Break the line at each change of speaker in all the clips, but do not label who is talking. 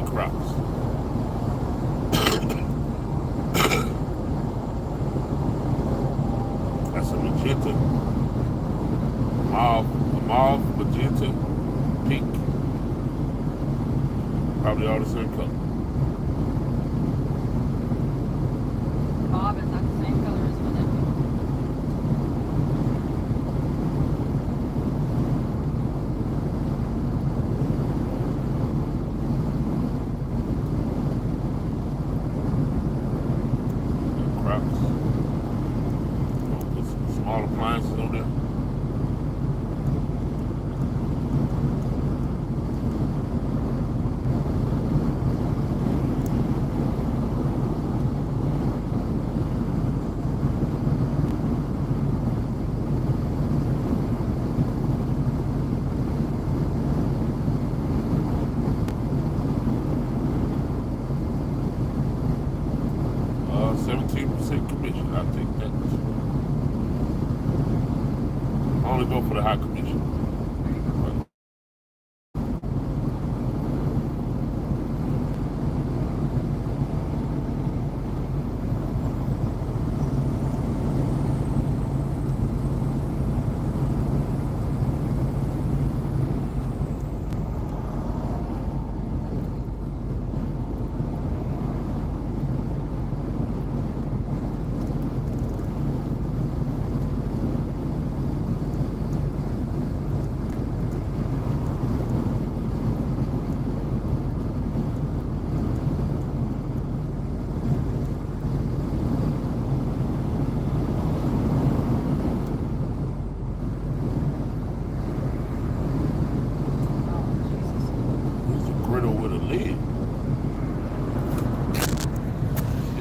Crocs. That's a magenta, mauve, magenta, pink. Probably all the same color.
Mauve is not the same color as vanilla.
Crocs. Put some small appliances on there. Uh, 17% commission. I'll take that. I only go for the high commission. It's a griddle with a lid.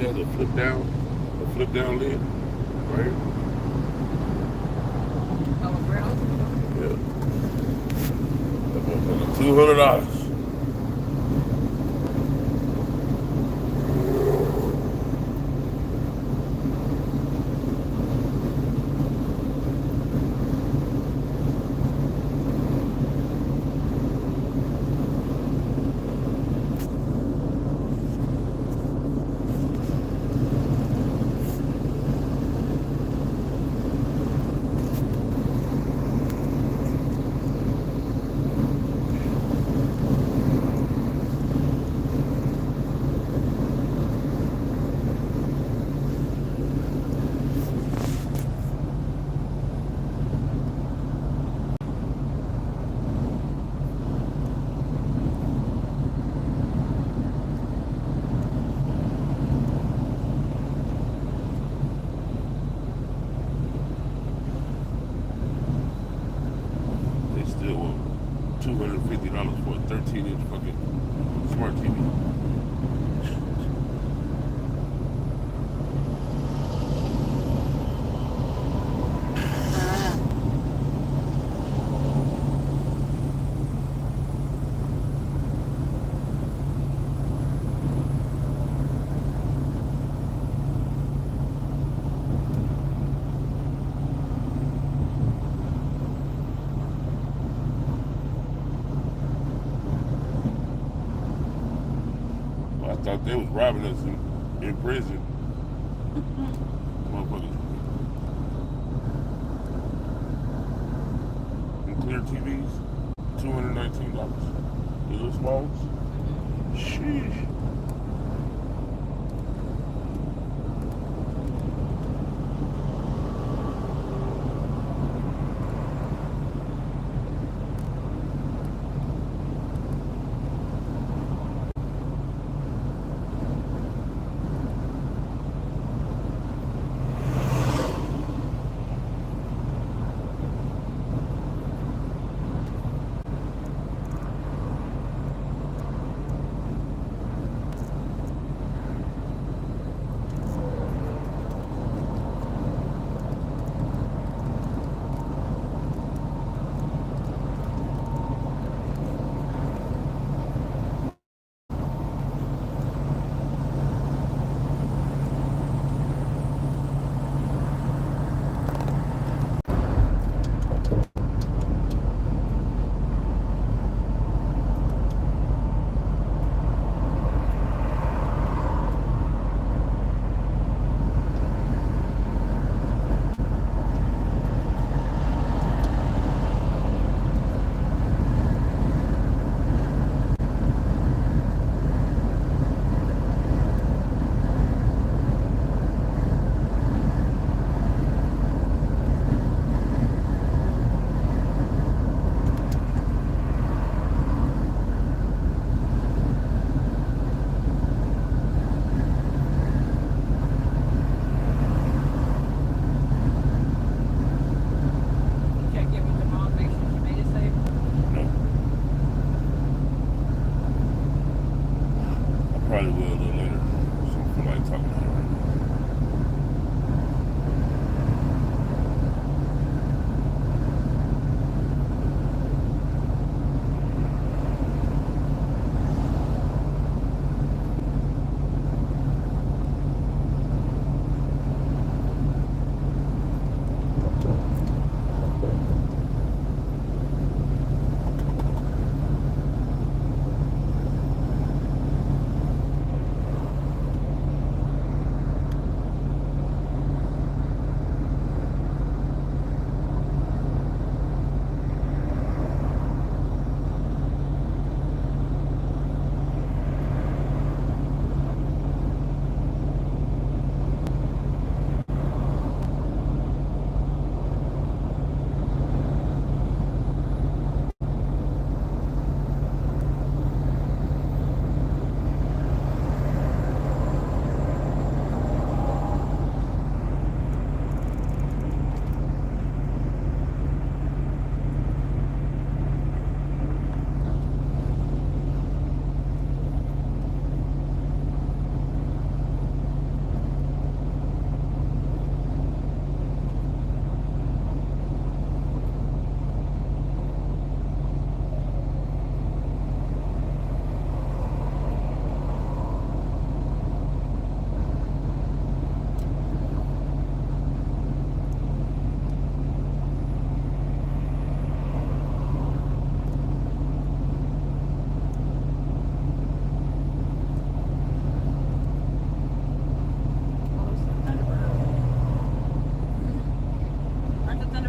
Yeah, the flip down lid. Right here.
Oh, a griddle?
Yeah. That motherfucker $200. They still want $250 for a 13-inch fucking smart TV. I thought they was robbing us in prison. Motherfuckers. And clear TVs, $219. You little smalls? Sheesh.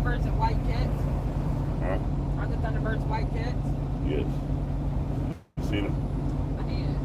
Thunderbirds and white jets?
Huh?
Are the Thunderbirds white jets?
Yes. You seen them?
I did.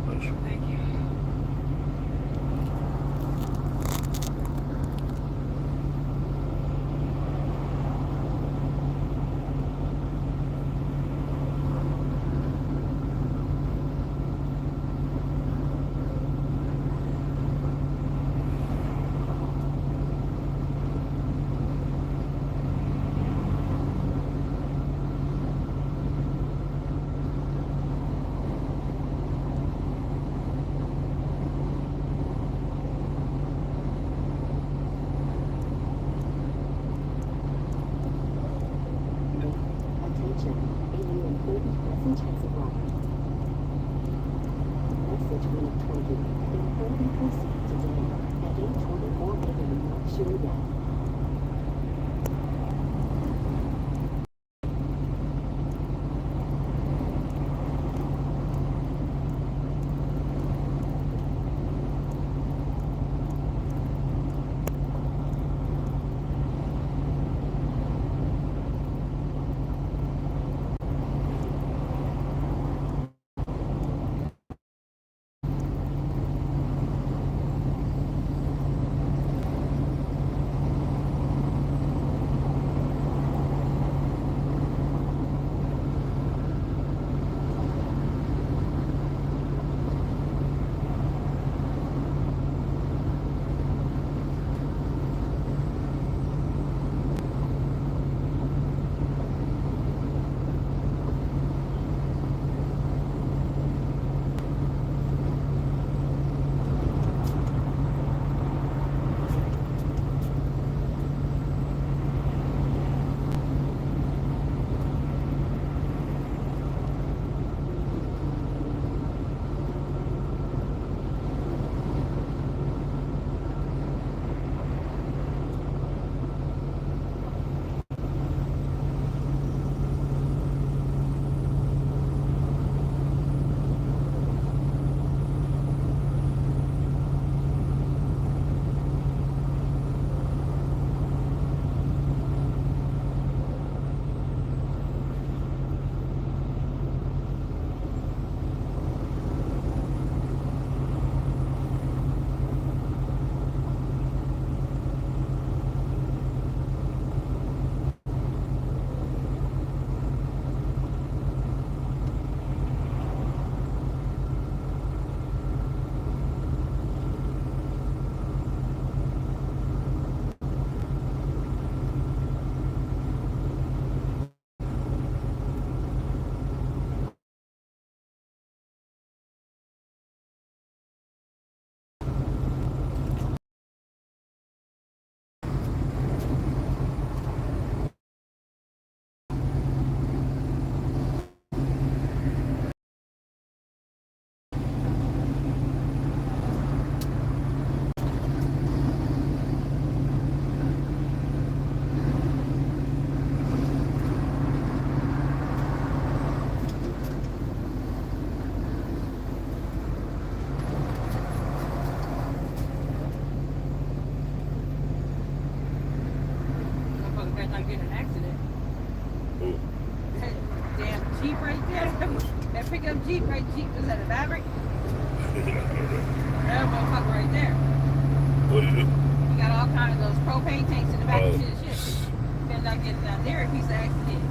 Thank you.
Attention, any important message has arrived. Message being transmitted. Important proceed today at 8:24 a.m. Luxury Day.
Not get in an accident.
Oh.
That damn Jeep right there. That pickup Jeep right Jeep. Was that a Maverick? That motherfucker right there.
What did you do?
You got all kind of those propane tanks in the back and shit.
Oh.
Better not get down there if he's an accident.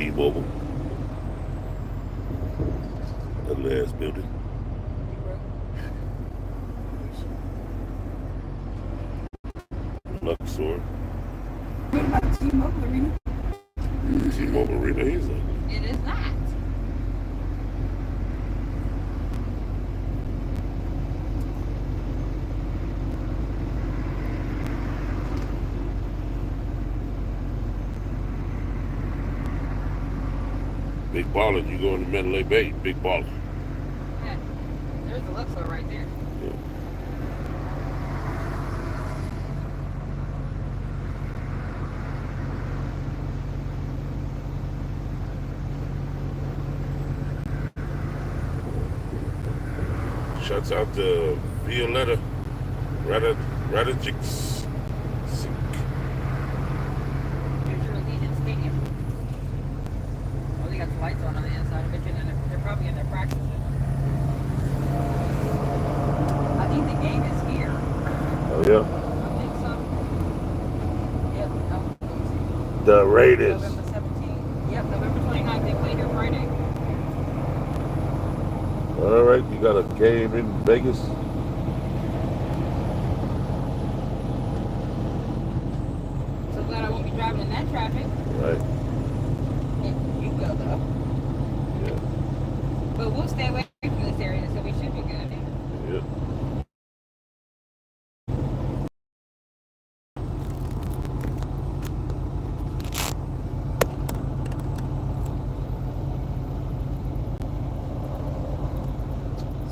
T-Mobile. The last building. Luxor.
What about T-Mobile Arena?
T-Mobile Arena is ugly.
It is not.
Big baller, you go into Mandalay Bay, big baller.
Yeah. There's the Luxor right there.
Yeah. Shouts out to Violetta Radicic.
Here's your Allegiant Stadium. Oh, they got the lights on the inside. I bet you they're probably in their practice. I think the game is here.
Oh yeah.
I think so. Yep. No.
The Raiders.
November 17th. Yep, November 29th. They play here Friday.
All right, you got a game in Vegas.
So glad I won't be driving in that traffic.
Right.
You go though.
Yeah.
But we'll stay away from this area, so we should be good.
Yep.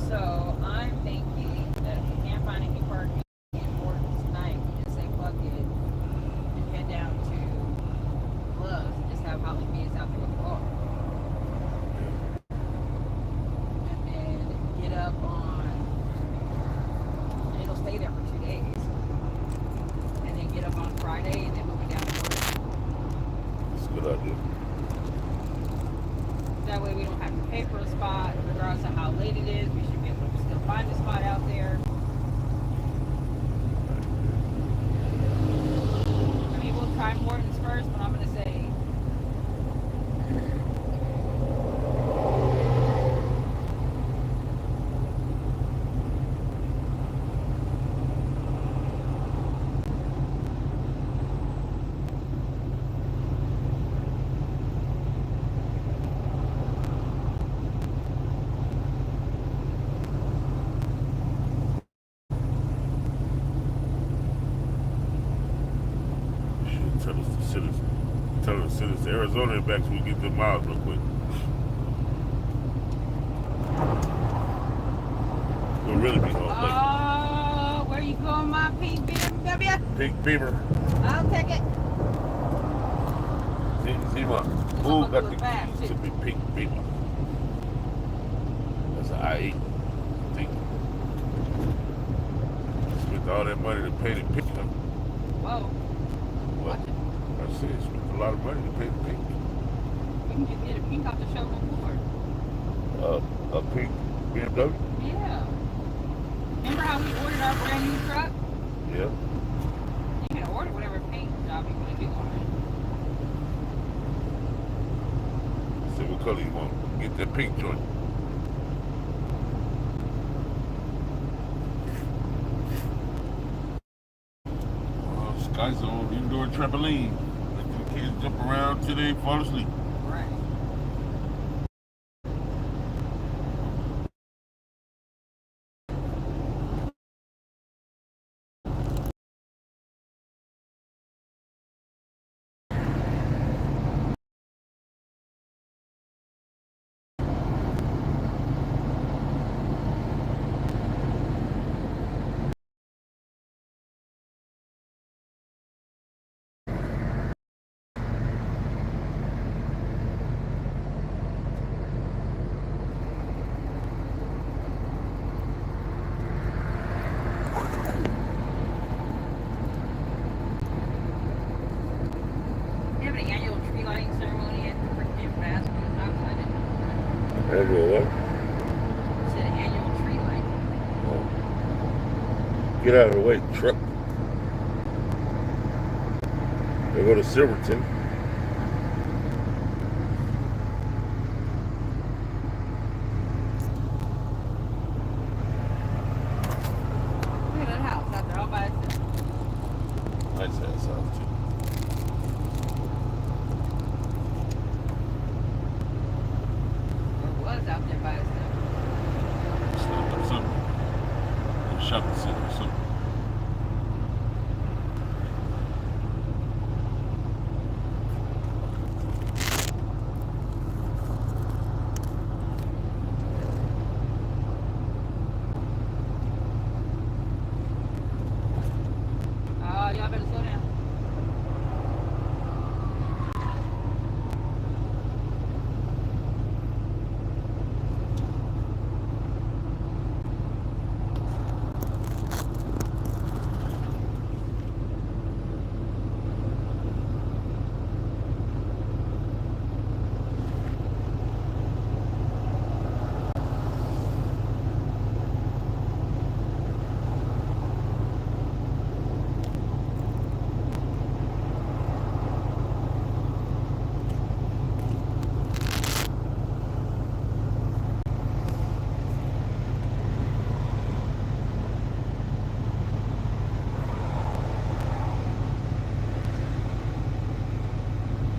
So I'm thinking that if we can't find any parking in Morton tonight, we just say fuck it and head down to Love's and just have Holly Beans out there with the car. And then get up on, and it'll stay there for 2 days. And then get up on Friday and then we'll be down to Morton.
That's a good idea.
That way we don't have to pay for a spot, regardless of how late it is. We should be able to still find a spot out there. I mean, we'll try Morton's first, but I'm going to say
Tell us to send us to Arizona and back so we get the miles real quick. We'll really be home late.
oh, where you going, my pink BMW?
Pink Beamer.
I'll take it.
See my who got the keys to be Pink Beamer? That's an I-8. I think. Spent all that money to pay the pink.
Whoa.
What? I said spent a lot of money to pay the pink.
We can just get a pink off the showroom floor.
A pink BMW?
Yeah. Remember how we ordered our brand new truck?
Yeah.
You can order whatever paint job you want to do on it.
See what color you want. Get that pink joint. Sky Zone indoor trampoline. Let the kids jump around till they fall asleep.
Right. You have an annual tree lighting ceremony at freaking Baskin outside it.
Annual what?
It's an annual tree lighting.
Oh. Get out of the way, truck. They go to Silverton. nice ass house too.
Or was out there by itself.
It's like something. A shopping center or something.
Oh, y'all better slow down.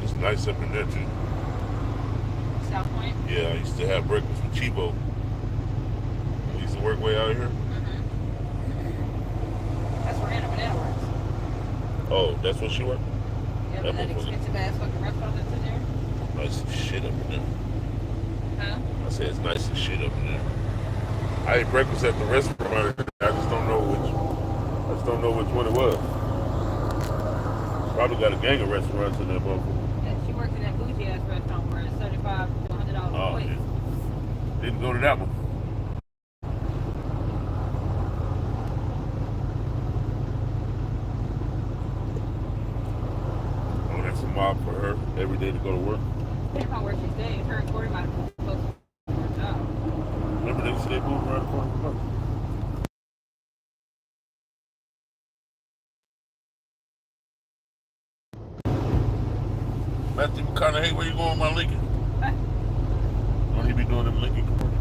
It's nice up in there too.
South Point?
Yeah, I used to have breakfast with Chibo. I used to work way out here.
Mm-hmm. That's where Anna Banana works.
Oh, that's where she worked?
Yeah,
That
but that
motherfucker.
expensive ass fucking restaurant that's in there.
Nice as shit up in there.
Huh?
I said it's nice as shit up in there. I ate breakfast at the restaurant. I just don't know which one it was. Probably got a gang of restaurants in that motherfucker.
Yeah, she works in that bougie ass restaurant where it's $75 to $100 a
Oh,
plate.
yeah. Didn't go to that one. Oh, that's a mob for her every day to go to work.
Depending on where she stays, her and Corey might have been close to her job.
Remember they said they moved around the corner from us? Matthew McConaughey, where you going, my Lincoln? Don't he be doing them Lincoln commercials?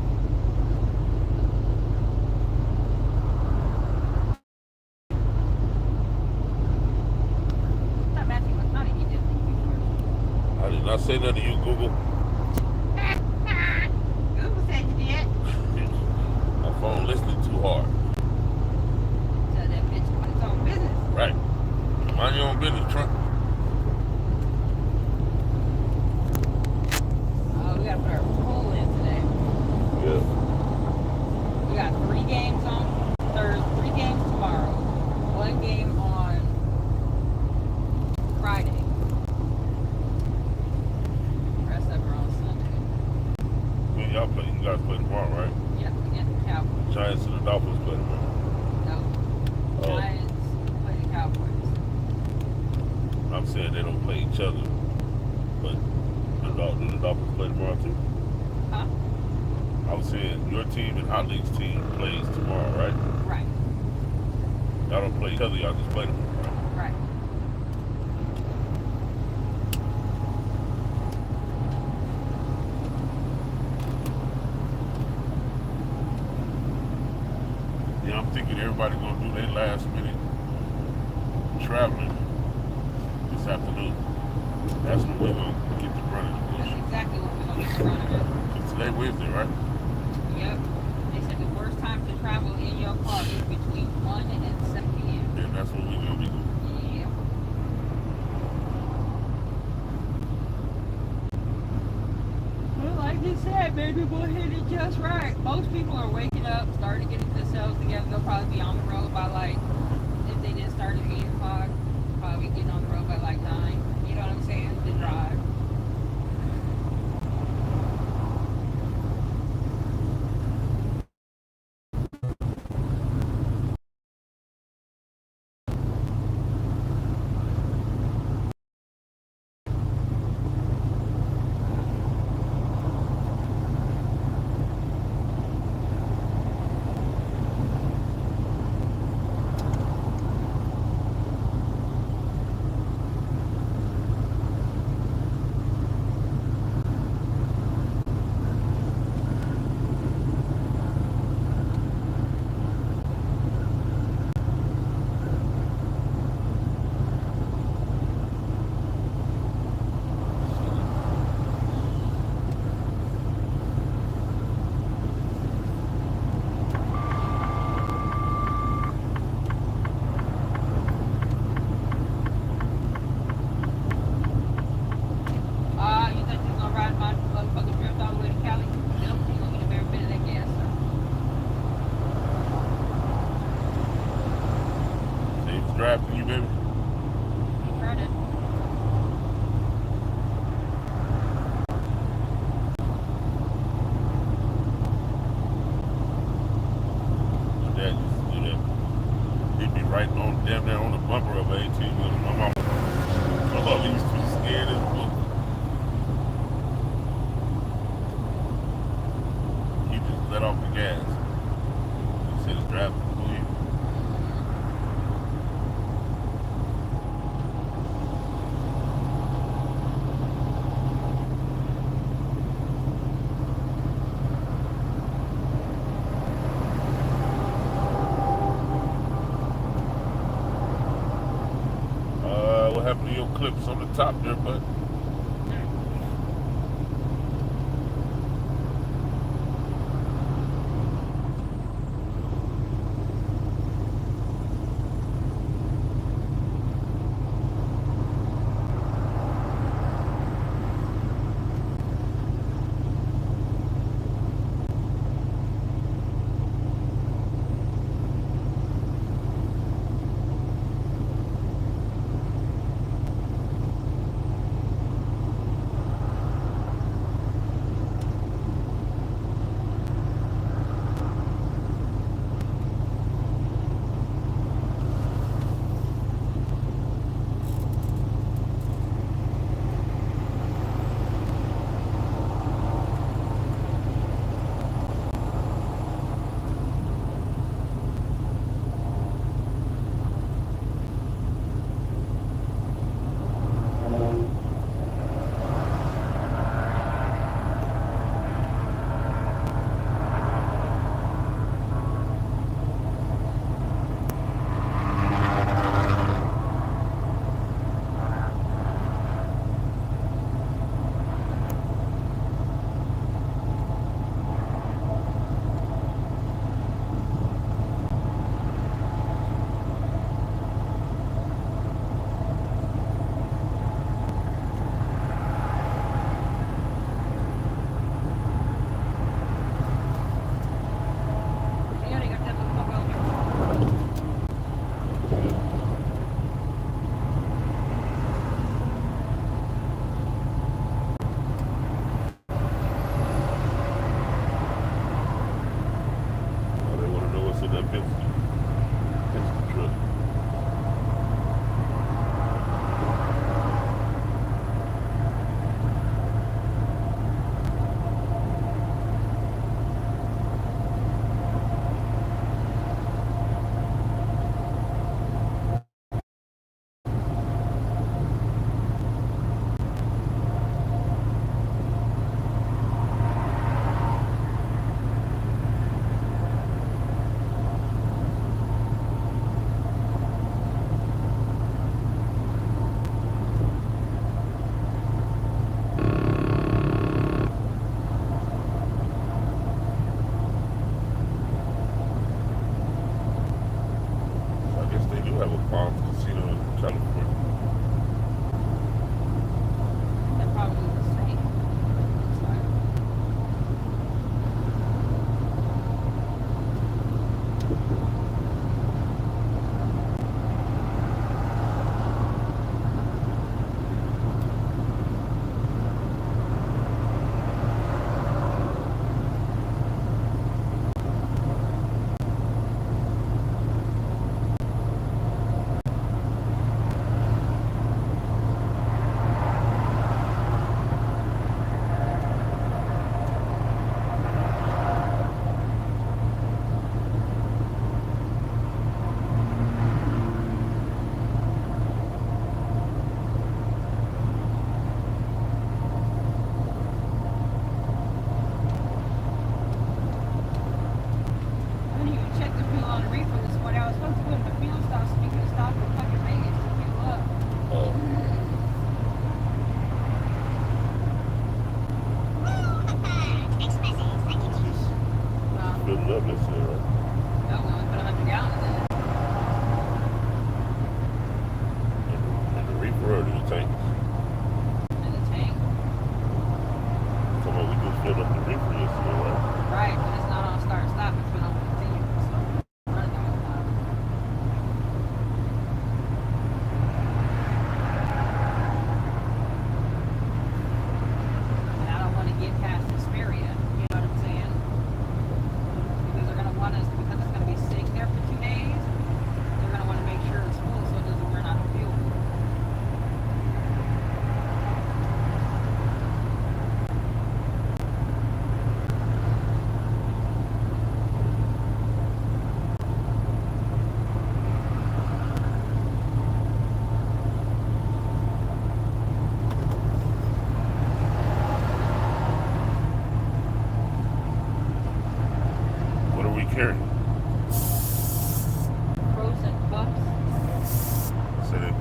Not Matthew McConaughey did
I did not say nothing to you, Google.
Google said you did.
My phone listening too hard.
Tell that bitch to mind its own business.
Right. Mind your own business, Trump.
Oh, we gotta put our poll in today.
Yeah.
We got 3 games on Thursday, 3 games tomorrow, 1 game on Friday. Rest of her on Sunday.
When you guys play tomorrow, right?
Yep, against the Cowboys.
Giants and the Dolphins play tomorrow.
No.
Oh.
Giants play the Cowboys.
I'm saying they don't play each other, but do the Dolphins play tomorrow too?
Huh?
I was saying your team and Hot League's team plays tomorrow, right?
Right.
Y'all don't play each other, y'all just play them, right?
Right.
Yeah, I'm thinking everybody gonna do their last minute traveling this afternoon. That's when we're gonna get the brunt of the
That's
bullshit.
exactly what we're going to get around here.
'Cause today Wednesday, right?
Yep. They said the worst time to travel in your car is between 1 and 7 p.m.
Then that's when we're gonna be doing.
Yeah. Well, like you said, maybe we'll hit it just right. Most people are waking up, starting to get themselves together. They'll probably be on the road by like, if they did start at 8 o'clock, probably getting on the road by like 9. You know what I'm saying? To drive.
drafting you, baby?
Keep running.
My dad used to do that. He'd be right on damn near on the bumper of an 18 wheeler. My mom used to be scared as fuck. He just let off the gas. He said it's driving for you. What happened to your clips on the top there, bud?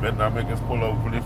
Better not make us pull over for this.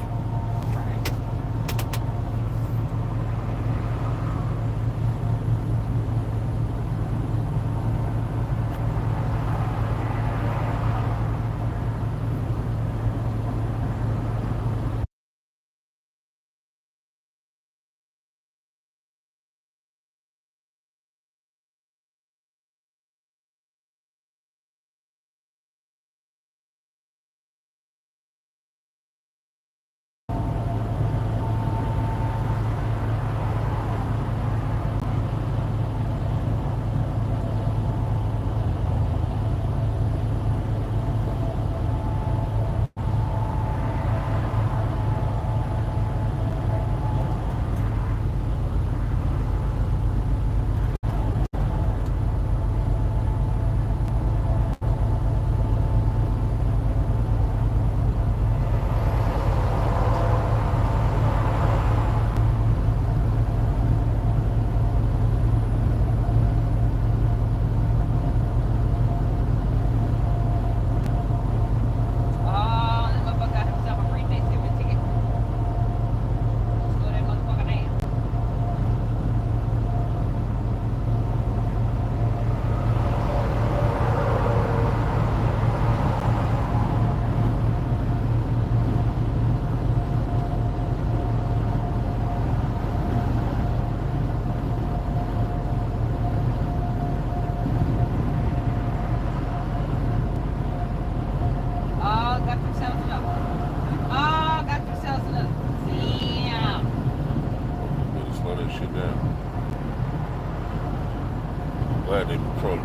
Glad they patrol it.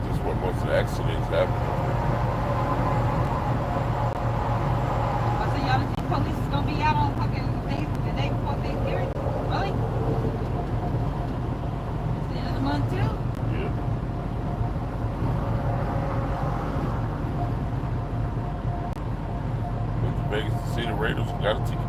This is where most of the accidents happen.
So y'all think police is gonna be out on fucking the day before Thanksgiving? Really? It's the end of the month too?
Yeah. Went to Vegas to see the Raiders and got a ticket.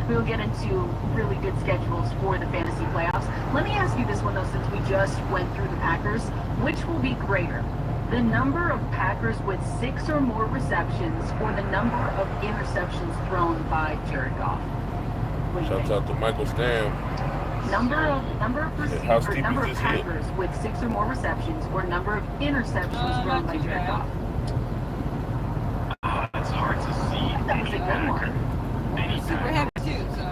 We'll get into really good schedules for the fantasy playoffs. Let me ask you this one though, since we just went through the Packers, which will be greater? The number of Packers with 6 or more receptions, or the number of interceptions thrown by Jared Goff?
Shout out to Michael Stam.
Number of
housekeeping
number of
just hit.
Packers with 6 or more receptions, or number of interceptions thrown by Jared Goff.
It's hard to see.
That was a good one.
Super heavy too, so.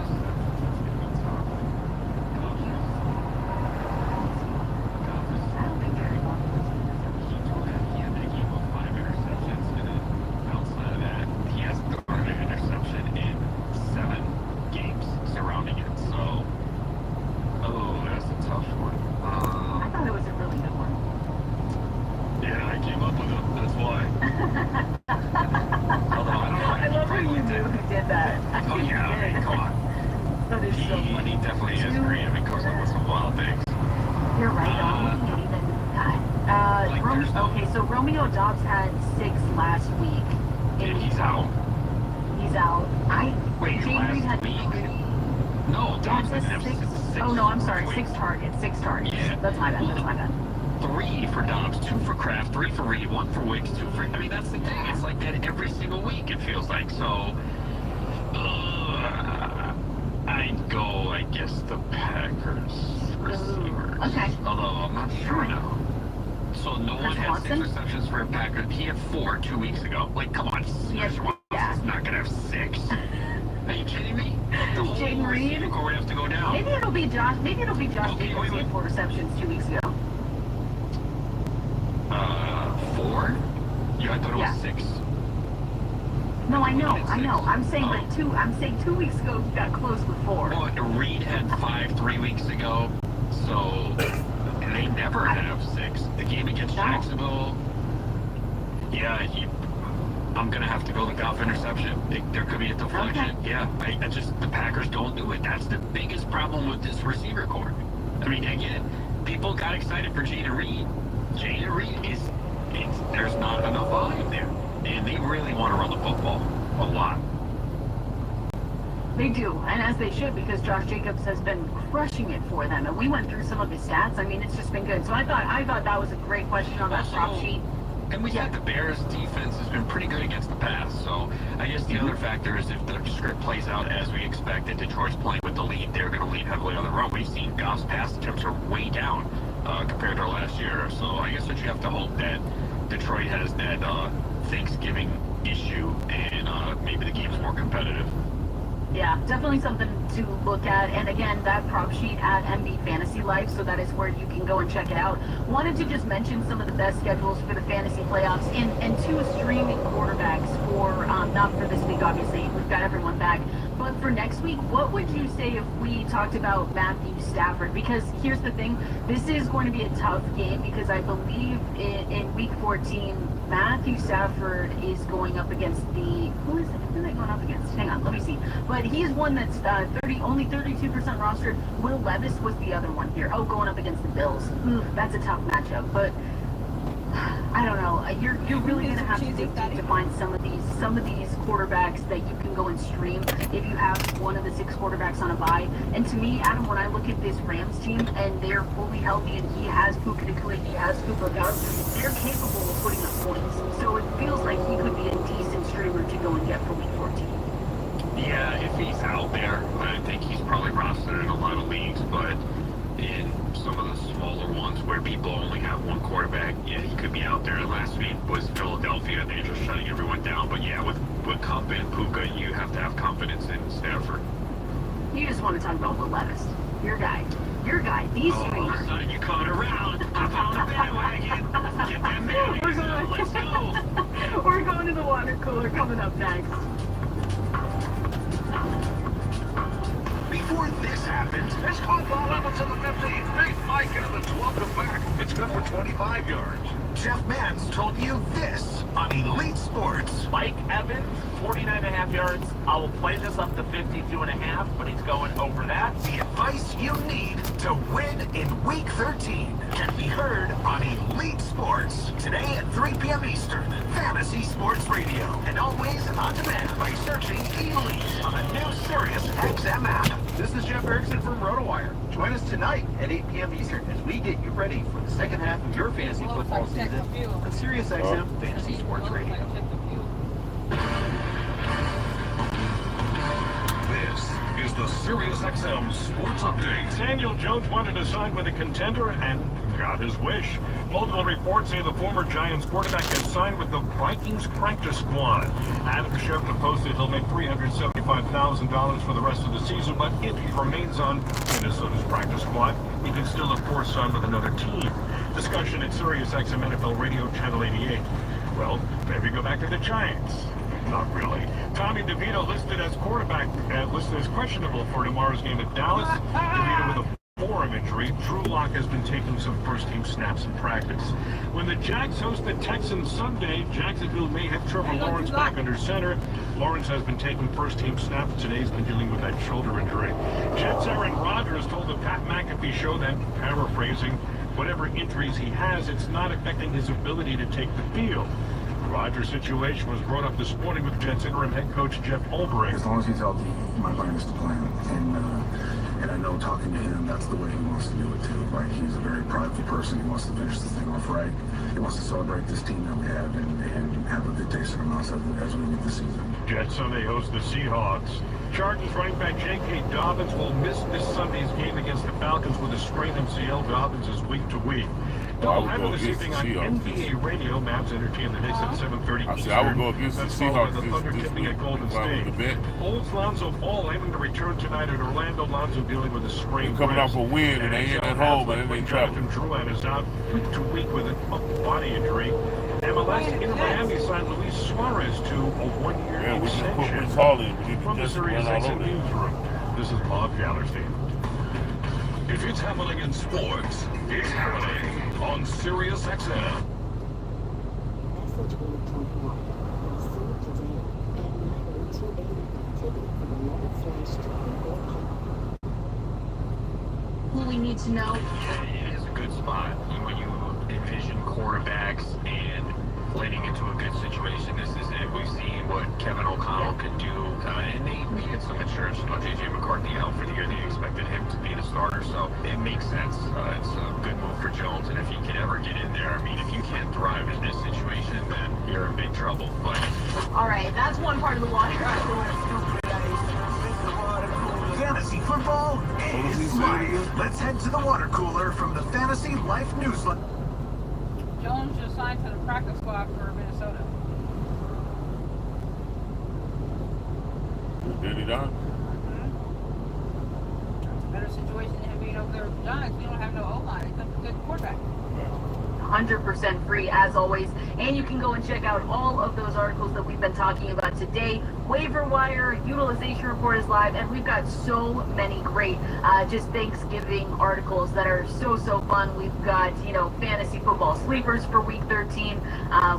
Romeo Dobbs had 6 last week.
And he's out.
He's out.
Wait,
Jane Reed had 3.
No, Dobbs
had
didn't have
6.
6.
Oh no, I'm sorry. 6 targets. 6 targets.
Yeah.
That's my bad.
3 for Dobbs, 2 for Kraft, 3 for Reed, 1 for Wicks, 2 for... I mean, that's the thing. It's like that every single week, it feels like. So, I'd go, I guess, the Packers receivers.
Okay.
Although, I'm not sure now. So, no one had 6 receptions for a Packer. He had 4 2 weeks ago. Like, come on.
Yes, yeah.
He's not going to have 6. Are you kidding me? The whole
Jane Reed
receiving core would have to go down.
Maybe it'll be Josh.
Okay,
Jacobs with 4 receptions 2 weeks ago.
4? Yeah, I thought it was 6.
No, I know. I'm saying like 2. I'm saying 2 weeks ago he got close with 4.
Well, Reed had 5 3 weeks ago, so they never have 6. The game against Jacksonville, yeah, I'm gonna have to go the Goff interception. There could be a deflection. Okay. Yeah, I just the Packers don't do it. That's the biggest problem with this receiver core. I mean, again, people got excited for Jaden Reed. Jaden Reed there's not enough volume there, and they really want to run the football a lot.
They do, and as they should, because Josh Jacobs has been crushing it for them. And we went through some of his stats. I mean, it's just been good. So I thought that was a great question on that prop sheet.
And we said the Bears' defense has been pretty good against the pass. So I guess the other factor is if the script plays out as we expected, Detroit's playing with the lead, they're going to lean heavily on the run. We've seen Goff's pass attempts are way down compared to last year. So I guess that you have to hope that Detroit has that Thanksgiving issue and maybe the game's more competitive.
Yeah, definitely something to look at. And again, that prop sheet at MB Fantasy Life, so that is where you can go and check it out. Wanted to just mention some of the best schedules for the fantasy playoffs and 2 streaming quarterbacks for, not for this week, obviously. We've got everyone back. But for next week, what would you say if we talked about Matthew Stafford? Because here's the thing, this is going to be a tough game because I believe in week 14, Matthew Stafford is going up against who are they going up against? Hang on, let me see. But he is one that's only 32% rostered. Will Levis was the other one here. Oh, going up against the Bills. That's a tough matchup. But I don't know. You're really going to have to dig deep to find some of these quarterbacks that you can go and stream if you have one of the 6 quarterbacks on a bye. And to me, Adam, when I look at this Rams team and they're fully healthy and he has Puka Nacua, he has Cooper Kupp, they're capable of putting up points. So it feels like he could be a decent streamer to go and get for week 14.
Yeah, if he's out there, I think he's probably rostered in a lot of leagues, but in some of the smaller ones where people only have one quarterback, yeah, he could be out there. Last week was Philadelphia, they're just shutting everyone down. But yeah, with Kupp and Puka, you have to have confidence in Stafford.
You just want to talk about Will Levis. Your guy. These streamers.
Son, you coming around. I found a bandwagon. Get that bandwagon. Let's go.
We're going to the water cooler coming up next.
Before this happens, it's called ball level to the 15. Big Mike into the 12 to back. It's good for 25 yards. Jeff Mans told you this on Elite Sports.
Mike Evans, 49.5 yards. I will play this up to 52.5, but he's going over that.
The advice you need to win in Week 13 can be heard on Elite Sports. Today at 3 p.m. Eastern, Fantasy Sports Radio. And always on demand by searching Elite on the new Sirius XM app.
This is Jeff Erickson from RotoWire. Join us tonight at 8 p.m. Eastern as we get you ready for the second half of your fantasy football season on Sirius XM Fantasy Sports Radio.
This is the SiriusXM Sports Update.
Daniel Jones wanted to sign with a contender and got his wish. Multiple reports say the former Giants quarterback has signed with the Vikings practice squad. Adam Schefter posted he'll make $375,000 for the rest of the season, but if he remains on Minnesota's practice squad, he can still, of course, sign with another team. Discussion at SiriusXM NFL Radio Channel 88. Well, maybe go back to the Giants. Not really. Tommy DeVito listed as questionable for tomorrow's game at Dallas. DeVito with a forearm injury. Drew Lock has been taking some first-team snaps in practice. When the Jags host the Texans Sunday, Jacksonville may have Trevor Lawrence back under center. Lawrence has been taking first-team snaps. Today he's been dealing with that shoulder injury. Jets Aaron Rodgers told the Pat McAfee show that, paraphrasing, whatever injuries he has, it's not affecting his ability to take the field. Rodgers' situation was brought up this morning with Jets interim head coach Jeff Ulbrich.
As long as he's healthy, my plan is to play him. And I know talking to him, that's the way he wants to do it too. Like, he's a very prideful person. He wants to finish this thing off right. He wants to celebrate this team that we have and have a good taste in our mouths as we leave the season.
Jets Sunday host the Seahawks. Chargers running back J.K. Dobbins will miss this Sunday's game against the Falcons with a sprained MCL. Dobbins is week to week. Double this evening on NBA Radio. Mavs entertain the Knicks at 7:30 Eastern.
I would go against the Seahawks
the Thunder tipping at Golden State. Olds Lonzo Ball aiming to return tonight at Orlando. Lonzo dealing with a sprained
coming off a win and they ain't at home and they traveling.
Jonathan Drouin is out week to week with a body injury. MLS in Miami signed Luis Suarez to a one-year extension. From the SiriusXM newsroom, this is Bob Gallerstein.
If it's happening in sports, it's happening on SiriusXM.
Who we need to know?
It is a good spot when you envision quarterbacks and leading into a good situation. This is it. We've seen what Kevin O'Connell could do, and they needed some insurance. J.J. McCarthy out for the year. They expected him to be the starter, so it makes sense. It's a good move for Jones, and if he can ever get in there, I mean, if you can't thrive in this situation, then you're in big trouble. But
all right, that's one part of the water.
Fantasy football is life. Let's head to the water cooler from the Fantasy Life newsletter.
Jones just signed to the practice squad for Minnesota.
Did he done?
It's a better situation than him being over there with the Giants. We don't have no O-line. It's a good quarterback.
100% free as always, and you can go and check out all of those articles that we've been talking about today. Waiver wire utilization report is live, and we've got so many great just Thanksgiving articles that are so fun. We've got, you know, fantasy football sleepers for week 13.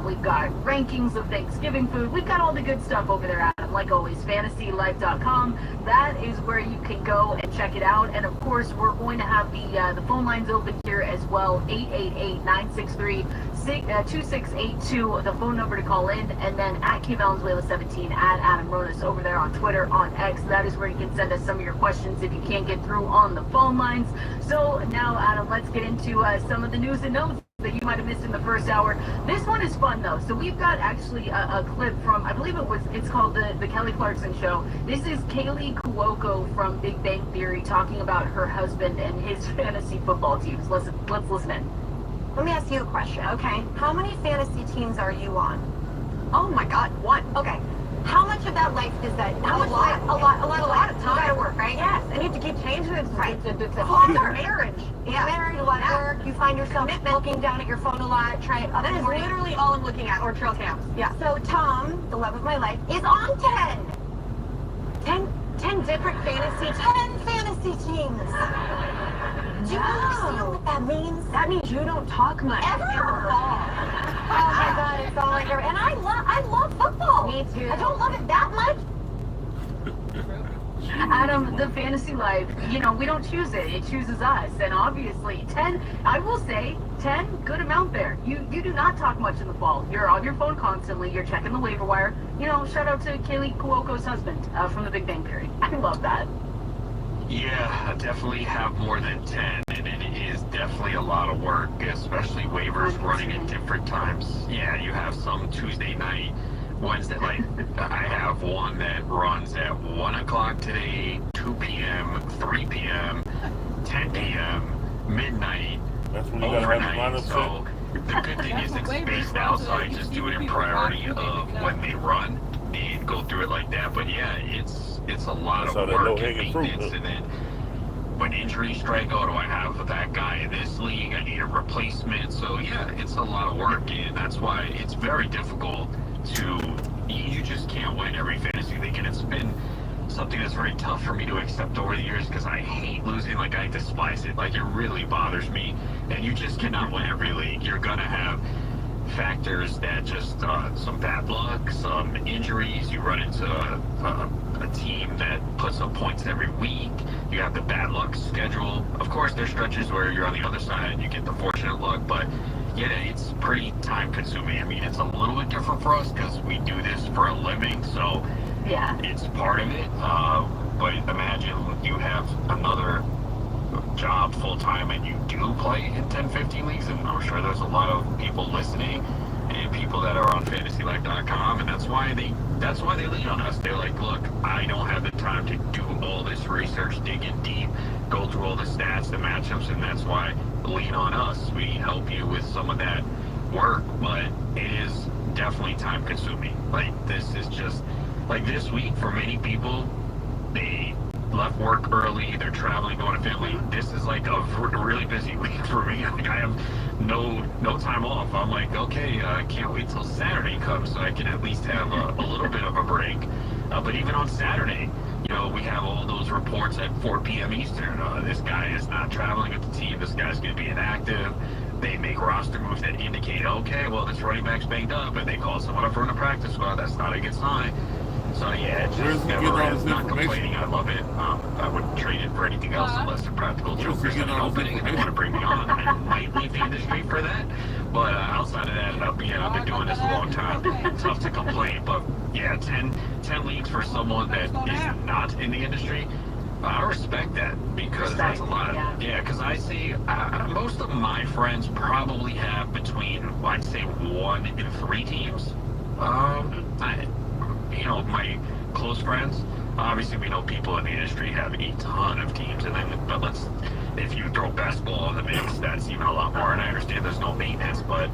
We've got rankings of Thanksgiving food. We've got all the good stuff over there, Adam. Like always, fantasylife.com. That is where you can go and check it out. And of course, we're going to have the phone lines open here as well. 888-963-2682, the phone number to call in, and then at K Valenzuela 17 at Adam Rodas over there on Twitter, on X. That is where you can send us some of your questions if you can't get through on the phone lines. So now, Adam, let's get into some of the news and notes that you might have missed in the first hour. This one is fun though. So we've got actually a clip from, I believe it's called the Kelly Clarkson Show. This is Kaylee Cuoco from Big Bang Theory talking about her husband and his fantasy football teams. Let's listen in.
Let me ask you a question, okay? How many fantasy teams are you on? Oh my God, one. Okay. How much of that life is that? How much? A lot of time. You gotta work, right? Yes. And you have to keep changing it. Right. It's our marriage. Yeah. Marriage, a lot of work. You find yourself looking down at your phone a lot, trying. That is literally all I'm looking at, or trail cams. Yeah. So Tom, the love of my life, is on 10 different fantasy teams. Do you understand what that means? That means you don't talk much. Ever. Oh my God, it's all like her. And I love football. Me too. I don't love it that much.
Adam, the fantasy life, you know, we don't choose it. It chooses us. And obviously, 10, I will say, 10, good amount there. You do not talk much in the fall. You're on your phone constantly. You're checking the waiver wire. You know, shout out to Kaylee Cuoco's husband from the Big Bang Theory. I love that.
Yeah, I definitely have more than 10, and it is definitely a lot of work, especially waivers running at different times. Yeah, you have some Tuesday night Wednesday, like, I have one that runs at 1 o'clock today, 2 p.m., 3 p.m., 10 p.m., midnight,
That's when you gotta have the
overnight.
lineup
So the good thing is it's spaced out, so I just do it in priority of when they run and go through it like that. But yeah, it's a lot of work and maintenance, and then when injuries strike, oh, do I have that guy in this league? I need a replacement. So yeah, it's a lot of work, and that's why it's very difficult to, you just can't win every fantasy league, and it's been something that's very tough for me to accept over the years because I hate losing. Like, I despise it. Like, it really bothers me, and you just cannot win every league. You're gonna have factors that just some bad luck, some injuries. You run into a team that puts up points every week. You have the bad luck schedule. Of course, there's stretches where you're on the other side and you get the fortunate luck, but yeah, it's pretty time consuming. I mean, it's a little bit different for us because we do this for a living, so yeah, it's part of it. But imagine you have another job full time and you do play in 10-15 leagues, and I'm sure there's a lot of people listening and people that are on fantasylife.com, and that's why they lean on us. They're like, look, I don't have the time to do all this research, dig in deep, go through all the stats, the matchups, and that's why lean on us. We help you with some of that work, but it is definitely time consuming. Like, this is just like this week for many people, they left work early, they're traveling, going to family. This is like a really busy week for me. Like, I have no time off. I'm like, okay, I can't wait till Saturday comes so I can at least have a little bit of a break. But even on Saturday, you know, we have all those reports at 4 p.m. Eastern. This guy is not traveling with the team. This guy's going to be inactive. They make roster moves that indicate, okay, well, this running back's banged up, and they call someone up from the practice squad. That's not a good sign. So yeah, it just never ends. Not complaining. I love it. I wouldn't trade it for anything else unless the practical jokers in an opening and they want to bring me on. I might leave the industry for that. But outside of that, I've been doing this a long time. Tough to complain. But yeah, 10 leagues for someone that is not in the industry, I respect that because that's a lot. Yeah, because I see most of my friends probably have between, I'd say, 1 and 3 teams. You know, my close friends, obviously we know people in the industry have a ton of teams, and then, but if you throw basketball in the mix, that's even a lot more, and I understand there's no maintenance, but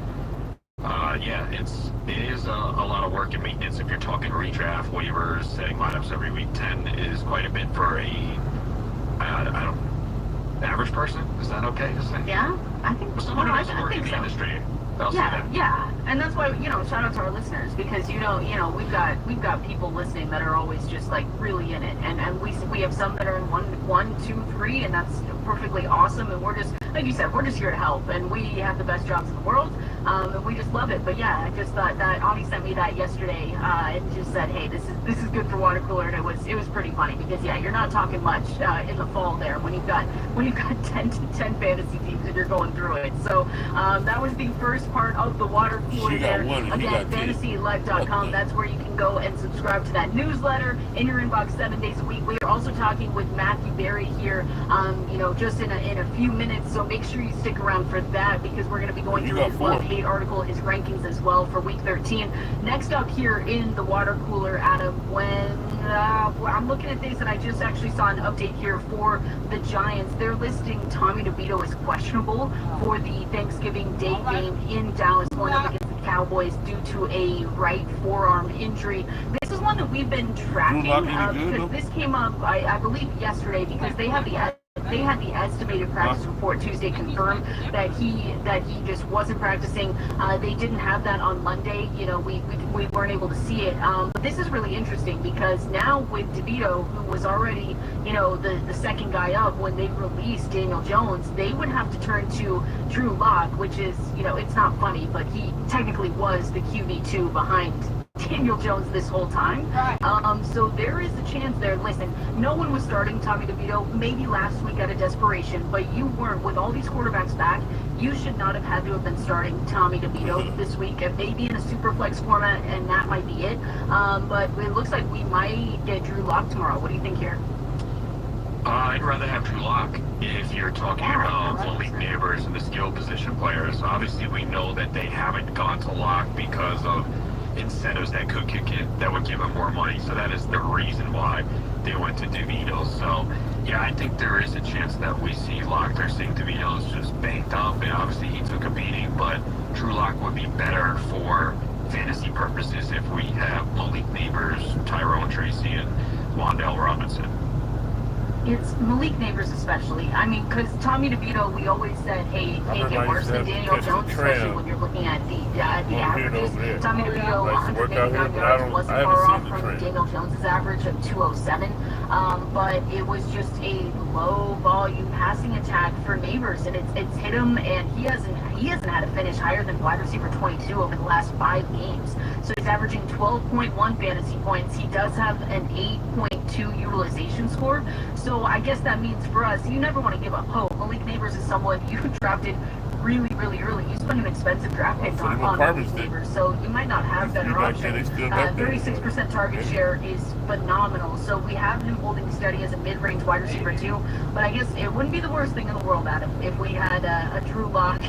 yeah, it is a lot of work and maintenance. If you're talking redraft, waivers, setting lineups every week, 10 is quite a bit for average person. Is that okay to say?
Yeah, I think
someone who doesn't work in the industry.
Yeah, and that's why, you know, shout out to our listeners, because you know we've got people listening that are always just like really in it, and we have some that are in 1, 2, 3, and that's perfectly awesome, and we're just, like you said, we're just here to help, and we have the best jobs in the world, and we just love it. But yeah, I just thought that Avi sent me that yesterday, and just said, hey, this is good for water cooler, and it was pretty funny, because yeah, you're not talking much in the fall there when you've got 10 fantasy teams and you're going through it. So that was the first part of the water cooler there. Again, fantasylife.com. That's where you can go and subscribe to that newsletter in your inbox 7 days a week. We are also talking with Matthew Berry here, you know, just in a few minutes. So make sure you stick around for that, because we're going to be going through his love-hate article, his rankings as well for week 13. Next up here in the water cooler, Adam, when I'm looking at things that I just actually saw an update here for the Giants. They're listing Tommy DeVito as questionable for the Thanksgiving Day game in Dallas, going up against the Cowboys due to a right forearm injury. This is one that we've been tracking because this came up, I believe, yesterday, because they had the estimated practice report Tuesday confirmed that he just wasn't practicing. They didn't have that on Monday. You know, we weren't able to see it. But this is really interesting, because now with DeVito, who was already, you know, the second guy up when they released Daniel Jones, they would have to turn to Drew Lock, which is, you know, it's not funny, but he technically was the QB2 behind Daniel Jones this whole time. Right. So there is a chance there. Listen, no one was starting Tommy DeVito, maybe last week out of desperation, but you weren't. With all these quarterbacks back, you should not have had to have been starting Tommy DeVito this week, and maybe in a super flex format, and that might be it. But it looks like we might get Drew Lock tomorrow. What do you think here?
I'd rather have Drew Lock if you're talking about Malik Neighbors and the skill position players. Obviously, we know that they haven't gone to Lock because of incentives that could kick in that would give him more money. So that is the reason why they went to DeVito. So yeah, I think there is a chance that we see Locke. They're saying DeVito's just banked up, and obviously he took a beating, but Drew Lock would be better for fantasy purposes if we have Malik Neighbors, Tyrone Tracy, and Wandale Robinson.
It's Malik Neighbors especially. I mean, because Tommy DeVito, we always said, hey, it can't get worse than Daniel Jones, especially when you're looking at the averages. Tommy DeVito, 189 yards, wasn't far off from Daniel Jones' average of 207. But it was just a low volume passing attack for Neighbors, and it's hit him, and he hasn't had a finish higher than wide receiver 22 over the last 5 games. So he's averaging 12.1 fantasy points. He does have an 8.2 utilization score. So I guess that means for us, you never want to give up hope. Malik Neighbors is someone you drafted really, really early. You spent an expensive draft pick on Malik Neighbors, so you might not have better options. 36% target share is phenomenal. So we have him holding steady as a mid-range wide receiver too. But I guess it wouldn't be the worst thing in the world, Adam, if we had a Drew Lock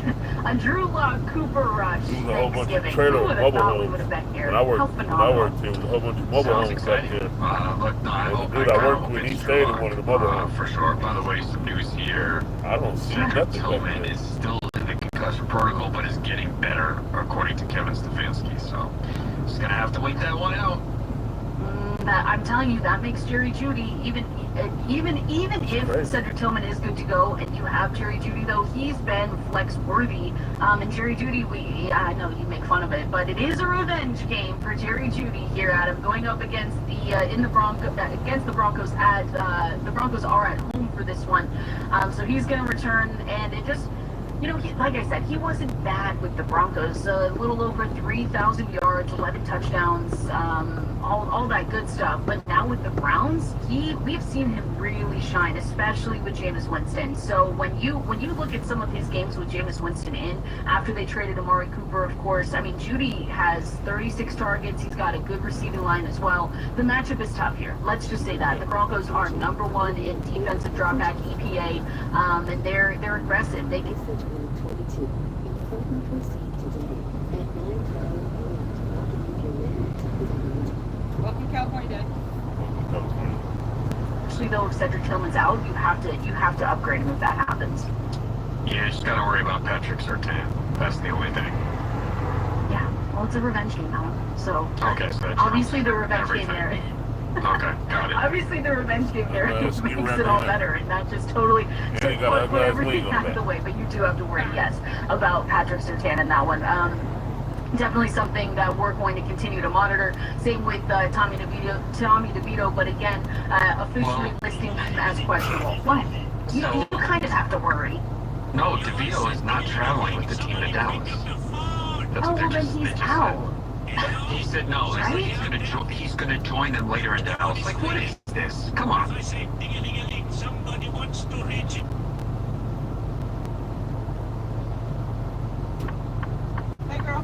Cooper Rush Thanksgiving. Who would have thought we would have been here? How phenomenal.
I worked too. A whole bunch of mobile homes back there.
But no, I hope
I worked with, he stayed in one of the mobile homes.
For sure. By the way, some news here.
I don't see
Cedric
nothing back
Tillman
there.
is still in the concussion protocol, but is getting better, according to Kevin Stefanski. So, just gonna have to wait that one out.
I'm telling you, that makes Jerry Jeudy, even if Cedric Tillman is good to go, and you have Jerry Jeudy, though, he's been flex worthy. And Jerry Jeudy, I know you make fun of it, but it is a revenge game for Jerry Jeudy here, Adam, going up against the Broncos the Broncos are at home for this one. So he's going to return, and it just, like I said, he wasn't bad with the Broncos. A little over 3,000 yards, 11 touchdowns, all that good stuff. But now with the Browns, we've seen him really shine, especially with Jameis Winston. So when you look at some of his games with Jameis Winston in, after they traded Amari Cooper, of course, I mean, Jeudy has 36 targets. He's got a good receiving line as well. The matchup is tough here. Let's just say that. The Broncos are #1 in defensive dropback EPA, and they're aggressive. They can...
Welcome, California Day.
Actually, though, if Cedric Tillman's out, you have to upgrade him if that happens.
Yeah, you just gotta worry about Patrick Surtain. That's the only thing.
Yeah, well, it's a revenge game now, so
Okay, so that's
obviously the revenge game there.
Okay, got it.
Obviously, the revenge game there makes it all better, and not just totally put everything out of the way. But you do have to worry, yes, about Patrick Surtain in that one. Definitely something that we're going to continue to monitor. Same with Tommy DeVito, but again, officially listing him as questionable. What? You kind of have to worry.
No, DeVito is not traveling with the team to Dallas. That's
Oh, well, then he's out.
He said no.
Right?
He's gonna join them later in Dallas. Like, what is this? Come on.
Somebody wants to reach it.
Hey, girl.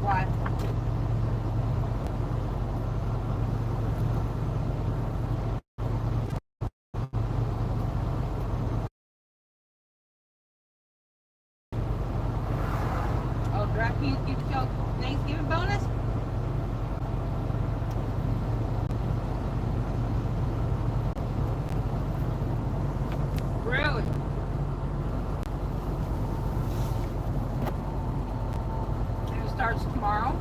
Why? Oh, DraftKings give you Thanksgiving bonus? Really? And it starts tomorrow.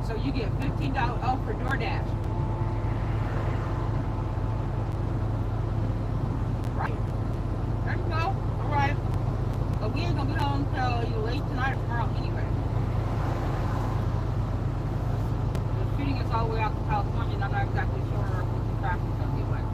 So you get $15 off for DoorDash. Right. There you go. All right. But we ain't gonna be home till either late tonight or tomorrow anyway. The shooting is all the way out to California, and I'm not exactly sure what the traffic is gonna be like.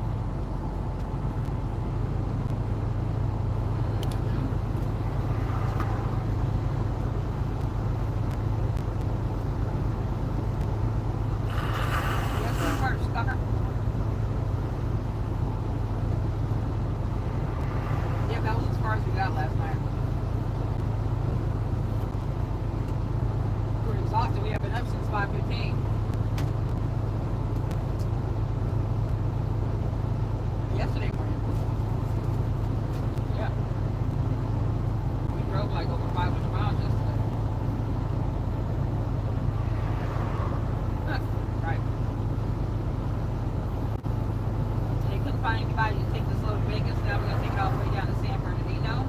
find anybody to take this load of bacon, so now we're gonna take it all the way down to San Bernardino,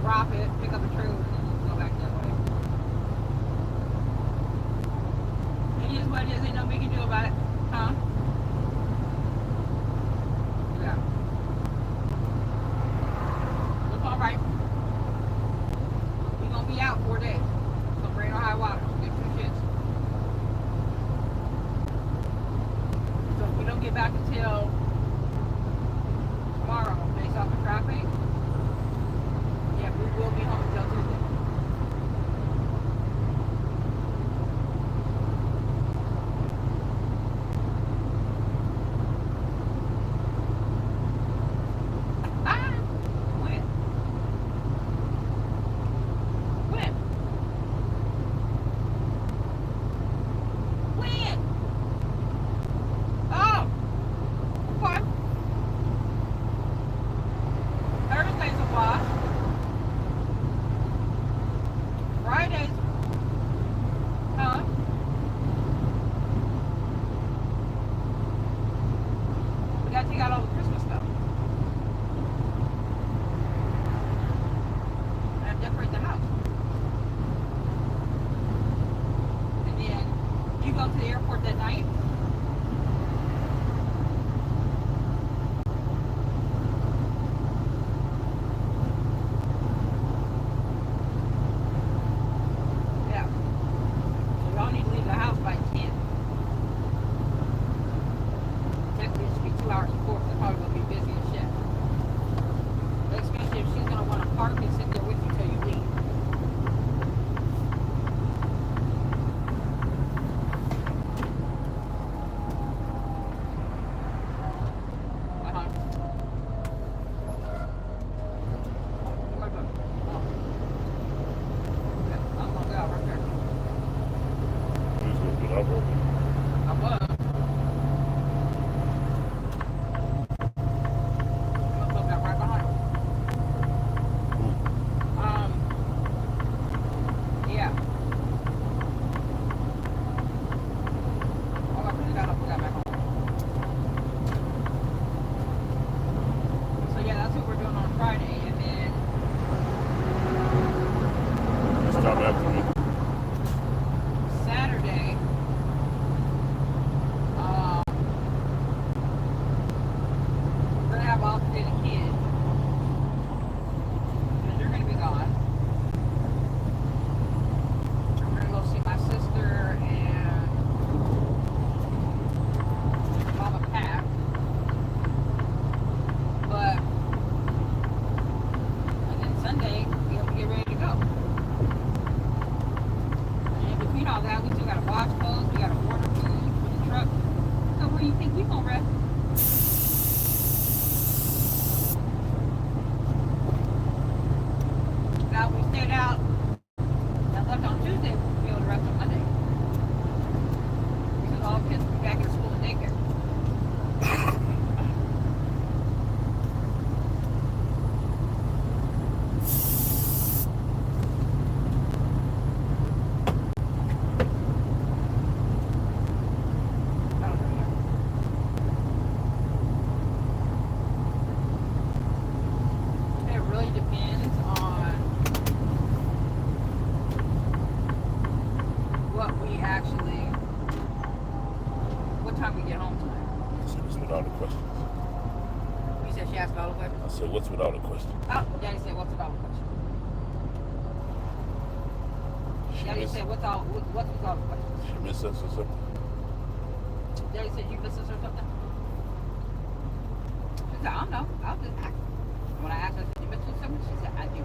drop it, pick up a trailer, and then we'll go back that way. It is what it is. Ain't nothing we can do about it, huh? Yeah. It's all right. We're gonna be out 4 days. So rain or high water. Get 2 shits. So if we don't get back until tomorrow, based off of traffic, yeah, we will be home until Tuesday.
What's without a question?
Oh, Daddy said, what's without a question? Daddy said, what's without a question?
She missed us or something?
Daddy said, you missed us or something? She said, I don't know. I was just asking. When I asked her, did you miss us or something? She said, I do.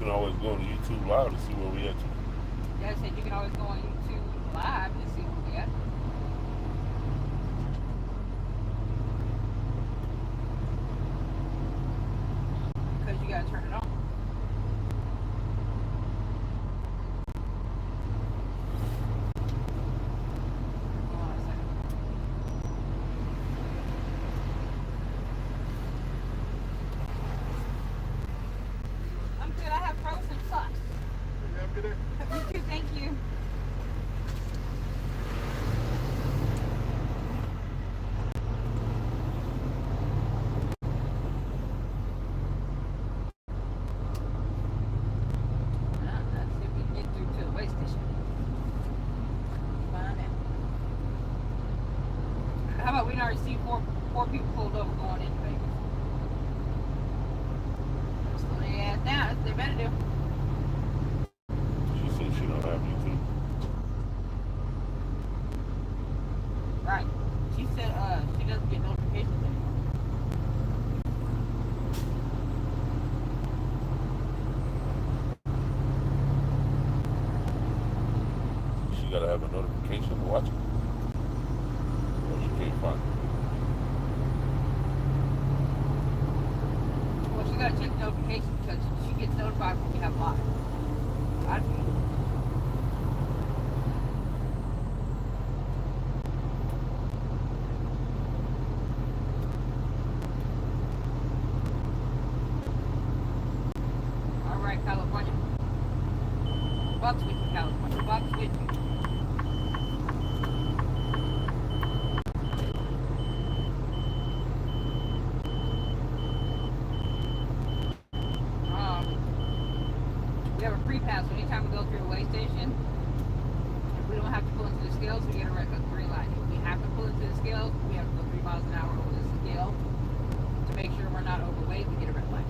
can always go to YouTube Live to see where we at too.
Yeah, I said you can always go on YouTube Live and see where we at. Because you gotta turn it on. Hold on a second. I'm good. I have frozen socks.
You have a good day.
You too. Thank you. Let's see if we can get through to the way station. Find out. How about we already see four people pulled over going into Vegas? Slow their ass down. That's what they better do.
She said she don't have YouTube.
Right. She said she doesn't get notifications anymore.
She gotta have a notification to watch it. Or she can't find it.
Well, she gotta check notifications because she gets notified when we have live. I do. All right, California. Bucks with you, California. Bucks with you. We have a free pass, so anytime we go through a way station, if we don't have to pull into the scales, we get a green light. If we have to pull into the scales, we have to go 3 miles an hour over the scale to make sure we're not overweight. We get a red light.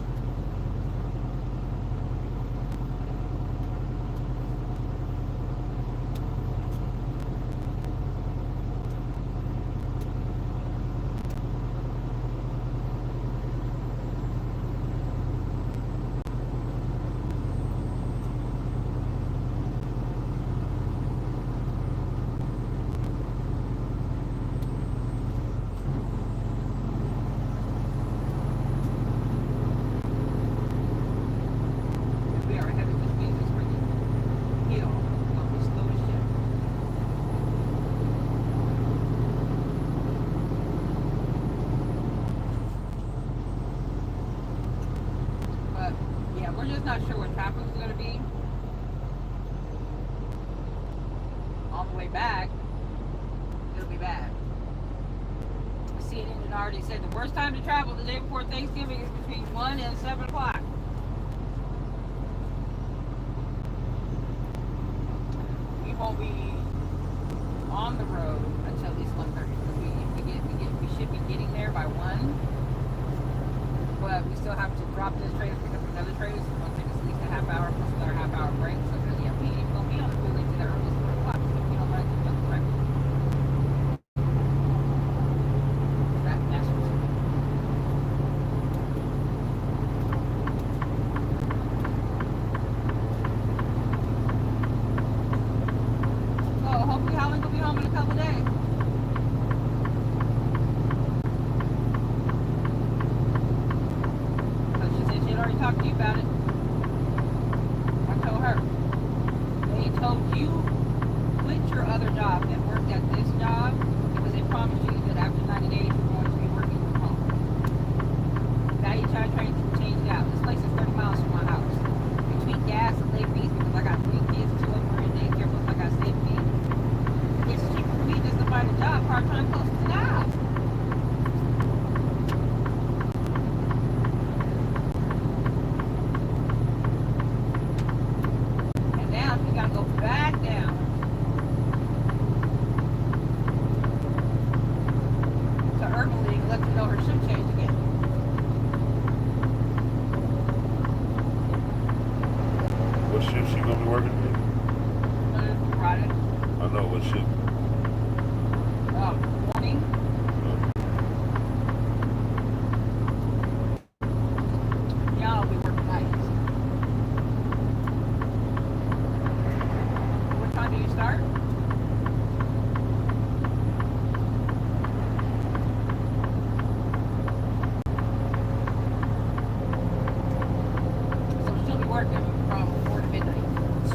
We are heavy, which means it's bringing heel on the slowest ship. But yeah, we're just not sure what traffic is going to be on the way back. It'll be bad. CNN already said the worst time to travel the day before Thanksgiving is between 1 and 7 o'clock. We won't be on the road until at least 1:30. We should be getting there by 1. But we still have to drop this trailer, pick up another trailer, so it's going to take us at least a half hour plus another half hour break. So yeah, we ain't going to be on the building to the earliest 4 o'clock. So we don't like to jump the break. That's what's up. So hopefully Holland will be home in a couple days. So she said she had already talked to you about it. I told her. They told you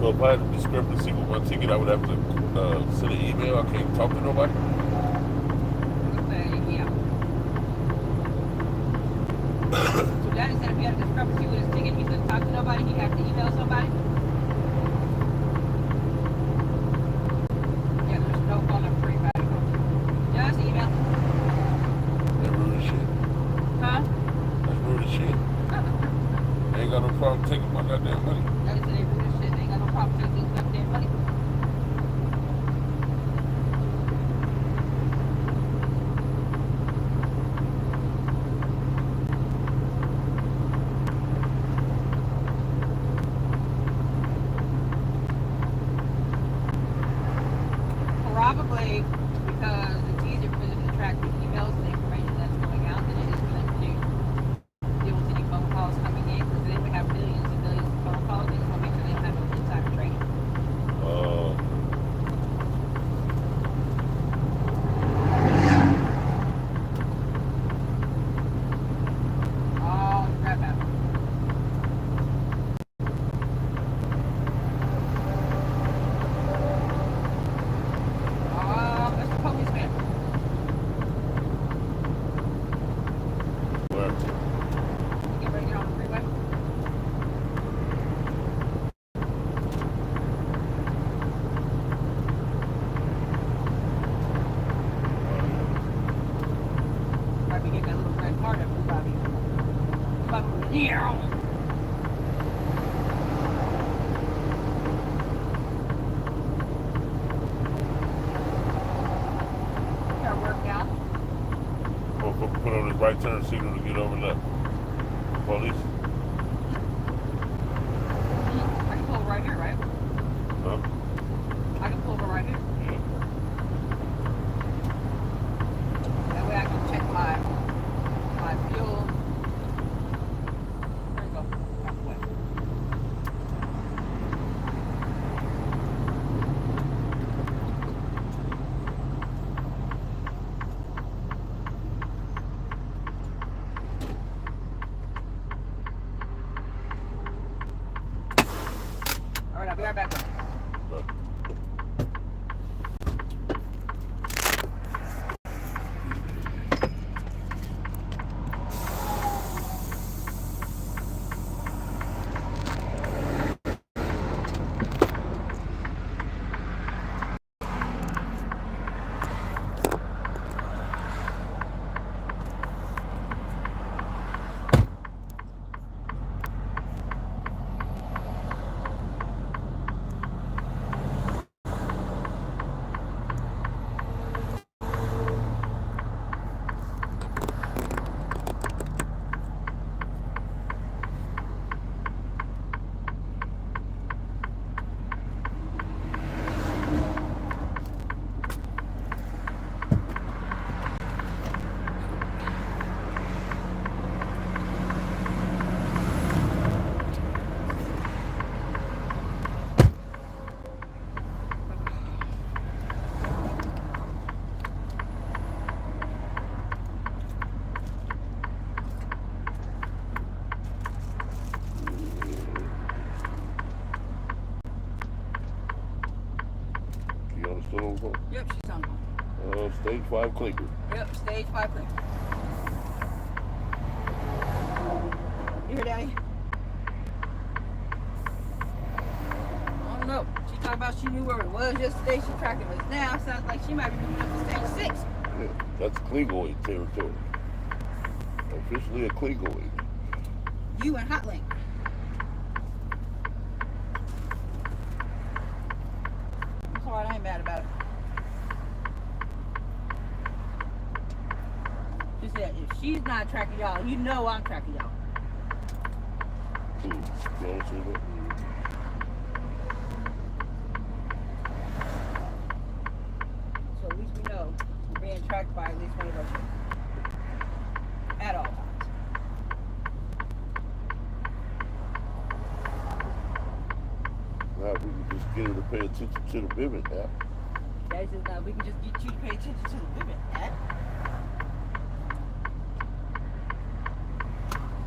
So if I had a discrepancy with my ticket, I would have to send an email. I can't talk to nobody.
Okay, yeah. So Daddy said if he had a discrepancy with his ticket, he couldn't talk to nobody. He'd have to email somebody. Yeah, there's no phone number for anybody. Just email.
That's rude as shit.
Huh?
That's rude as shit. I ain't got no problem taking my goddamn money.
Daddy said they rude as shit. They ain't got no problem taking his goddamn money. Probably because it's easier for them to track the emails and the information that's going out than it is for them to deal with any phone calls coming in, because they would have millions and millions of phone calls. They just want to make sure they don't have no insider trading. Oh, crap out. That's the policeman.
Where?
You get ready to get on the freeway? Might be getting that little red card up, Bobby. Yeah. Gotta work out.
Motherfucker put on his right turn signal to get over left. Police?
I can pull over right here, right?
Huh?
I can pull over right here.
Yeah.
That way I can check my fuel. There you go. Out the way. All right, I'll be right back.
But Kiana still on the phone?
Yep, she's on.
Stage 5 clicker.
Yep, stage 5 clear. You hear Daddy? I don't know. She talked about she knew where it was yesterday. She tracking us now. Sounds like she might be moving up to stage 6.
Yeah, that's Klingoid territory. Officially a Klingoid.
You and Hotlink. That's alright, I ain't mad about it. She said, if she's not tracking y'all, you know I'm tracking y'all.
You understand that?
So at least we know we're being tracked by at least one of us. At all times.
Now we can just get her to pay attention to the Vivid app.
Daddy says, now we can just get you to pay attention to the Vivid app.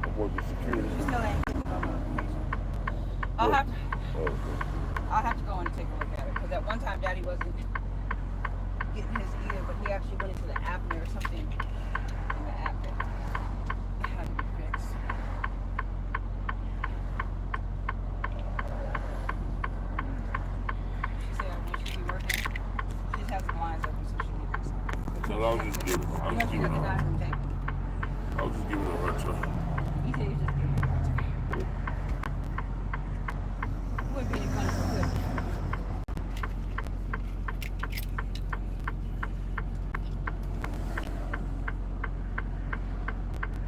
I'm working security.
Just know that ain't good. I'll have to.
Oh, okay.
I'll have to go and take a look at it because at one time Daddy wasn't getting his either, but he actually went into the app and there was something in the app that had to be fixed. She said when she be working, she just has the blinds open so she can get some.
So I'll just give it. I'll just give it
the
a
dining room table.
I'll just give it a retro.
He said he was just giving it a retro. It wouldn't be any fun if we could.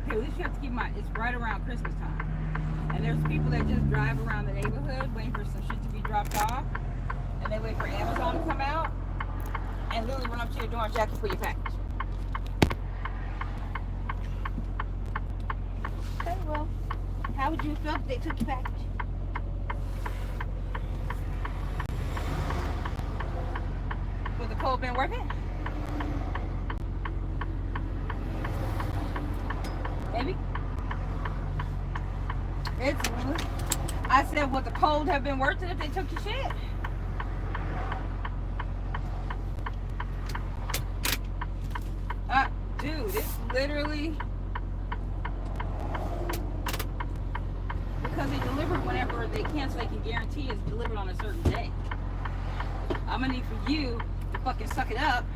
Hey, at least you have to keep in mind, it's right around Christmas time. And there's people that just drive around the neighborhood waiting for some shit to be dropped off. And they wait for Amazon to come out and literally run up to your door and jack you for your package. Okay, well, how would you feel if they took your package? Would the code been worth it? Maybe. I said, would the cold have been worth it if they took your shit? Dude, it's literally because they deliver whenever they cancel. They can guarantee it's delivered on a certain day. I'm gonna need for you to fucking suck it up,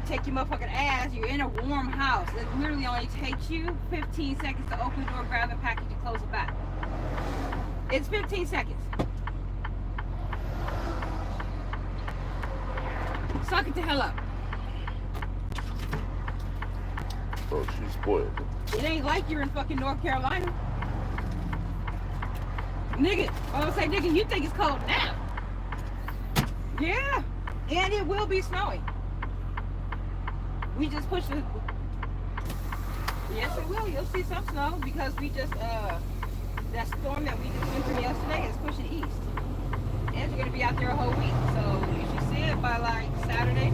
take your motherfucking ass. You're in a warm house. It literally only takes you 15 seconds to open the door, grab the package, and close it back. It's 15 seconds. Suck it the hell up.
Oh, she's spoiled.
It ain't like you're in fucking North Carolina. Nigga, I was say, nigga, you think it's cold now. Yeah, and it will be snowing. We just pushed it. Yes, it will. You'll see some snow because we just, that storm that we just went through yesterday is pushing east. And you're going to be out there a whole week. So you should see it by like Saturday.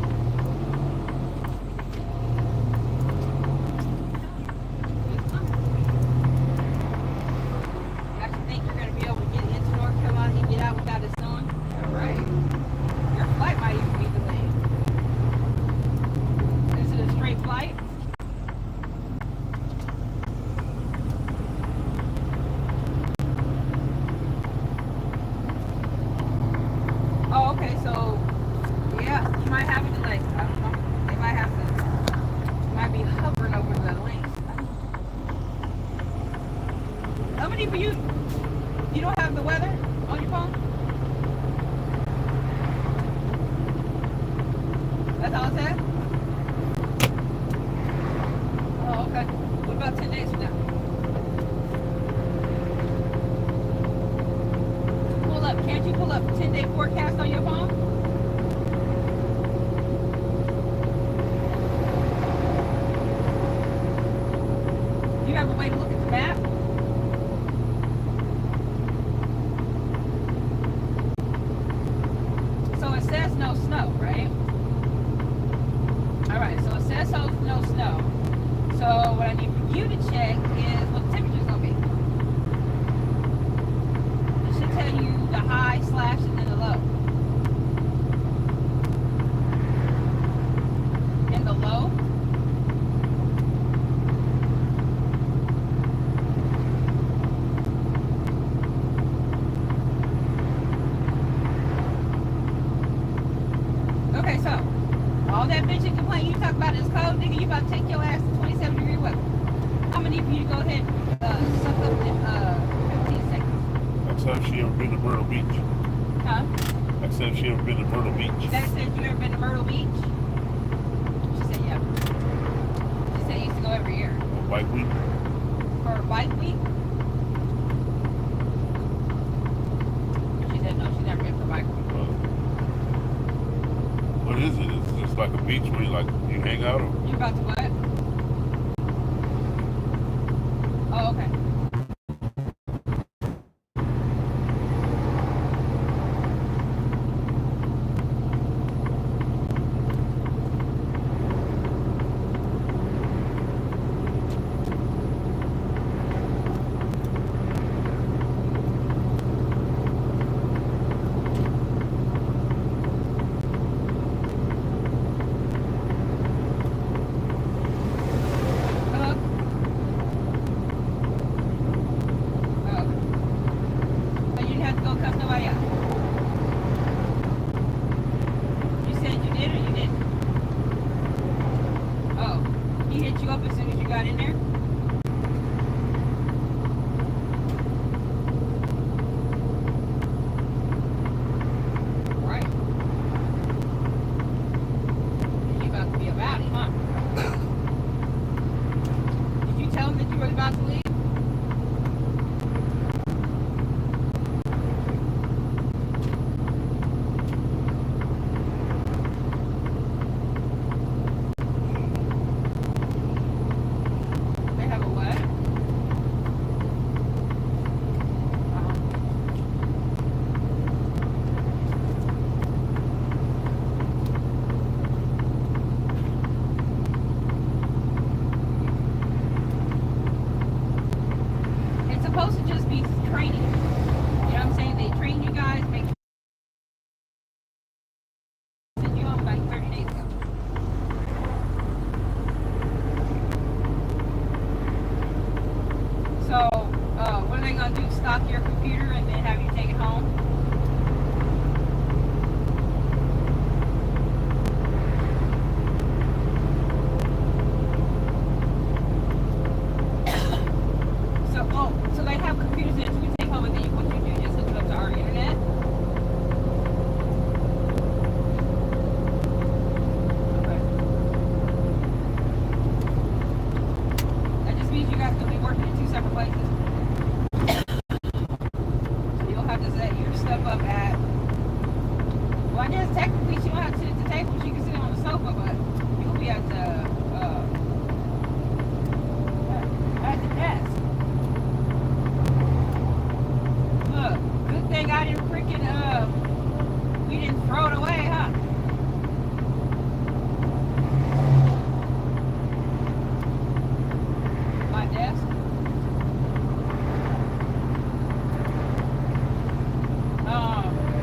You don't have the weather on your phone? That's all it says? Oh, okay. What about 10 days from now? Pull up. Can't you pull up 10-day forecast on your phone? Do you have a way to look at the map? No snow, right? Alright, so it says no snow. So what I need for you to check is what the temperature's gonna be. It should tell you the high, / and then the low. And the low. Okay, so all that bitching complaint you talk about is cold, nigga. You about to take your ass to 27-degree weather. I'm gonna need for you to go ahead and suck up in 15 seconds.
Except she ever been to Myrtle Beach.
Huh?
Except she ever been to Myrtle Beach.
That said, you ever been to Myrtle Beach? She said, yeah. She said you used to go every year.
Bike week.
For a bike week? She said no, she's never been for a bike week.
What is it? It's just like a beach where you hang out? Or?
You about to what? Oh, okay. supposed to just be training. You know what I'm saying? They train you guys, make send you home like 30 days ago. So, what are they gonna do? Stock your computer and then have you take it home? So they have computers that you take home and then what you do, just hook it up to our internet? Okay. That just means you guys could be working in 2 separate places. So you'll have to set your stuff up at, well, I guess technically she don't have to sit at the table, she can sit on the sofa, but you'll be at the desk. Good thing I didn't freaking, we didn't throw it away, huh? My desk?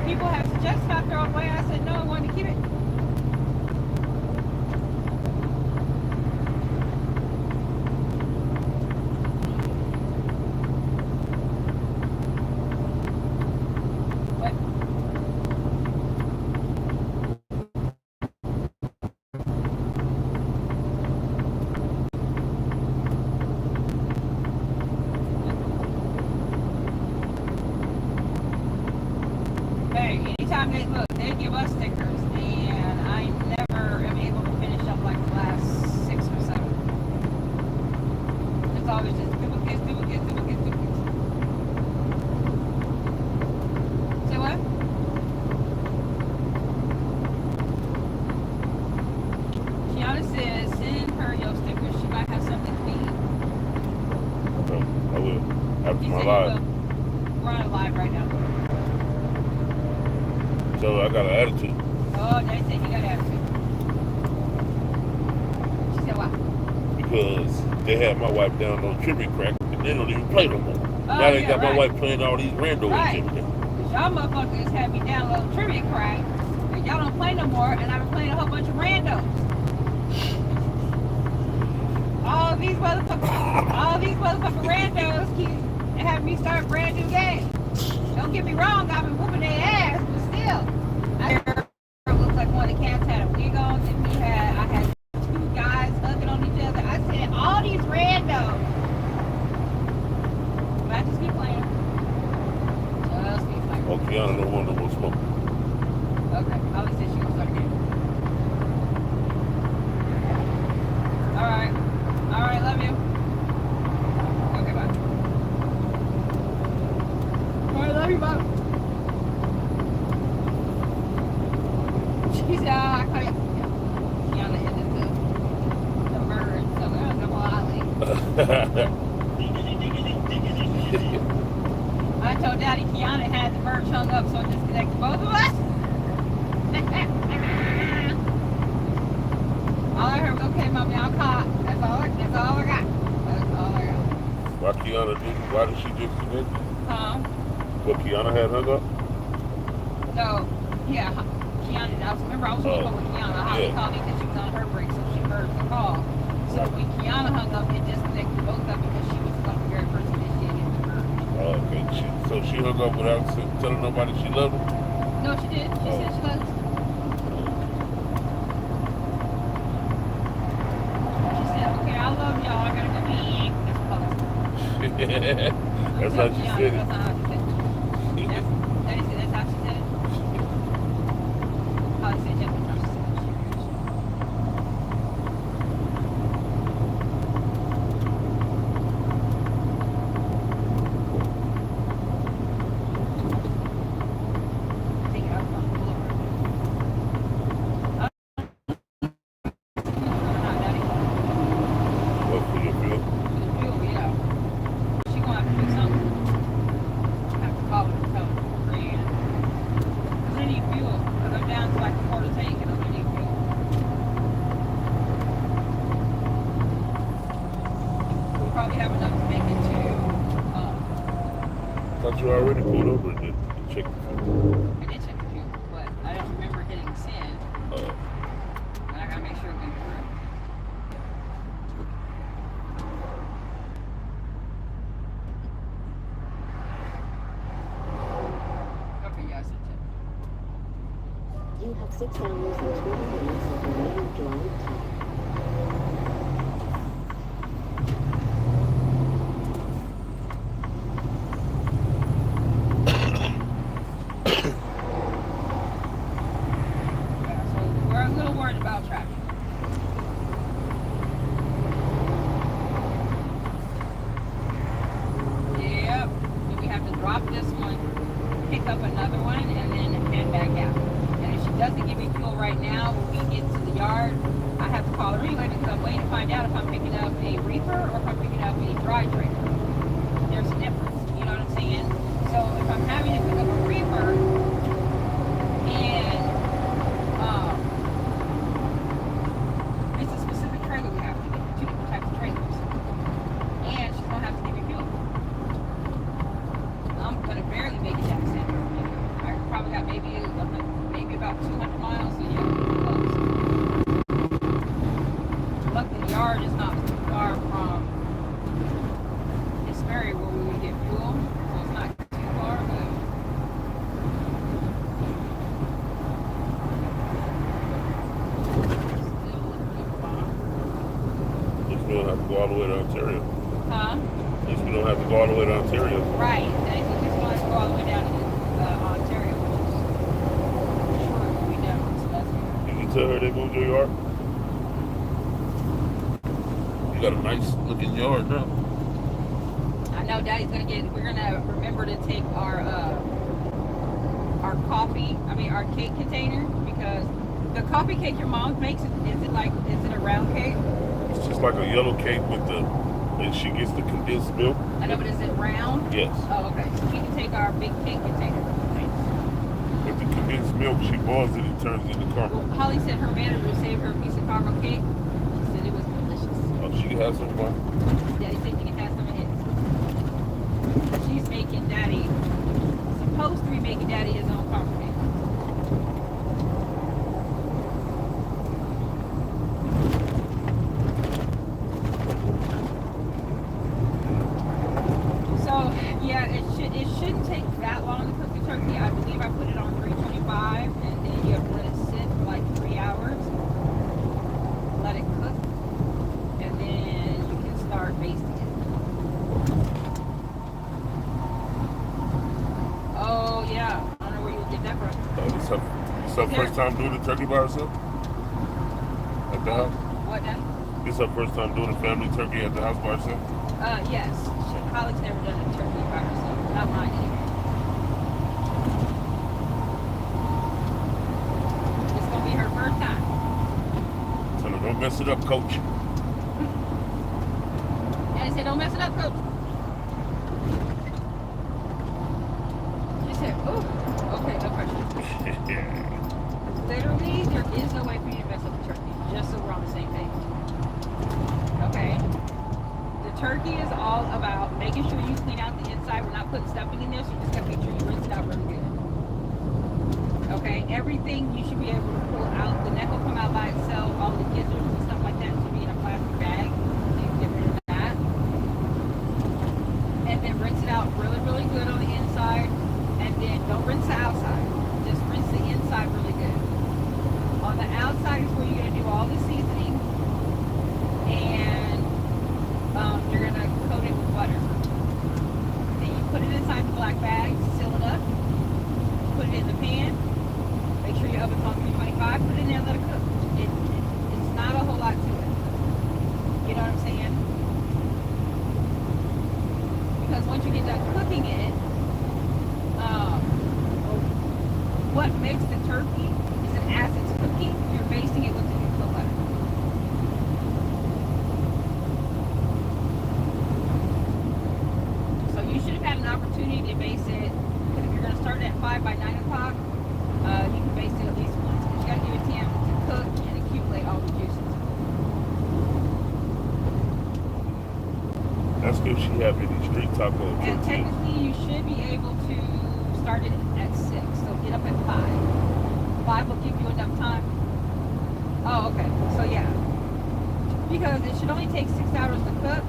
People have suggested I throw it away. I said no, I wanted to keep it. Anytime they give us stickers, and I never am able to finish up like the last 6 or 7. It's always just duplicates. Say what? Kiana says send her your stickers. She might have something to mean.
Okay, I will. After my live.
We're on a live right now.
So I got an attitude.
Oh, they said you got an attitude. She said why?
Because they had my wife download Trivia Crack and they don't even play no more.
Oh,
Now they
yeah,
got my
right.
wife playing all these rando
Right.
and everything.
Because y'all motherfuckers had me download Trivia Crack and y'all don't play no more, and I've been playing a whole bunch of randos. All these motherfucking randos keep having me start brand new games. Don't get me wrong, I've been whooping their ass, but still. It looks like one of the cats had a wig on, and I had 2 guys hugging on each other. I said, all these randos. But I just keep playing. Just keep playing.
Oh, Kiana don't want no more smoke.
Okay, I always said she was start again. Alright, love you. Okay, bye. Alright, love you, bye. She said, I call you. Kiana ended the bird somewhere on the alley. I told Daddy Kiana had the bird hung up, so it disconnected both of us. All I heard was, okay, Mommy, I'm caught. That's all I got.
Why did she disconnect?
Huh?
What, Kiana had hung up?
No, yeah, Kiana, I was on the phone with Kiana. Holly called me because she was on her break, so she heard the call. So when Kiana hung up, it disconnected both of them because she was like the very first initiated the bird.
Oh, okay. So she hung up without telling nobody she loved him?
No, she did. She said she loved us. She said, okay, I love y'all. I gotta go eat.
That's how she said it.
That's how she said it. That's how she said it. Holly said that's how she said it. Take it out from the floor.
What, for your fuel?
Yeah. She gonna have to do something. Have to call her and tell her.
thought you already pulled over and did check the fuel.
I did check the fuel, but I don't remember hitting send. And I gotta make sure it went through. Okay, yeah, I sent it.
You have 6 hours and 20 minutes of remaining drive time.
All the way to Ontario. Huh? At least we don't have to go all the way to Ontario.
Right. And we just want to go all the way down to Ontario, which is sure will be done once that's here.
You can tell her they moved your yard. You got a nice looking yard now.
I know Daddy's gonna we're gonna remember to take our our cake container, because the coffee cake your mom makes, is it a round cake?
It's just like a yellow cake and she gets the condensed milk.
I know, but is it round?
Yes.
Oh, okay. So we can take our big cake container.
With the condensed milk, she boils it and turns it into caramel.
Well, Holly said her manager saved her a piece of caramel cake. She said it was delicious.
Oh, she can have some fun.
Daddy said she can have some of his. She's making Daddy, supposed to be making Daddy his own caramel cake. It shouldn't take that long to cook the turkey. I believe I put it on 325, and then you have to let it sit for like 3 hours. Let it cook, and then you can start basting it. Oh yeah, I don't know where you would get that from.
This her first time doing the turkey by herself? At the house?
What now?
This her first time doing a family turkey at the house by herself?
Yes. Holly's never done a turkey by herself. Not mine anyway. It's gonna be her first time.
Tell her, don't mess it up, coach.
Daddy said, don't mess it up, coach. She said, oh, okay, no question. Literally, there is no way for you to mess up the turkey, just so we're on the same page. Okay? The turkey is all about making sure you clean out the inside. We're not putting stuffing in there, so you just gotta make sure you rinse it out really good. Okay? Everything you should be able to pull out. The neck will come out by itself. All the gizzards and stuff like that should be in a plastic bag. So you can get rid of that. And then rinse it out really, really good on the inside. And then don't rinse the outside. Just rinse the inside really good. On the outside is where you're gonna do all the seasoning. And you're gonna coat it with butter. Then you put it inside the black bag, seal it up, put it in the pan, make sure your oven's on 325, put it in there and let it cook. It's not a whole lot to it. You know what I'm saying? Because once you get done cooking it, what makes the turkey is that as it's cooking, you're basting it with the nuclear butter. You should have had an opportunity to baste it, because if you're going to start at 5 by 9 o'clock, you can baste it at least once. Because you got to give it time to cook and accumulate all the juices.
That's good. if she have any street taco
And
tortillas.
technically, you should be able to start it at 6. So get up at 5. 5 will give you enough time. Oh, okay. So yeah, because it should only take 6 hours to cook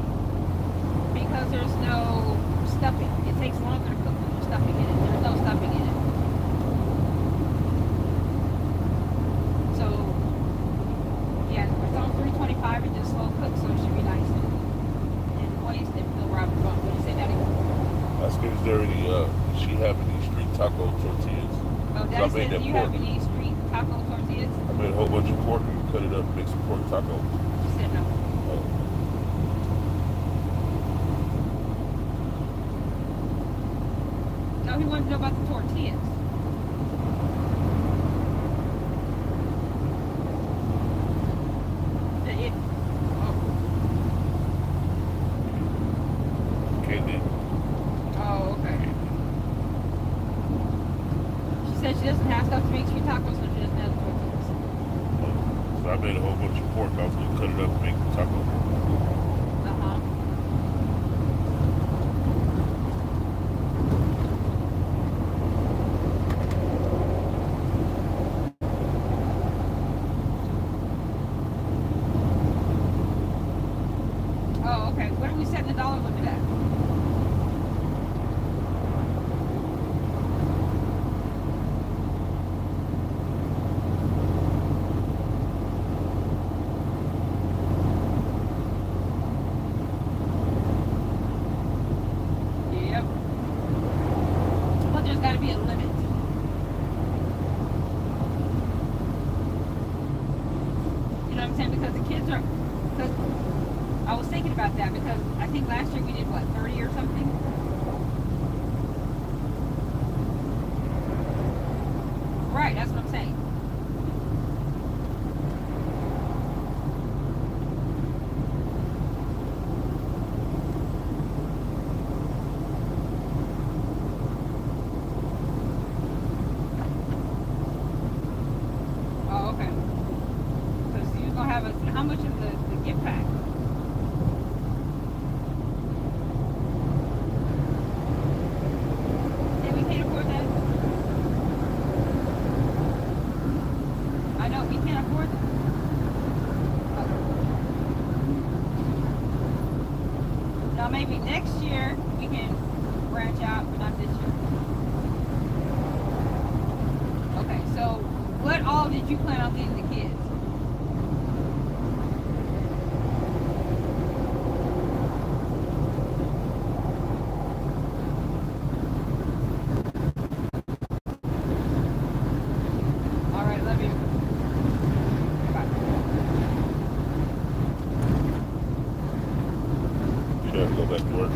because there's no stuffing. It takes longer to cook when there's stuffing in it. There's no stuffing in it. So yeah, it's on 325 and just slow cook, so it should be nice and moist and feel right from. What you say, Daddy?
Asking is there any she have any street taco tortillas?
Oh,
So I
Daddy
made
said,
that
do you
pork.
have any street taco tortillas?
I made a whole bunch of pork and cut it up and make some pork taco.
She said no. No, he wanted to know about the tortillas.
Okay then.
Oh, okay. She said she doesn't have stuff to make street tacos, so she doesn't have the tortillas.
So I made a whole bunch of pork. I was gonna cut it up and make the taco.
Uh-huh. Oh, okay. What are we setting the dollar limit at? Yep. But there's got to be a limit. You know what I'm saying? Because the kids are. Because I was thinking about that because I think last year we did what, 30 or something? Right, that's what I'm saying. Oh, okay. Because you're going to have how much of the gift pack? And we can't afford that? I know, we can't afford that. Now maybe next year we can branch out, but not this year. Okay, so what all did you plan on getting the kids? All right, love you. Bye.
You have to go back to work.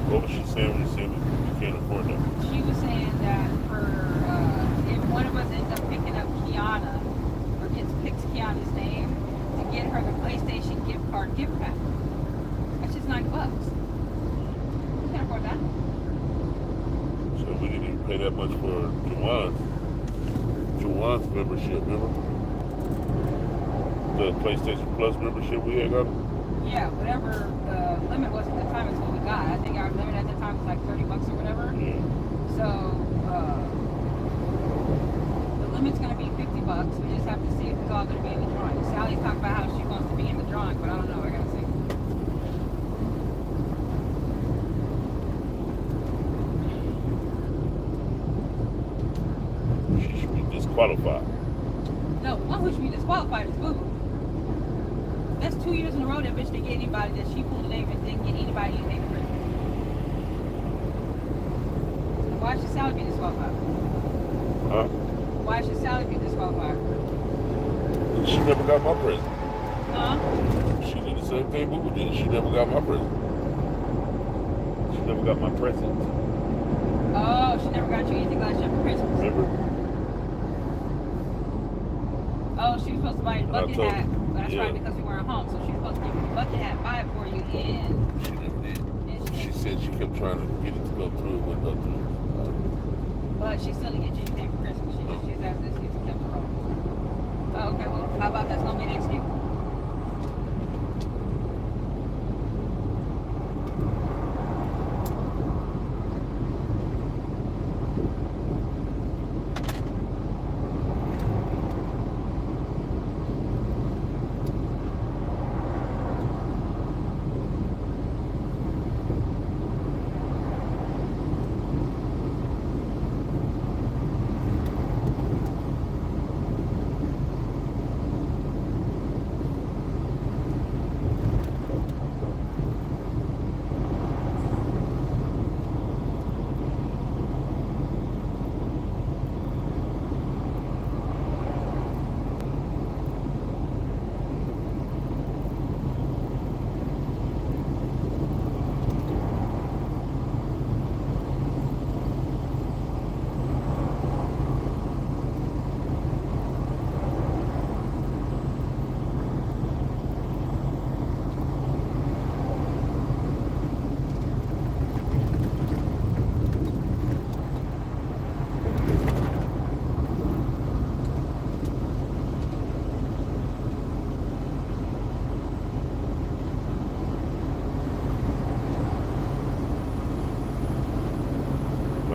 What was she saying when you said we can't afford that?
She was saying that if one of us ends up picking up Kiana, or picks Kiana's name, to get her the PlayStation gift card gift pack. That's just $9. We can't afford that.
So we didn't even pay that much for Juwan's membership, remember? The PlayStation Plus membership we had got?
Yeah, whatever the limit was at the time is what we got. I think our limit at the time was like $30 or whatever.
Yeah.
So the limit's gonna be $50. We just have to see if it's all gonna be in the drawing. Sally's talking about how she wants to be in the drawing, but I don't know. I gotta see.
She should be disqualified.
No, one who should be disqualified is Boo. That's 2 years in a row that bitch didn't get anybody that she pulled a name and didn't get anybody anything for it. Why should Sally be disqualified?
Huh?
Why should Sally be disqualified?
She never got my present.
Huh?
She did the same thing Boo did. She never got my present. She never got my present.
Oh, she never got you anything last year for Christmas.
Remember?
Oh, she was supposed to buy you a bucket
told
hat.
her.
But that's
Yeah.
right, because we weren't home. So she was supposed to give you a bucket hat, buy it for you, and
She never did.
and
She said she kept trying to get it to go through. It wouldn't go through.
but she still didn't get you anything for Christmas. She just used that as an excuse to keep it wrong. Oh, okay, well, how about that's gonna be an excuse?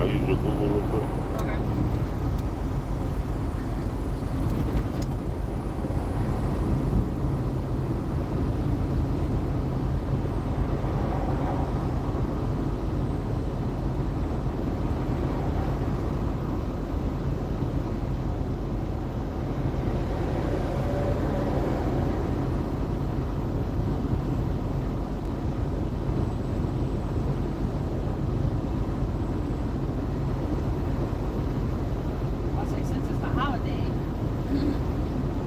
I'll use your Google real quick.
Okay. I'll say since it's the holiday,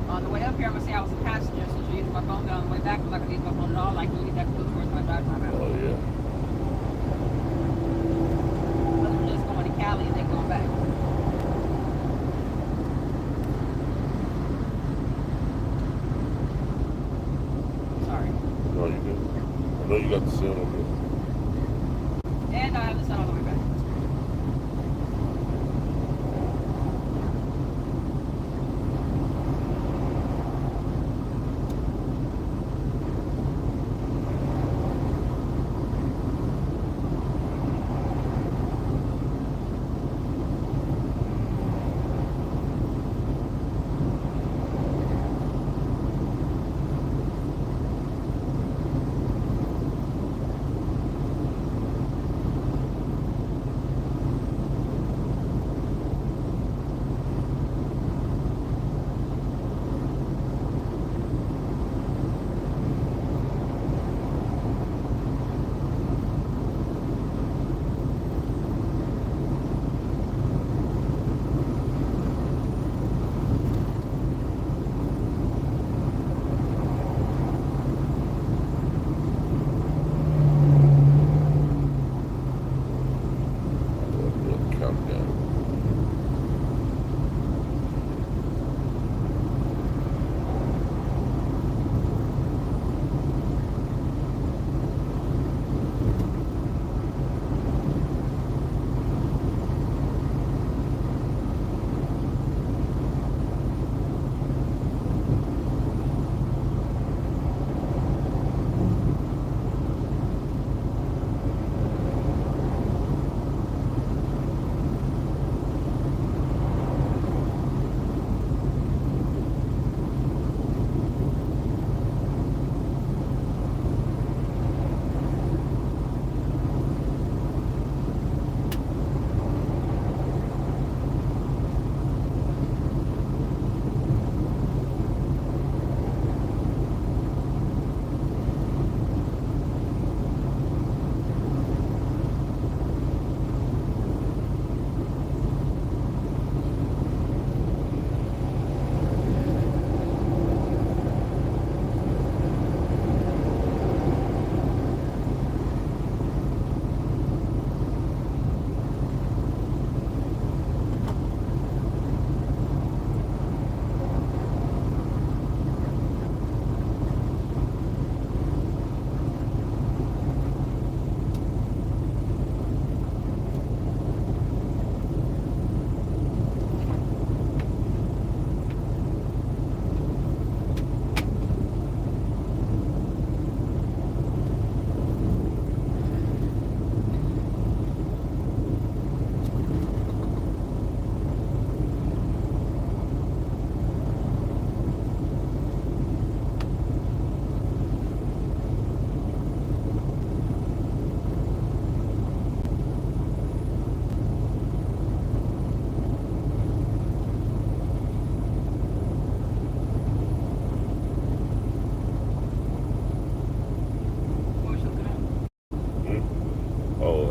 on the way up here, I'm gonna say I was a passenger, so she used my phone. On the way back, I'm not gonna use my phone at all. Like, you need that to go towards my drive time out.
Oh, yeah.
I'm just going to Cali and then going back. Sorry.
No, you good. I know you got the sound on this.
And I have the sun all the way back.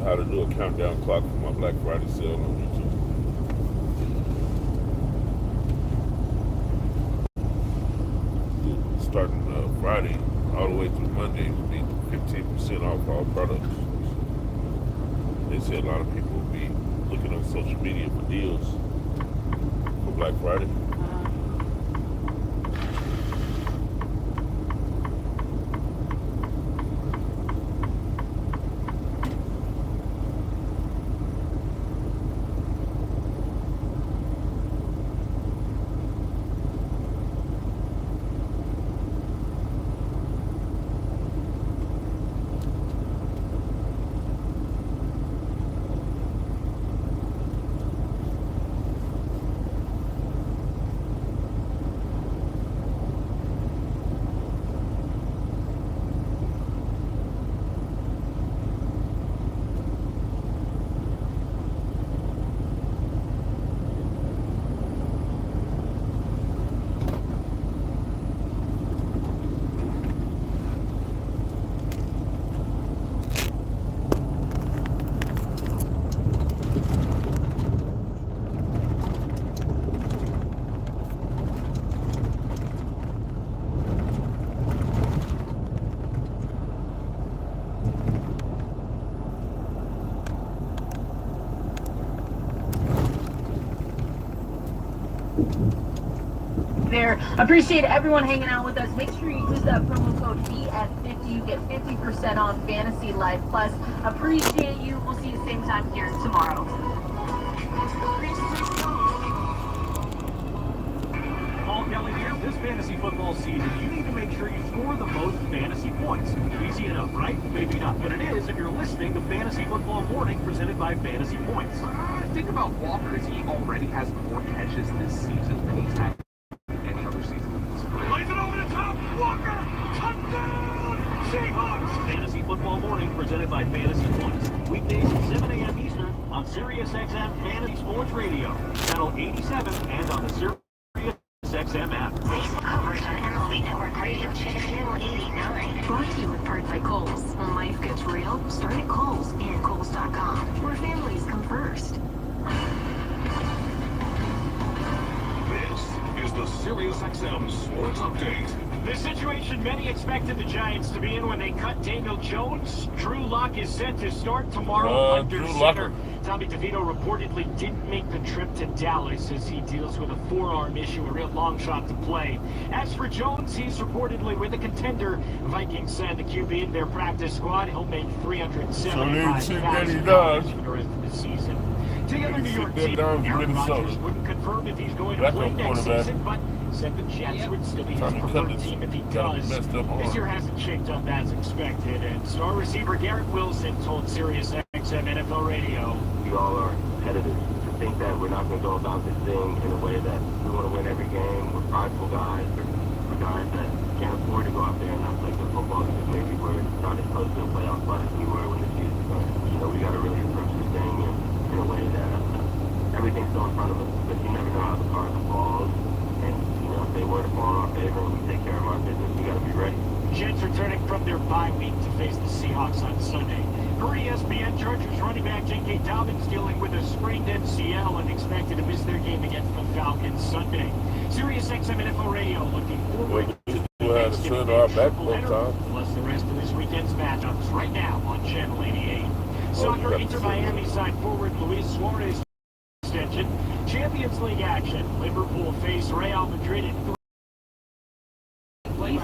How to do a countdown clock for my Black Friday sale on YouTube. Starting Friday all the way through Monday will be 15% off all products. They say a lot of people will be looking on social media for deals for Black Friday.
there. Appreciate everyone hanging out with us. Make sure you use that promo code BF50. You get 50% off Fantasy Life Plus. Appreciate you. We'll see you same time here tomorrow.
Paul Kelly here. This fantasy football season, you need to make sure you score the most fantasy points. Easy enough, right? Maybe not, but it is if you're listening to Fantasy Football Morning presented by Fantasy Points.
Think about Walker as he already has more catches this season than he's had any other season.
Lays it over the top. Walker. Touchdown. Seahawks.
Fantasy Football Morning presented by Fantasy Points. Weekdays at 7 a.m. Eastern on SiriusXM Fantasy Sports Radio, channel 87, and on the SiriusXM app.
Coverage on MLB Network Radio Channel 89. Brought to you in part by Kohl's. When life gets real, start at Kohl's and Kohl's.com, where families come first.
This is the SiriusXM Sports Update.
The situation many expected the Giants to be in when they cut Daniel Jones. Drew Lock is set to start tomorrow under
Drew
center.
Locker.
Tommy DeVito reportedly didn't make the trip to Dallas as he deals with a forearm issue, a real long shot to play. As for Jones, he's reportedly with a contender. Vikings send the QB in their practice squad. He'll make $375,000 for the rest of the season. Together, New York team, Aaron Rodgers wouldn't confirm if he's going to play next season, but said the Jets would still be his preferred team if he does. This year hasn't shaped up as expected, and star receiver Garrett Wilson told SiriusXM NFL Radio,
We all are competitors. To think that we're not going to go about this thing in a way that we want to win every game. We're prideful guys. We're guys that can't afford to go out there and not play good football because maybe we're not as close to a playoff spot as we were when the season started. We got to really approach this thing in a way that everything's still in front of us, but you never know how the cards will fall. And, if they were to fall in our favor and we take care of our business, we got to be ready.
Jets returning from their bye week to face the Seahawks on Sunday. Per ESPN, Chargers running back J.K. Dobbins dealing with a sprained MCL and expected to miss their game against the Falcons Sunday. SiriusXM NFL Radio looking forward to the Thanksgiving Day triple-header, plus the rest of this weekend's matchups right now on Channel 88. Soccer, Inter Miami side forward Luis Suarez extension. Champions League action. Liverpool face Real Madrid in 3.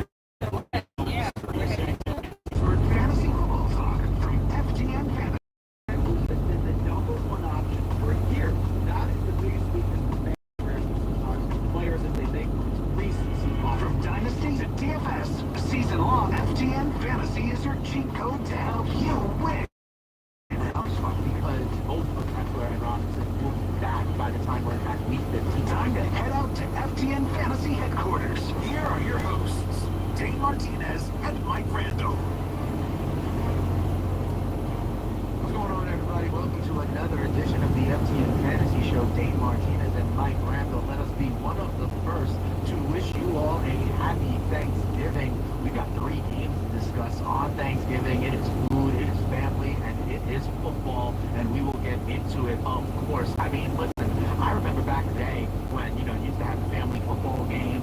For fantasy football talk from FTN Fantasy.
Has been the number one option for a year. That is the biggest weakness for players that they think recency bias.
From Dynasty to DFS, season-long FTN Fantasy is your cheat code to help you win.
Because both of Kessler and Robinson will be back by the time we're at week 15.
Time to head out to FTN Fantasy headquarters. Here are your hosts, Dane Martinez and Mike Randall.
What's going on, everybody? Welcome to another edition of the FTN Fantasy Show. Dane Martinez and Mike Randall. Let us be one of the first to wish you all a happy Thanksgiving. We've got 3 games to discuss on Thanksgiving. It is food, it is family, and it is football, and we will get into it, of course. I mean, listen, I remember back in the day when, you used to have a family football game,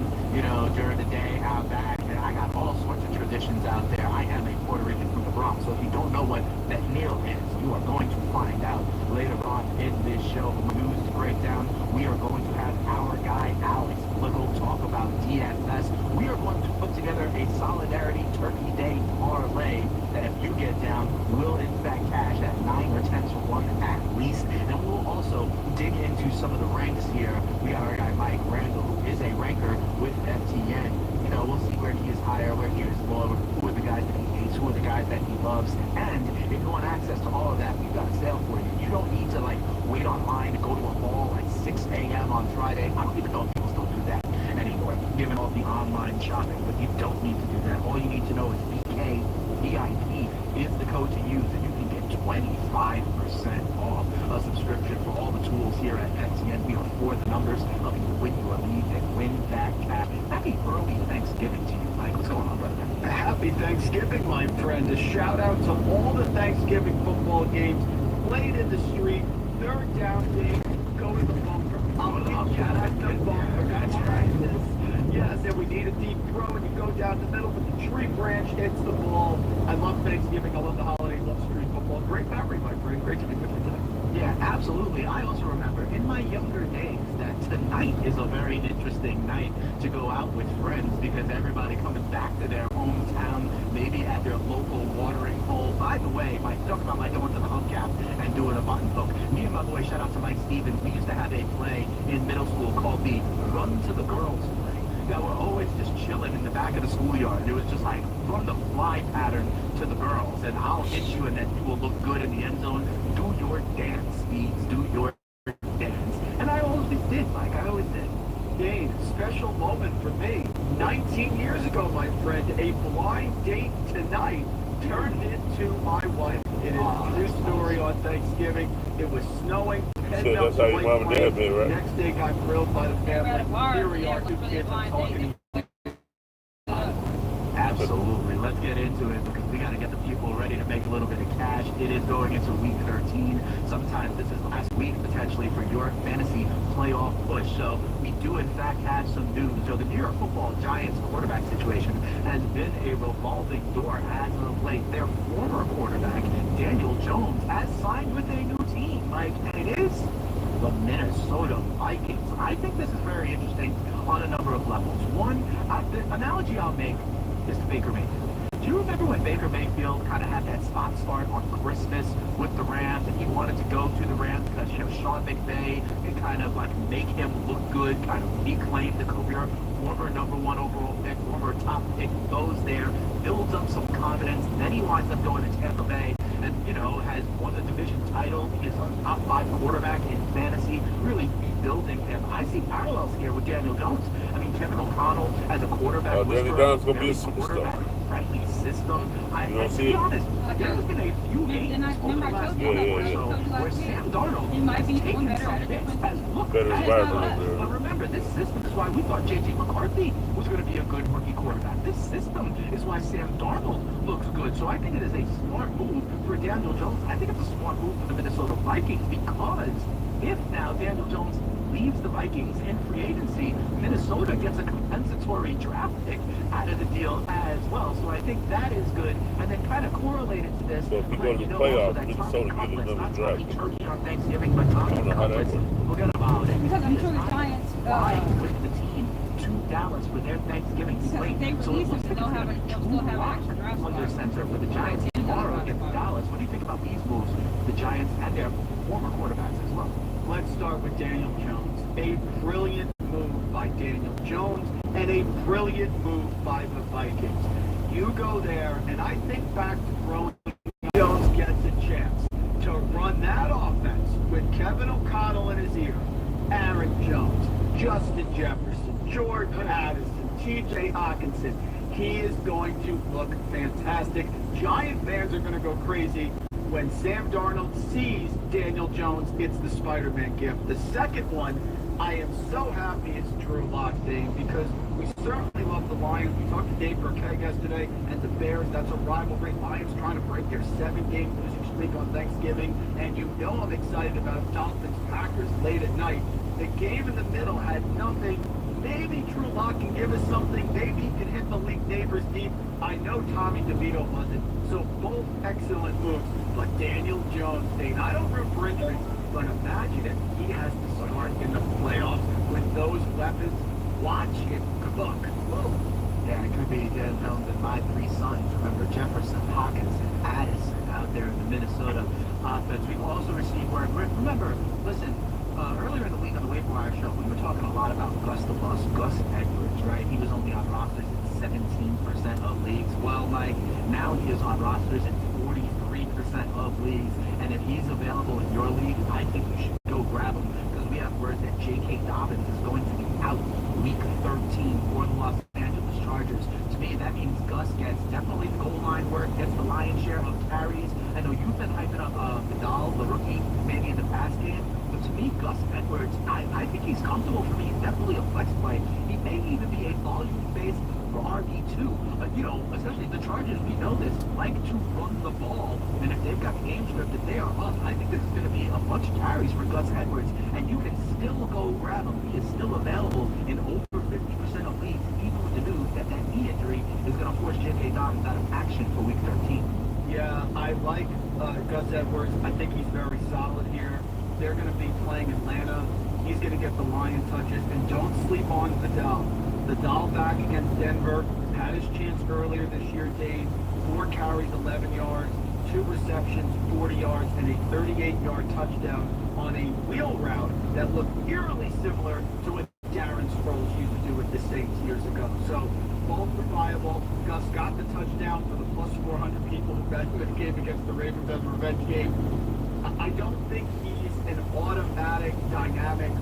during the day out back, and I got all sorts of traditions out there. I am a Puerto Rican from the Bronx, so if you don't know what that meal is, you are going to find out later on in this show. From news to breakdown, we are going to have our guy, Alex Little, talk about DFS. We are going to put together a Solidarity Turkey Day parlay that if you get down, will in fact cash at 9 or 10 to 1 at least. And we will also dig into some of the ranks here. We got our guy Mike Randall, who is a ranker with FTN. We'll see where he is higher, where he is lower, who are the guys that he hates, who are the guys that he loves. And if you want access to all of that, we've got a sale for you. You don't need to wait online to go to a mall at 6 a.m. on Friday. I don't even know if people still do that anymore, given all the online shopping, but you don't need to do that. All you need to know is BKVIP is the code to use, and you can get 25% off a subscription for all the tools here at FTN. We are for the numbers, helping you win your league and win that cash. Happy early Thanksgiving to you, Mike. What's going on, brother?
Happy Thanksgiving, my friend. A shout out to all the Thanksgiving football games played in the street. Third down day, go to the bunker. Shout out to the bunker. That's right. Yes, and we need a deep throw, and you go down the middle, but the tree branch hits the ball. I love Thanksgiving. I love the holidays. Love street football. Great memory, my friend. Great to be with you today.
Yeah, absolutely. I also remember in my younger days that tonight is a very interesting night to go out with friends because everybody coming back to their hometown, maybe at their local watering hole. By the way, Mike, talk about like going to the hubcap and doing a button hook. Me and my boy, shout out to Mike Stevens, we used to have a play in middle school called the Run to the Girls play. That were always just chilling in the back of the schoolyard. It was just like run the fly pattern to the girls, and I'll hit you, and then you will look good in the end zone. Do your dance, Speeds. Do your dance. And I always did, Mike. I always did.
Dave, special moment for me. 19 years ago, my friend, a blind date tonight turned into my wife. It is a true story on Thanksgiving. It was snowing.
So that's how your mom and dad met, right?
Next day got grilled by the family. Here we are, 2 kids. I'm talking.
Absolutely. Let's get into it because we got to get the people ready to make a little bit of cash. It is going into week 13. Sometimes this is last week potentially for your fantasy playoff push. So we do in fact have some news. So the New York Football Giants quarterback situation has been a revolving door as of late. Their former quarterback, Daniel Jones, has signed with a new team, Mike, and it is the Minnesota Vikings. I think this is very interesting on a number of levels. One, the analogy I'll make is to Baker Mayfield. Do you remember when Baker Mayfield kind of had that spot start on Christmas with the Rams, and he wanted to go to the Rams because, you know, Sean McVay could kind of like make him look good, kind of reclaim the career, former #1 overall pick, former top pick, goes there, builds up some confidence, then he winds up going to Tampa Bay and, you know, has won the division title, is a top 5 quarterback in fantasy, really rebuilding him. I see parallels here with Daniel Jones. I mean, Kevin O'Connell as a quarterback.
Daniel Jones going to be a superstar.
Friendly system.
You don't
to
see
be
it?
honest, there's been a few games over the last month or so where Sam Darnold has taken some hits, has looked
Better
at
environment over there.
But remember, this system is why we thought J.J. McCarthy was going to be a good rookie quarterback. This system is why Sam Darnold looks good. So I think it is a smart move for Daniel Jones. I think it's a smart move for the Minnesota Vikings because if now Daniel Jones leaves the Vikings in free agency, Minnesota gets a compensatory draft pick out of the deal as well. So I think that is good. And then kind of correlated to this,
So if we go to the playoffs, Minnesota get another draft pick.
turkey on Thanksgiving, but Tommy
I don't know how that
Cutlets,
works.
forget about it.
Because I'm sure the Giants,
flying with the team to Dallas for their Thanksgiving
because
slate.
if they
So it
release
looks
them,
like
they'll
it's
have
going to be
they'll still have
two
extra draft
under
spots.
center for the Giants tomorrow against Dallas. What do you think about these moves, the Giants and their former quarterbacks as well?
Let's start with Daniel Jones. A brilliant move by Daniel Jones and a brilliant move by the Vikings. You go there, and I think back to growing Jones gets a chance to run that offense with Kevin O'Connell in his ear, Aaron Jones, Justin Jefferson, George Addison, T.J. Hawkinson. He is going to look fantastic. Giant fans are going to go crazy when Sam Darnold sees Daniel Jones. It's the Spider-Man gift. The second one, I am so happy it's Drew Lock thing because we certainly love the Lions. We talked to Dave Burkett yesterday and the Bears. That's a rivalry. Lions trying to break their 7-game losing streak on Thanksgiving. And you know I'm excited about Dolphins-Packers late at night. The game in the middle had nothing. Maybe Drew Lock can give us something. Maybe he can hit the league neighbors deep. I know Tommy DeVito wasn't. So both excellent moves. But Daniel Jones, Dane, I don't root for injuries, but imagine if he has to start in the playoffs with those weapons. Watch it cook. Whoa.
Yeah, it could be Daniel Jones and my 3 sons. Remember Jefferson, Hawkinson, Addison out there in the Minnesota offense. We've also received word. Remember, listen, earlier in the week on the Waiver Wire show, we were talking a lot about Gus the Bus, Gus Edwards, right? He was only on rosters in 17% of leagues. Well, Mike, now he is on rosters in 43% of leagues. And if he's available in your league, I think you should go grab him because we have word that J.K. Dobbins is going to be out week 13 for the Los Angeles Chargers. To me, that means Gus gets definitely the goal line work, gets the lion's share of carries. I know you've been hyping up Vidal, the rookie, maybe in the past game. But to me, Gus Edwards, I think he's comfortable for me. He's definitely a flex play. He may even be a volume-based RB2. You know, especially the Chargers, we know this, like to run the ball. And if they've got the game script, if they are up, I think this is going to be a bunch of carries for Gus Edwards. And you can still go grab him. He is still available in over 50% of leagues, even with the news that knee injury is going to force J.K. Dobbins out of action for week 13.
Yeah, I like
Gus Edwards, I think he's very solid here. They're going to be playing Atlanta. He's going to get the Lion touches. And don't sleep on Vidal. Vidal back against Denver. Had his chance earlier this year, Dave. 4 carries, 11 yards, 2 receptions, 40 yards, and a 38-yard touchdown on a wheel route that looked eerily similar to what Darren Sproles used to do with the Saints years ago. So both were viable. Gus got the touchdown for the plus 400 people who bet the game against the Ravens as a revenge game. I don't think he's an automatic, dynamic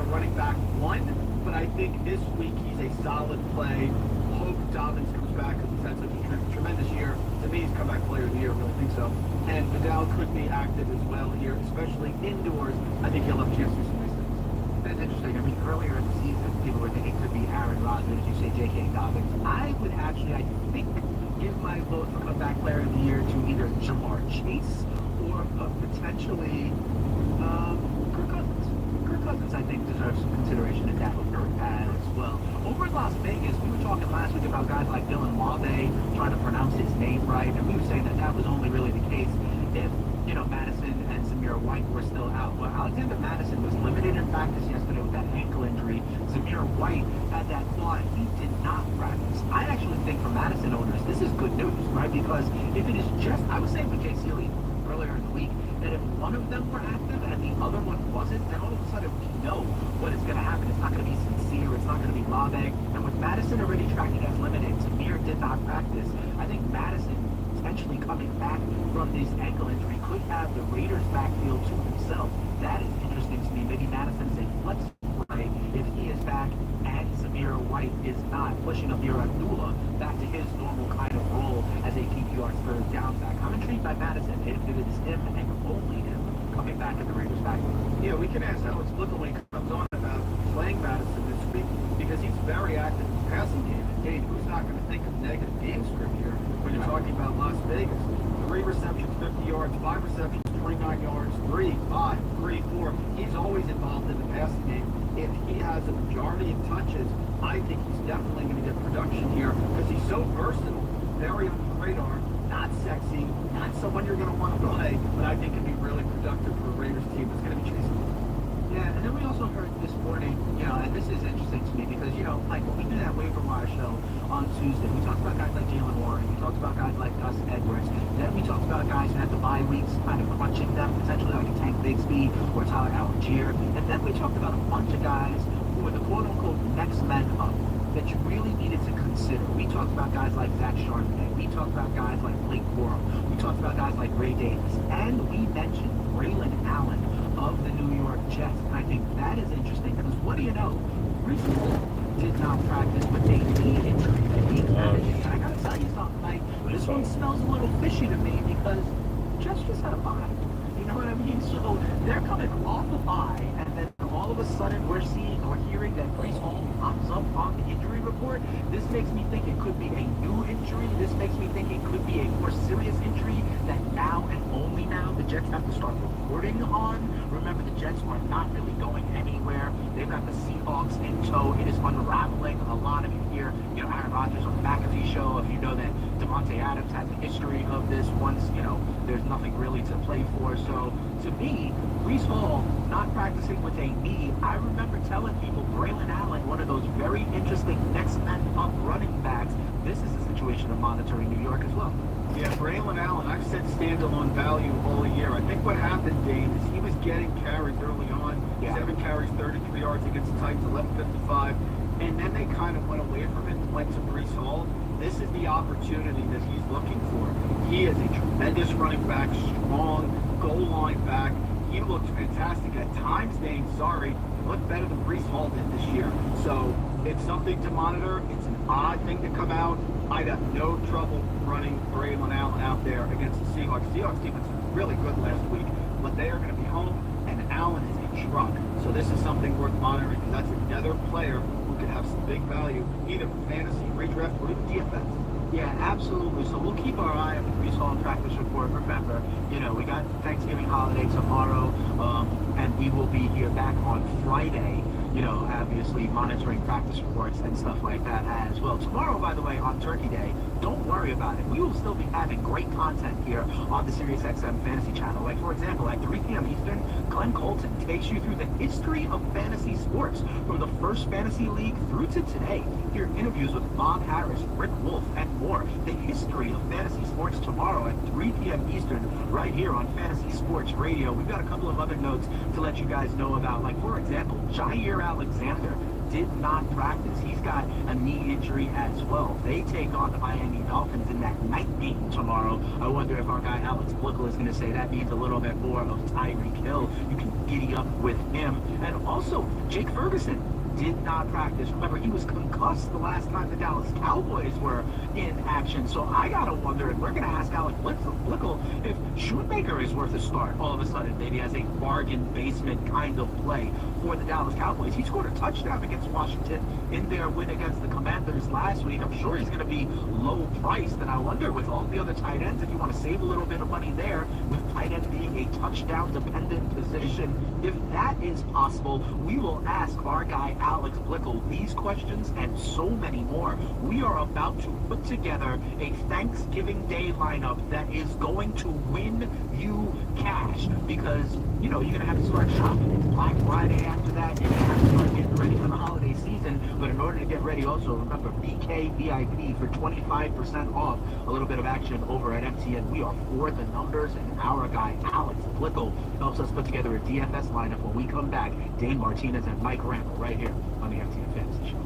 running back one, but I think this week he's a solid play. Hope Dobbins comes back because he's had such a tremendous year. To me, he's comeback player of the year. I really think so. And Vidal could be active as well here, especially indoors. I think he'll have a chance to do some nice things.
That's interesting. I mean, earlier in the season, people were thinking it could be Aaron Rodgers, you say J.K. Dobbins. I would actually, I think, give my vote for comeback player of the year to either Jamar Chase or potentially Kirk Cousins. Kirk Cousins, I think, deserves some consideration in that regard as well. Over in Las Vegas, we were talking last week about guys like Dylan Mave trying to pronounce his name right, and we were saying that that was only really the case if, you know, Madison and Zamir White were still out. Well, Alexander Madison was limited in practice yesterday with that ankle injury. Zamir White had that claw, and he did not practice. I actually think for Madison owners, this is good news, right? Because if it is just, I was saying with Jay Seeley earlier in the week, that if one of them were active and the other one wasn't, then all of a sudden we know what is going to happen. It's not going to be Sincere, it's not going to be Lave. And with Madison already tracking as limited, Zamir did not practice. I think Madison potentially coming back from this ankle injury could have the Raiders backfield to himself. That is interesting to me. Maybe Madison is a flex play if he is back and Zamir White is not, pushing Amir Abdullah back to his normal kind of role as a PPR third down back. I'm intrigued by Madison if it is him and only him coming back at the Raiders backfield.
Yeah, we can ask Alex Blickle when he comes on about playing Madison this week because he's very active in the passing game. And Dave, who's not going to think of negative game script here when you're talking about Las Vegas? 3 receptions, 50 yards, 5 receptions, 29 yards, 3, 5, 3, 4. He's always involved in the passing game. If he has a majority of touches, I think he's definitely going to get production here because he's so versatile, very on the radar, not sexy, not someone you're going to want to play, but I think can be really productive for a Raiders team that's going to be chasing him.
Yeah, and then we also heard this morning, you know, and this is interesting to me because, you know, like when we do that waiver wire show on Tuesday, we talked about guys like Jalen Warren, we talked about guys like Gus Edwards, then we talked about guys who had the bye weeks, kind of crunching them, potentially like a Tank Bigsby or Tyler Algier, and then we talked about a bunch of guys who were the quote-unquote next men up that you really needed to consider. We talked about guys like Zach Charbonnet, we talked about guys like Blake Corum, we talked about guys like Ray Davis, and we mentioned Braylon Allen of the New York Jets. And I think that is interesting because what do you know? Brees Hall did not practice with a knee injury. And I gotta tell you something, like, this one smells a little fishy to me because Jets just had a bye. You know what I mean? So they're coming off a bye, and then all of a sudden we're seeing or hearing that Brees Hall pops up on the injury report. This makes me think it could be a new injury. This makes me think it could be a more serious injury that now and only now the Jets have to start reporting on. Remember, the Jets are not really going anywhere. They've got the Seahawks in tow. It is unraveling. A lot of you hear, you know, Aaron Rodgers on the McAfee show. If you know that Devontae Adams has a history of this once, you know, there's nothing really to play for. So to me, Brees Hall not practicing with a knee, I remember telling people Braylon Allen, one of those very interesting next man up running backs. This is a situation of monitoring New York as well.
Yeah, Braylon Allen, I've said standalone value all year. I think what happened, Dave, is he was getting carries early on.
Yeah.
7 carries, 33 yards against the Titans, 11:55. And then they kind of went away from it and went to Brees Hall. This is the opportunity that he's looking for. He is a tremendous running back, strong goal line back. He looked fantastic at times, Dave. Sorry, he looked better than Brees Hall did this year. So it's something to monitor. It's an odd thing to come out. I'd have no trouble running Braylon Allen out there against the Seahawks. Seahawks defense was really good last week, but they are going to be home, and Allen is a truck. So this is something worth monitoring because that's another player who could have some big value, either fantasy, redraft, or even DFS.
Yeah, absolutely. So we'll keep our eye on the Brees Hall practice report. Remember, you know, we got Thanksgiving holiday tomorrow, and we will be here back on Friday
obviously monitoring practice reports and stuff like that as well. Tomorrow, by the way, on Turkey Day, don't worry about it. We will still be having great content here on the SiriusXM Fantasy Channel. Like, for example, at 3 p.m. Eastern, Glenn Colton takes you through the history of fantasy sports from the first fantasy league through to today. Hear interviews with Bob Harris, Rick Wolf, and more. The history of fantasy sports tomorrow at 3 p.m. Eastern, right here on Fantasy Sports Radio. We've got a couple of other notes to let you guys know about. Like, for example, Jair Alexander did not practice. He's got a knee injury as well. They take on the Miami Dolphins in that night game tomorrow. I wonder if our guy Alex Blickel is going to say that means a little bit more of Tyreek Hill. You can giddy up with him. And also, Jake Ferguson did not practice. Remember, he was concussed the last time the Dallas Cowboys were in action. So I gotta wonder, and we're gonna ask Alex Blickel if Shoemaker is worth a start all of a sudden, maybe as a bargain basement kind of play for the Dallas Cowboys. He scored a touchdown against Washington in their win against the Commanders last week. I'm sure he's gonna be low priced, and I wonder with all the other tight ends, if you want to save a little bit of money there, with tight end being a touchdown dependent position, if that is possible, we will ask our guy Alex Blickel these questions and so many more. We are about to put together a Thanksgiving Day lineup that is going to win you cash, because you're going to have to start shopping. It's Black Friday after that. You're going to have to start getting ready for the holiday season. But in order to get ready, also remember BK VIP for 25% off. A little bit of action over at MTN. We are for the numbers, and our guy Alex Blickel helps us put together a DFS lineup. When we come back, Dane Martinez and Mike Randall right here on the MTN Fantasy Show.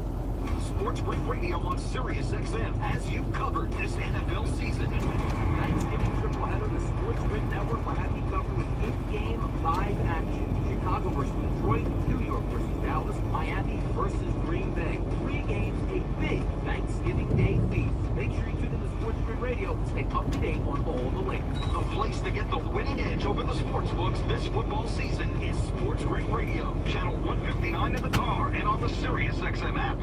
Sports Break Radio on SiriusXM has you covered this NFL season.
Thanksgiving tripleheader, the Sports Break Network will have you covered with 8-game live action. Chicago versus Detroit, New York versus Dallas, Miami versus Green Bay. 3 games, a big Thanksgiving Day feast. Make sure you tune in to Sports Break Radio to stay up to date on all the links.
The place to get the winning edge over the sports books this football season is Sports Break Radio, channel 159 in the car and on the SiriusXM app.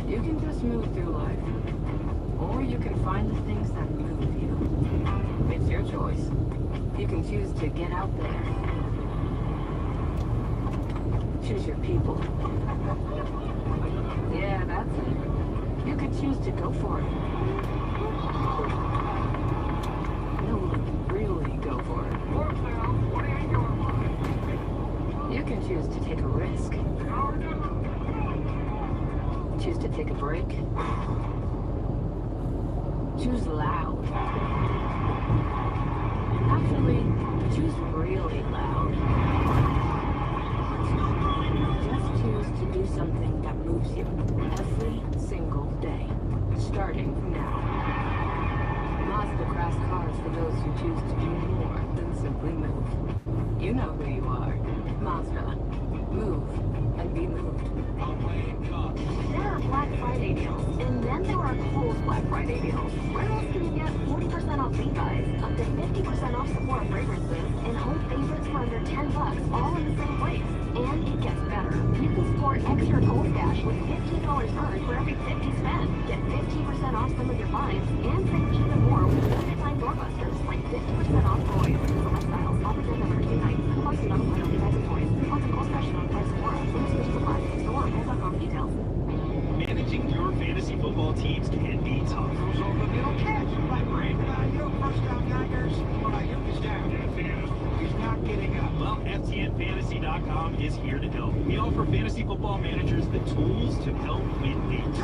You can just move through life, or you can find the things that move you. It's your choice. You can choose to get out there. Choose your people. Yeah, that's it. You could choose to go for it. No, really go for it. You can choose to take a risk. Choose to take a break. Choose loud. Actually, choose really loud. Just choose to do something that moves you every single day, starting now. Mazda crafts cars for those who choose to do more than simply move. You know who you are. Mazda. Move and be moved.
There are Black Friday deals, and then there are Kohl's Black Friday deals. Where else can you get 40% off Levi's, up to 50% off Sephora fragrances, and home favorites for under $10, all in the same place? And it gets better. You can score extra Gold Dash with $15 earned for every 50 spent. Get 15% off some of your finds, and save even more with limited time doorbusters, like 50% off toys, select styles, offers and numbers, nights, plus another loyalty types of toys. Plus a cool special on price Sephora. Limited supplies. Store at Kohl's.com details.
Managing your fantasy football teams can be tough.
Throws over the middle catch. My brain. First down, Niners. He's down. He's not getting up.
Well, FTNFantasy.com is here to help. We offer fantasy football managers the tools to help win leagues.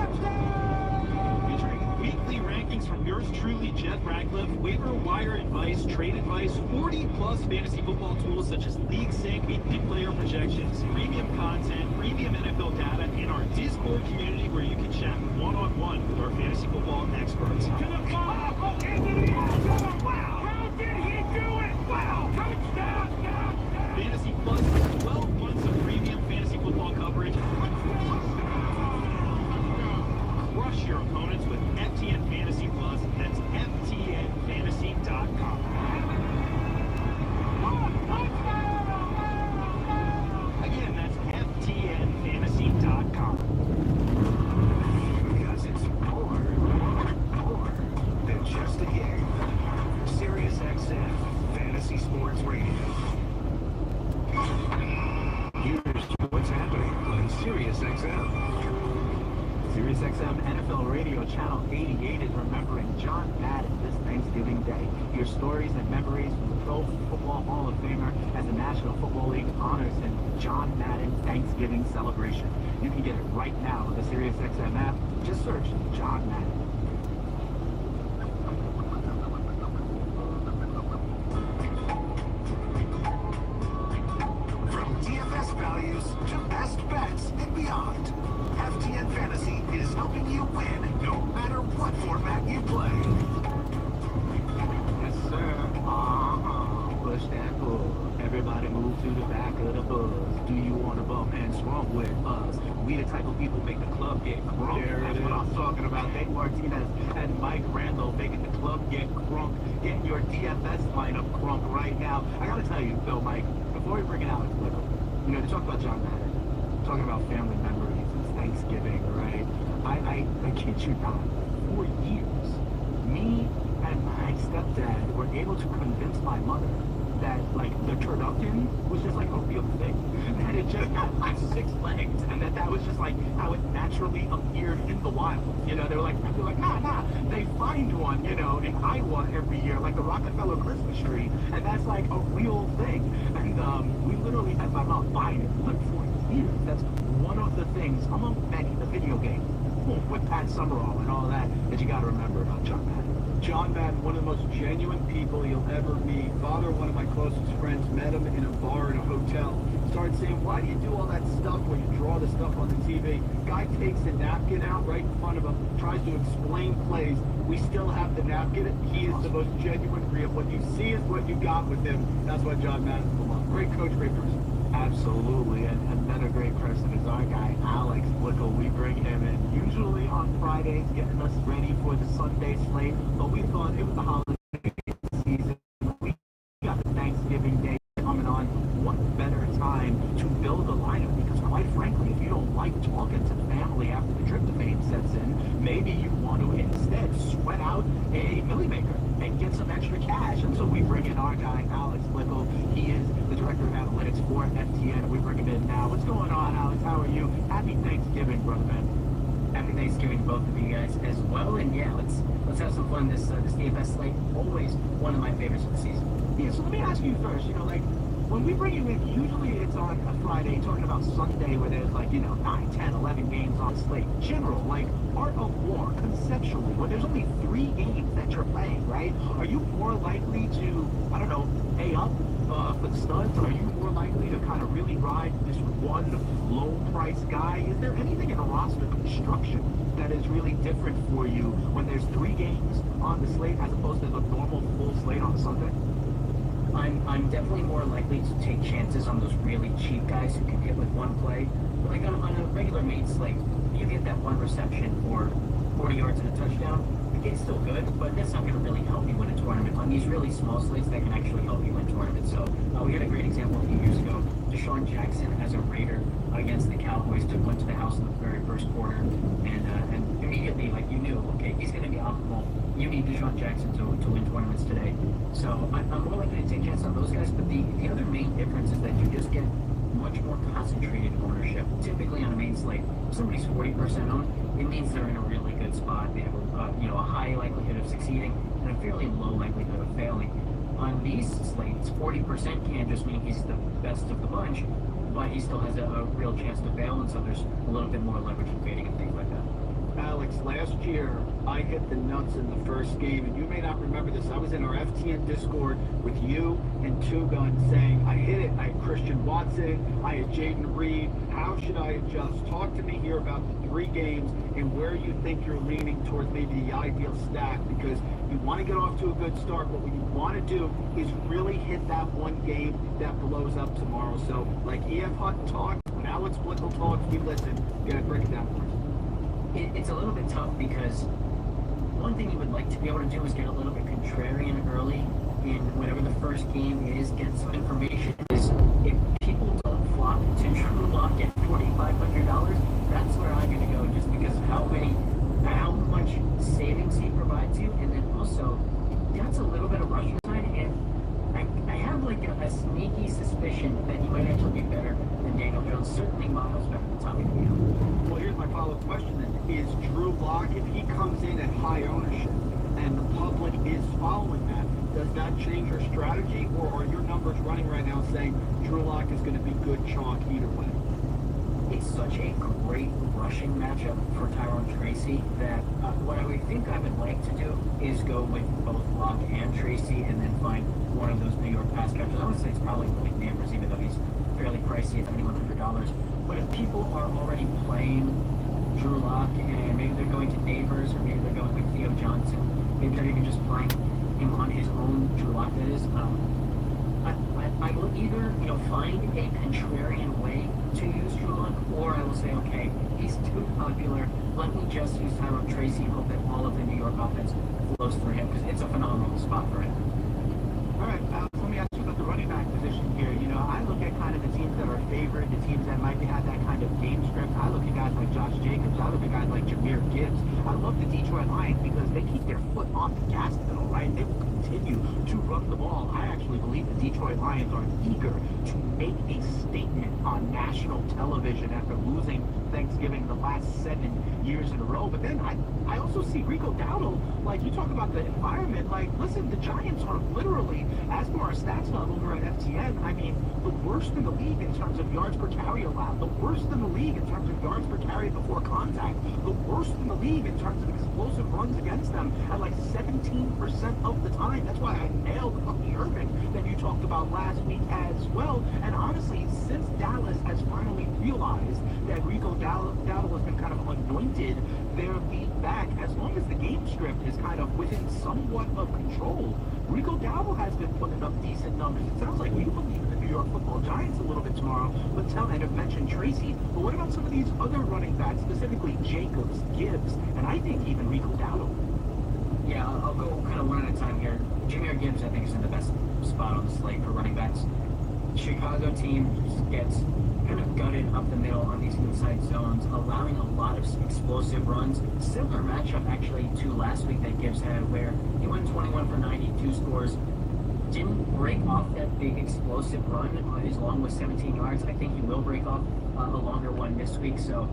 Featuring weekly rankings from yours truly, Jeff Ratcliffe, waiver wire advice, trade advice, 40-plus fantasy football tools such as League Sync, weekly player projections, premium content, premium NFL data, and our Discord community where you can chat one-on-one with our fantasy football experts.
To the ball. Into the end zone. Wow. How did he do it? Wow. Touchdown.
Fantasy Plus is 12 months of premium fantasy football coverage. Crush your opponents with FTN Fantasy Plus. That's FTNFantasy.com. Again, that's FTNFantasy.com.
Because it's more than just a game. Sirius
SiriusXM NFL Radio Channel 88 is remembering John Madden this Thanksgiving Day. Hear stories and memories from the Pro Football Hall of Famer as the National Football League honors him John Madden Thanksgiving celebration. You can get it right now on the SiriusXM app. Just search John Madden.
From DFS values to best bets and beyond, FTN Fantasy is helping you win no matter what format you play.
Yes, sir. Push that pull. Everybody move to the back of the bus. Do you want to bump and swamp with us? We the type of people make the club get crunk. That's what I'm talking about. Dave Martinez and Mike Randall making the club get crunk. Get your DFS lineup crunk right now. I gotta tell you, though, Mike, before we bring it out, you know, to talk about John Madden, talking about family memories, it's Thanksgiving, right? I kid you not, for years, me and my stepdad were able to convince my mother that, like, the turducken was just, like, a real thing. That it just had, like, 6 legs, and that was just, like, how it naturally appeared in the wild. You know, they were like, nah. They find one, you know, in Iowa every year, like the Rockefeller Christmas tree, and that's, like, a real thing. And we literally had my mom buying it for years. That's one of the things, among many, the video game, with Pat Summerall and all that you got to remember about John Madden.
John Madden, one of the most genuine people you'll ever meet. Father, one of my closest friends, met him in a bar in a hotel. Started saying, why do you do all that stuff where you draw the stuff on the TV? Guy takes the napkin out right in front of him, tries to explain plays. We still have the napkin. He is the most genuine, real. What you see is what you got with him. That's why John Madden's the one. Great coach, great person.
Absolutely, and another great person is our guy, Alex Blickle. We bring him in usually on Fridays, getting us ready for the Sunday slate, but we thought it was the holiday season. We got the Thanksgiving Day coming on. What better time to build a lineup? Because quite frankly, if you don't like talking to the family after the tryptophan sets in, maybe you want to instead sweat out a Millie Maker and get some extra cash. And so we bring in our guy, Alex Blickle. He is the Director of Analytics for FTN. We bring him in now. What's going on, Alex? How are you? Happy Thanksgiving, brother man.
Happy Thanksgiving to both of you guys as well. And yeah, let's have some fun. This DFS slate, always one of my favorites of the season.
Yeah, so let me ask you first, you know, like, when we bring you in, usually it's on a Friday, talking about Sunday, where there's, like, you know, 9, 10, 11 games on the slate. General, like, Art of War, conceptually, when there's only 3 games that you're playing, right? Are you more likely to, I don't know, pay up for the studs? Are you more likely to kind of really ride this one low-price guy? Is there anything in the roster construction that is really different for you when there's 3 games on the slate as opposed to the normal full slate on Sunday?
I'm definitely more likely to take chances on those really cheap guys who can get with one play. Like on a regular main slate, you get that one reception for 40 yards and a touchdown. It's still good, but that's not going to really help you win a tournament. On these really small slates, that can actually help you win tournaments. So we had a great example a few years ago. Deshaun Jackson as a Raider against the Cowboys took one to the house in the very first quarter, and immediately, like, you knew, okay, he's going to be optimal. You need Deshaun Jackson to win tournaments today. So I'm more likely to take chances on those guys, but the other main difference is that you just get much more concentrated ownership. Typically on a main slate, if somebody's 40% owned, it means they're in a really good spot. They have a high likelihood of succeeding and a fairly low likelihood of failing. On these slates, 40% can just mean he's the best of the bunch, but he still has a real chance to fail, and so there's a little bit more leverage in fading and things like that.
Alex, last year I hit the nuts in the first game, and you may not remember this. I was in our FTN Discord with you and Two Guns saying, I hit it. I had Christian Watson, I had Jaden Reed. How should I adjust? Talk to me here about the 3 games and where you think you're leaning towards maybe the ideal stack, because you want to get off to a good start, but what you want to do is really hit that one game that blows up tomorrow. So, like E.F. Hutton talks, when Alex Blickle talks, we listen. Gotta break it down for us.
It's a little bit tough because one thing you would like to be able to do is get a little bit contrarian early in whatever the first game is, get some information. Is if people don't flock to True Lock at $4,500, that's where I'm going to go, just because of how much savings he provides you, and then also that's a little bit of rushing time, and I have like a sneaky suspicion that he might actually be better than Daniel Jones. Certainly Miles better than Tommy DeVito.
Well, here's my follow-up follow-up question then. Is Drew Lock, if he comes in at high ownership and the public is following that, does that change your strategy, or are your numbers running right now saying Drew Lock is going to be good chalk either way?
It's such a great rushing matchup for Tyrone Tracy that what I would think I would like to do is go with both Locke and Tracy and then find one of those New York pass catchers. I would say it's probably Malik Neighbors, even though he's fairly pricey at $2,100. But if people are already playing Drew Lock and maybe they're going to Neighbors or maybe they're going with Theo Johnson, maybe they're even just playing him on his own, Drew Lock that is, I will either, find a contrarian way to use Drew Lock, or I will say, okay, he's too popular. Let me just use Tyrone Tracy and hope that all of the New York offense flows through him, because it's a phenomenal spot for him.
All right, Alex, let me ask you about the running back position here. I look at kind of the teams that are favored, the teams that might have that kind of game script. I look at guys like Josh Jacobs. I look at guys like Jahmyr Gibbs. I love the Detroit Lions because they keep their foot on the gas pedal, right? They will continue to run the ball. I actually believe the Detroit Lions are eager to make a statement on national television after losing Thanksgiving the last 7 years in a row. But then I also see Rico Dowdle. Like, you talk about the environment. Like, listen, the Giants are literally, as for our stats hub over at FTN, I mean, the worst in the league in terms of yards per carry allowed, the worst in the league in terms of yards per carry before contact, the worst in the league in terms of explosive runs against them at like 17% of the time. That's why I nailed Bucky Irving that you talked about last week as well. And honestly, since Dallas has finally realized that Rico Dowdle has been kind of anointed their lead back, as long as the game script is kind of within somewhat of control, Rico Dowdle has been putting up decent numbers. It sounds like you believe in the New York Football Giants a little bit tomorrow, but and I've mentioned Tracy, but what about some of these other running backs, specifically Jacobs, Gibbs, and I think even Rico Dowdle?
Yeah, I'll go kind of one at a time here. Jahmyr Gibbs, I think, is in the best spot on the slate for running backs. Chicago team gets kind of gutted up the middle on these inside zones, allowing a lot of explosive runs. Similar matchup, actually, to last week that Gibbs had, where he went 21 for 92 scores. Didn't break off that big explosive run. His long was 17 yards. I think he will break off a longer one this week. So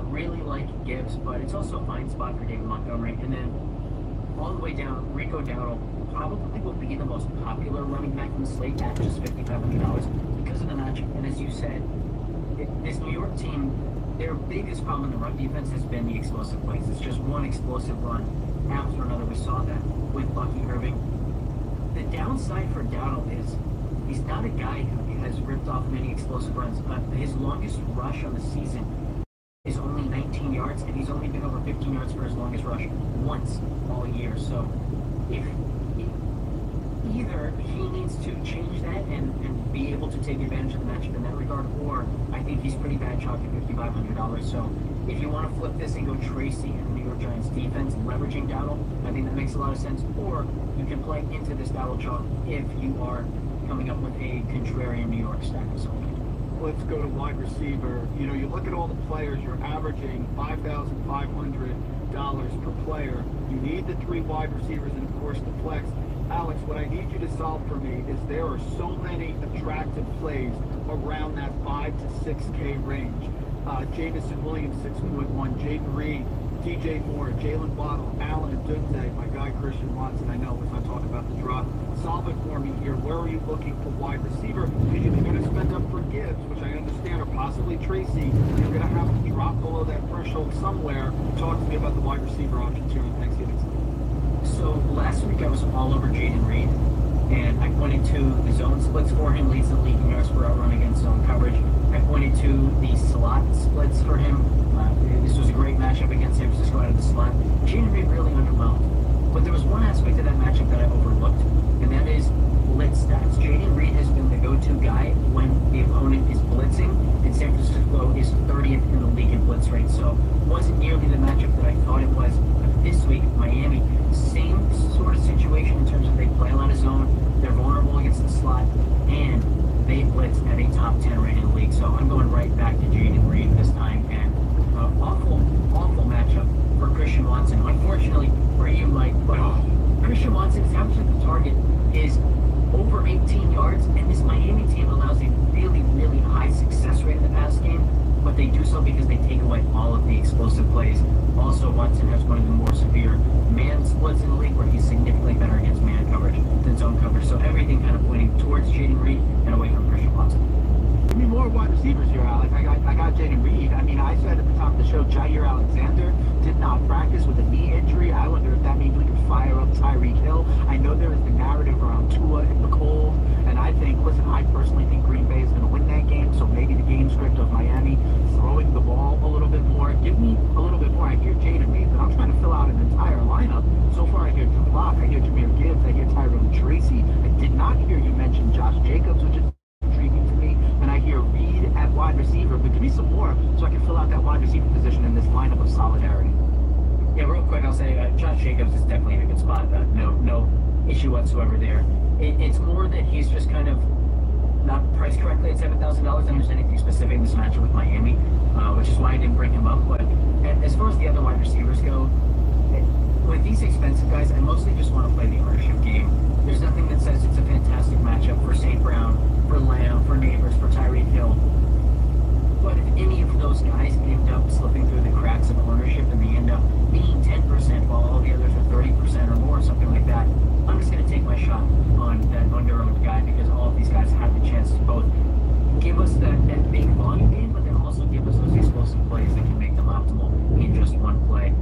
really like Gibbs, but it's also a fine spot for David Montgomery. And then all the way down, Rico Dowdle probably will be the most popular running back on the slate at just $5,500 because of the matchup. And as you said, this New York team, their biggest problem in the run defense has been the explosive plays. It's just one explosive run after another. We saw that with Bucky Irving. The downside for Dowdle is he's not a guy who has ripped off many explosive runs. His longest rush on the season is only 19 yards, and he's only been over 15 yards for his longest rush once all year. So if either he needs to change that and be able to take advantage of the matchup in that regard, or I think he's pretty bad chalk at $5,500. So if you want to flip this and go Tracy and the New York Giants defense leveraging Dowdle, I think that makes a lot of sense. Or you can play into this Dowdle chalk if you are coming up with a contrarian New York stack of some kind.
Let's go to wide receiver. You look at all the players, you're averaging $5,500 per player. You need the 3 wide receivers and, of course, the flex. Alex, what I need you to solve for me is there are so many attractive plays around that 5 to 6K range. Jamison Williams, 6.1, Jaden Reed, DJ Moore, Jalen Waddle, Allen Adunze, my guy Christian Watson. I know let's not talk about the drop. Solve it for me here. Where are you looking for wide receiver? Because you're going to spend up for Gibbs, which I understand, or possibly Tracy. You're going to have to drop below that threshold somewhere. Talk to me about the wide receiver options here on Thanksgiving.
So last week I was all over Jaden Reed, and I pointed to the zone splits for him, leads the league in yards per out run against zone coverage. I pointed to the slot splits for him. This was a great matchup against San Francisco out of the slot. Jaden Reed really underwhelmed. But there was one aspect of that matchup that I overlooked, and that is blitz stats. Jaden Reed has been the go-to guy when the opponent is blitzing, and San Francisco is 30th in the league in blitz rate. So it wasn't nearly the matchup that I thought it was. But this week, Miami, same sort of situation in terms of they play a lot of zone, they're vulnerable against the slot, and they blitz at a top 10 rate in the league. So I'm going right back to Jaden Reed this time, and awful matchup for Christian Watson. Unfortunately, for you, Mike, but Christian Watson's average at the target is over 18 yards, and
about Jaden Reed. I mean, I said at the top of the show, Jair Alexander did not practice with a knee injury. I wonder if that means we can fire up Tyreek Hill. I know there is the narrative around Tua in the cold, and I think, listen, I personally think Green Bay is going to win that game, so maybe the game script of Miami throwing the ball a little bit more. Give me a little bit more. I hear Jaden Reed, but I'm trying to fill out an entire lineup. So far, I hear Drew Lock, I hear Jahmyr Gibbs, I hear Tyrone Tracy. I did not hear you mention Josh Jacobs, which is intriguing to me, and I hear Reed at wide receiver, but give me some more so I can fill out that wide receiver position in this lineup of solidarity.
Yeah, real quick, I'll say Josh Jacobs is definitely in a good spot. No issue whatsoever there. It's more that he's just kind of not priced correctly at $7,000, and there's anything specific in this matchup with Miami, which is why I didn't bring him up. But as far as the other wide receivers go, with these expensive guys, I mostly just want to play the ownership game. There's nothing that says it's a fantastic matchup for St. Brown, for Lamb, for Neighbors, for Tyreek Hill. But if any of those guys end up slipping through the cracks of ownership and they end up being 10% while all the others are 30% or more, something like that, I'm just going to take my shot on that under-owned guy, because all of these guys have the chance to both give us that big volume game, but then also give us those explosive plays that can make them optimal in just one play.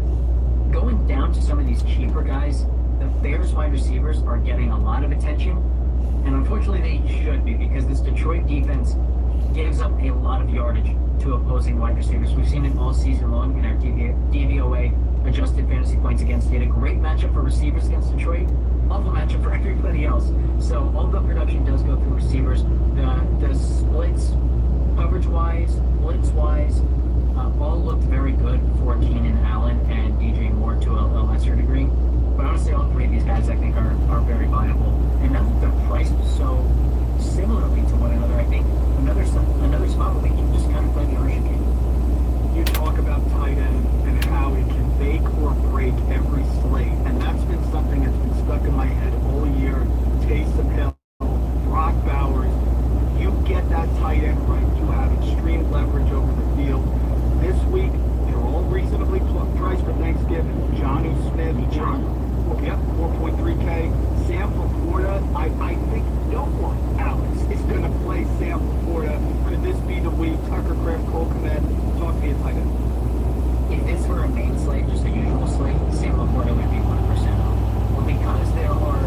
Going down to some of these cheaper guys, the Bears wide receivers are getting a lot of attention, and unfortunately they should be, because this Detroit defense gives up a lot of yardage to opposing wide receivers. We've seen it all season long in our DVOA adjusted fantasy points against. They had a great matchup for receivers against Detroit, awful matchup for everybody else. So all the production does go through receivers. The splits, coverage-wise, blitz-wise, all looked very good for Keenan Allen and DJ Moore to a lesser degree. But honestly, all three of these guys I think are very viable. And now that they're priced so similarly to one another, I think another spot where we can just kind of play the ownership game.
You talk about tight end and how it can make or break every slate, and that's been something that's been stuck in my head all year. Taysom Hill, Brock Bowers, you get that tight end right, you have extreme leverage over the field. This week, they're all reasonably priced for Thanksgiving. Jonnu Smith, yep, 4.3K. Sam Laporta, I think no one, Alex, is going to play Sam Laporta. Could this be the week? Tucker Kraft, Cole Kmet, talk to me a tight end.
If this were a main slate, just a usual slate, Sam Laporta would be 1% off. Well, because there are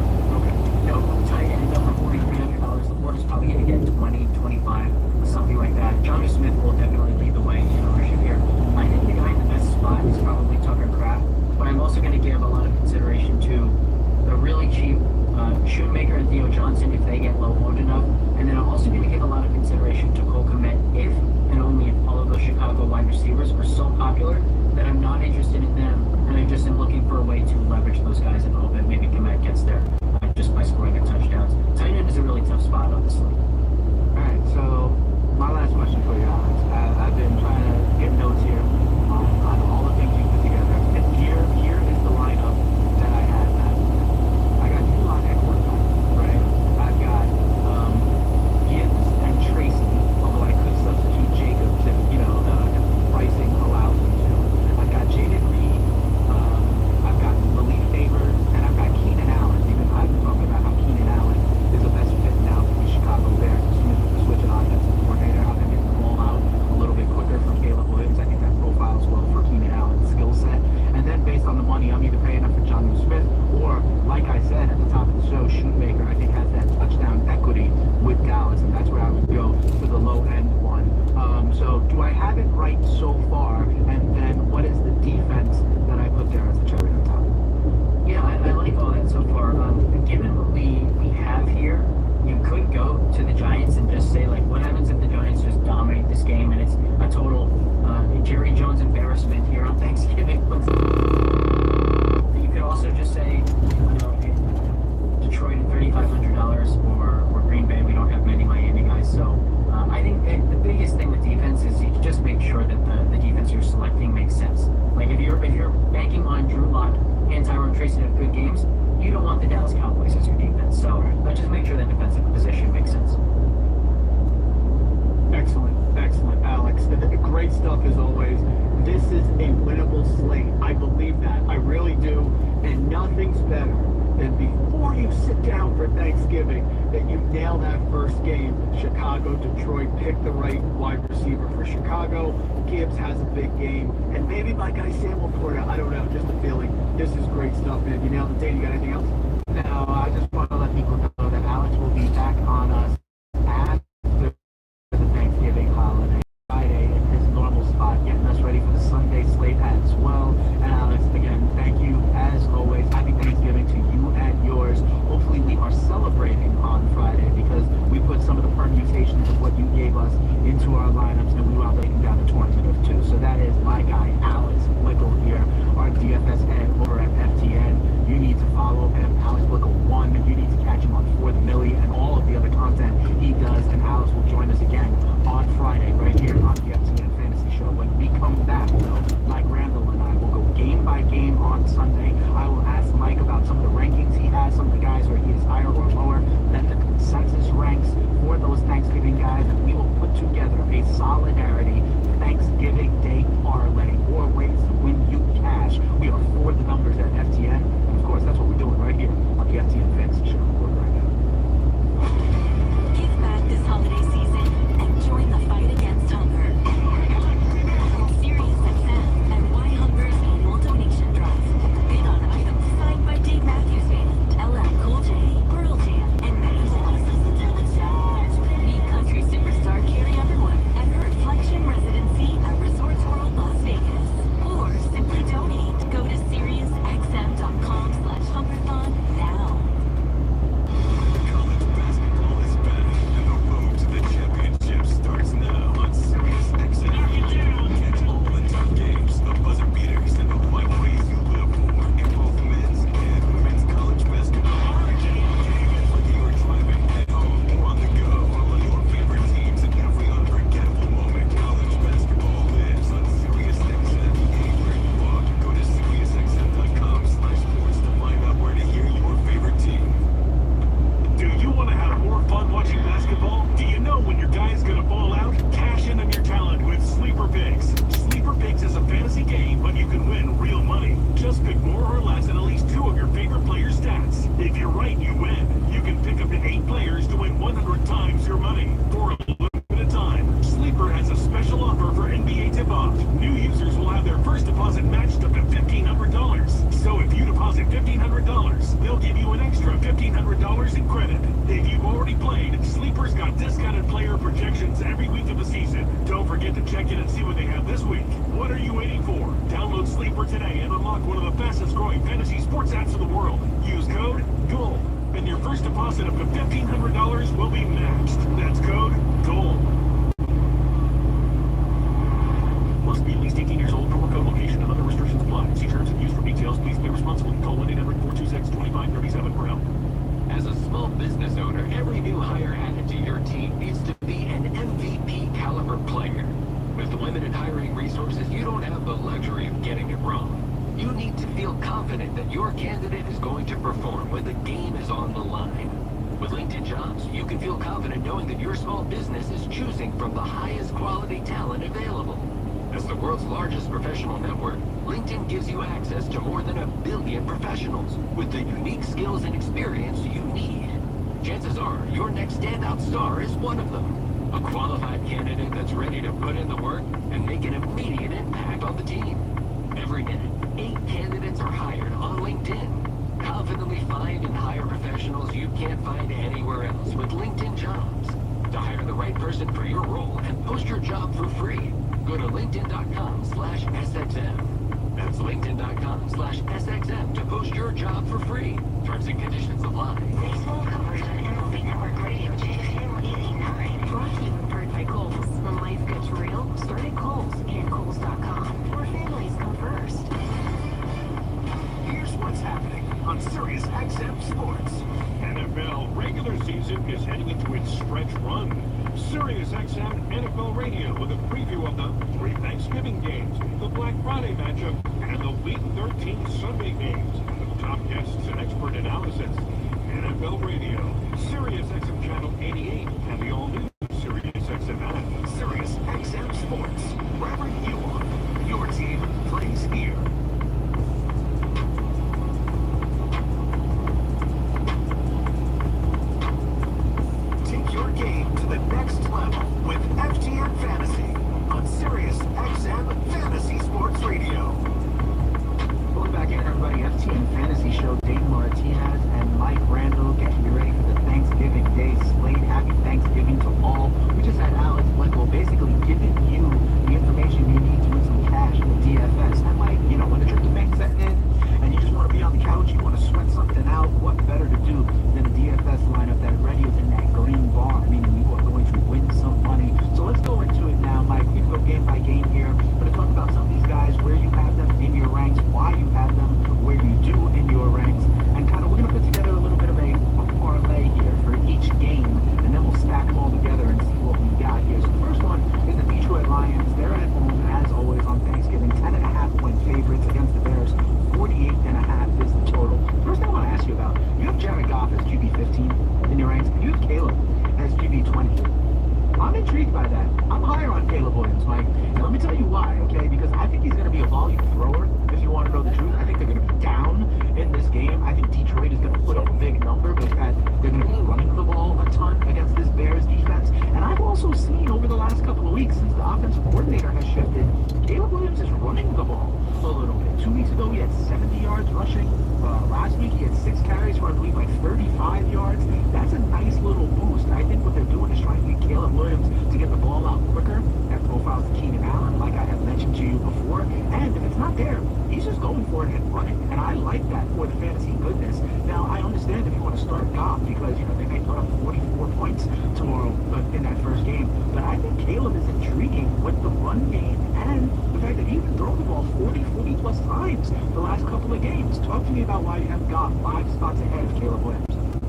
no tight ends over $4,300, Laporta's probably going to get 20, 25, something like that. Jonnu Smith will definitely lead the way in ownership here. I think the guy in the best spot is probably Tucker Kraft, but I'm also going to give a lot of consideration to the really cheap Shoemaker and Theo Johnson if they get low-owned enough. And then I'm also going to give a lot of consideration to Cole Kmet if and only if all of those Chicago wide receivers are so popular that I'm not interested in them, and I just am looking for a way to leverage those guys a little bit. Maybe Kmet gets there just by scoring their touchdowns. Tight end is a really tough spot, honestly.
All right, so my last question for you, Alex. I've been trying to get notes here on all the things you put together. And here is the lineup that I had. I got Drew Lock at quarterback, right? I've got Gibbs and Tracy, although I could substitute Jacobs if if pricing allows me to. I've got Jaden Reed. I've got Malik Neighbors, and I've got Keenan Allen. Even I've been talking about how Keenan Allen is the best fit now for the Chicago Bears. As soon as we switch an offensive coordinator, how they get the ball out a little bit quicker from Caleb Williams. I think that profiles well for Keenan Allen's skill set. And then based on the money, I'm either paying up for Jonnu Smith or, like I said at the top of the show, Shoemaker, I think has that touchdown equity with Dallas, and that's where I would go for the low-end one. So do I have it right so far? And then what is the defense that I put there as the cherry on top?
Yeah, I like all that so far. Given what we have here, you could go to the Giants and just say, like, what happens if the Giants just dominate this game and it's a total Jerry Jones embarrassment here on Thanksgiving? You could also just say, Detroit at $3,500 or Green Bay. We don't have many Miami guys, so I think the biggest thing with defense is you just make sure that the defense you're selecting makes sense. Like if you're banking on Drew Lock and Tyrone Tracy to have good games, you don't want the Dallas Cowboys as your defense. So just make sure that defensive position makes sense.
Excellent, Alex. Great stuff as always. This is a winnable slate. I believe that. I really do. And nothing's better And before you sit down for Thanksgiving, that you nail that first game. Chicago, Detroit, pick the right wide receiver for Chicago. Gibbs has a big game. And maybe my guy Sam Laporta, I don't know, just a feeling. This is great stuff, man. You nailed it. Dane, you got anything else?
No, I just want to let people know that Alex will be back on us after the Thanksgiving holiday. Friday in his normal spot, getting us ready for the Sunday slate as well. And Alex, again, thank you as always. Happy Thanksgiving to you and yours. Hopefully we are celebrating on Friday because we put some of the permutations of what you gave us into our lineups and we were breaking down the tournament of two. So that is my guy, Alex Wickel here, our DFS head over at FTN. You need to follow him, Alex Wickel 1. You need to catch him on For the Millie and all of the other content he does. And Alex will join us again on Friday right here on the FTN Fantasy Show. When we come back, though, Mike Randall and I will go game by game on Sunday. I will ask Mike about some of the rankings he has, some of the guys where he is higher or lower than the consensus ranks for those Thanksgiving guys, and we will put together a solidarity Thanksgiving Day parlay or ways to win you cash. We are for the numbers at FTN, and of course, that's what we're doing right here on the FTN Fantasy Show. Right now.
Give back this holiday season and join the fight against hunger. SiriusXM and Why Hunger's annual donation drive. Bid on items signed by Dave Matthews Band, LL Cool J, Pearl Jam, and many more. Meet country superstar Carrie Underwood at her Reflection residency at Resorts World Las Vegas. Or simply donate. Go to SiriusXM.com/Humberthon now.
College basketball is back, and the road to the championship starts now on SiriusXM. Catch all the top games, the buzzer beaters, and the rivalries you live for in both men's and women's college basketball. Whether you're driving, at home, or on the go, follow your favorite teams in every unforgettable moment. College basketball lives on SiriusXM. Anywhere you are, go to SiriusXM.com/sports to find out where to hear your favorite team.
Do you want to have more fun watching basketball? Do you know when your guy is going to ball out? Cash in on your talent with Sleeper Picks. Sleeper Picks is a fantasy game, but you can win real money. Just pick more or less than at least 2 of your favorite players' stats. If you're right, you win. You can pick up to 8 players to win 100 times your money for a limited time. Sleeper has a special offer for NBA tip-off. New users will have their first deposit matched up to $1,500. So if you deposit $1,500, they'll give you an extra $1,500 in credit. If you've already played, Sleeper's got discounted player projections every week of the season. Don't forget to check in and see what they have this week. What are you waiting for? Download Sleeper today and unlock one of the fastest growing fantasy sports apps in the world. Use code GOAL, and your first deposit up to $1,500 will be matched. That's code GOAL. Must be at least 18 years old. Promo code location and other restrictions apply. See terms and use for details. Please play responsibly. Call 1-800-426-2537 for help.
As a small business owner, every new hire added to your team needs to be an MVP caliber player. With limited hiring resources, you don't have the luxury of getting it wrong. You need to feel confident that your candidate is going to perform when the game is on the line. With LinkedIn Jobs, you can feel confident knowing that your small business is choosing from the highest quality talent available. As the world's largest professional network, LinkedIn gives you access to more than 1 billion professionals with the unique skills and experience you need. Chances are your next standout star is one of them. A qualified candidate that's ready to put in the work and make an immediate impact on the team. Every minute, 8 candidates are hired on LinkedIn. Confidently find and hire professionals you can't find anywhere else with LinkedIn Jobs. To hire the right person for your role and post your job for free, go to linkedin.com/SXM. That's linkedin.com/SXM to post your job for free. Terms and conditions apply.
Baseball coverage on MLB Network Radio JFM 89. Brought to you in part by Kohl's. When life gets real, start at Kohl's and Kohl's.com, where families come first.
Here's what's happening on SiriusXM Sports.
NFL regular season is heading into its stretch run. SiriusXM NFL Radio with a preview of the 3 Thanksgiving games, the Black Friday matchup, and the Week 13 Sunday games. With top guests and expert analysis. NFL Radio, SiriusXM Channel 88, and the all-new SiriusXM app.
SiriusXM Sports. Wherever you are, your team plays here. next level with FTN Fantasy on Sirius XM Fantasy Sports Radio.
Welcome back in, everybody. FTN Fantasy Show. Dave Martinez and Mike Randall getting you ready for the Thanksgiving Day slate. Happy Thanksgiving to all. We just had Alex Bledsoe basically giving you the information you need to win some cash in the DFS. And Mike, you know, when the tryptophan's setting in and you just want to be on the couch, you want to sweat something out, what better to do than a DFS lineup that already is in that green bar, meaning you are going to win some money. So let's go into it now, Mike. We can go game by game here. We're going to talk about some of these guys, where you have them in your ranks, why you have them, where you do in your ranks, and kind of we're going to put together a little bit of a parlay here for each game, and then we'll stack them all together and see what we got here. So the first one is the Detroit Lions. They're at home, as always, on Thanksgiving. 10.5-point favorites against the Bears. 48.5 is the total. First thing I want to ask you about, you have Jared Goff as QB 15 in your ranks, and you have Caleb as QB 20. I'm intrigued by that. I'm higher on Caleb Williams, Mike. And let me tell you why, okay? Because I think he's going to be a volume thrower, if you want to know the truth. I think they're going to be down in this game. I think Detroit is going to put up a big number, but they're going to be running the ball a ton against this Bears defense. And I've also seen over the last couple of weeks, since the offensive coordinator has shifted, Caleb Williams is running the ball a little bit. 2 weeks ago, he had 70 yards rushing. Last week, he had 6 carries for, I believe, like 35 yards. That's a nice little boost. I think what they're doing is trying to get Caleb Williams to get the ball out quicker. That profiles Keenan Allen, like I have mentioned to you before. And if it's not there, he's just going for it and running. And I like that for the fantasy goodness. Now, I understand if you want to start Goff because, you know, they may put up 44 points tomorrow in that first game. But I think Caleb is intriguing with the run game and the fact that he can throw the ball 40 plus times the last couple of games. Talk to me about why you have Goff 5 spots ahead of Caleb Williams.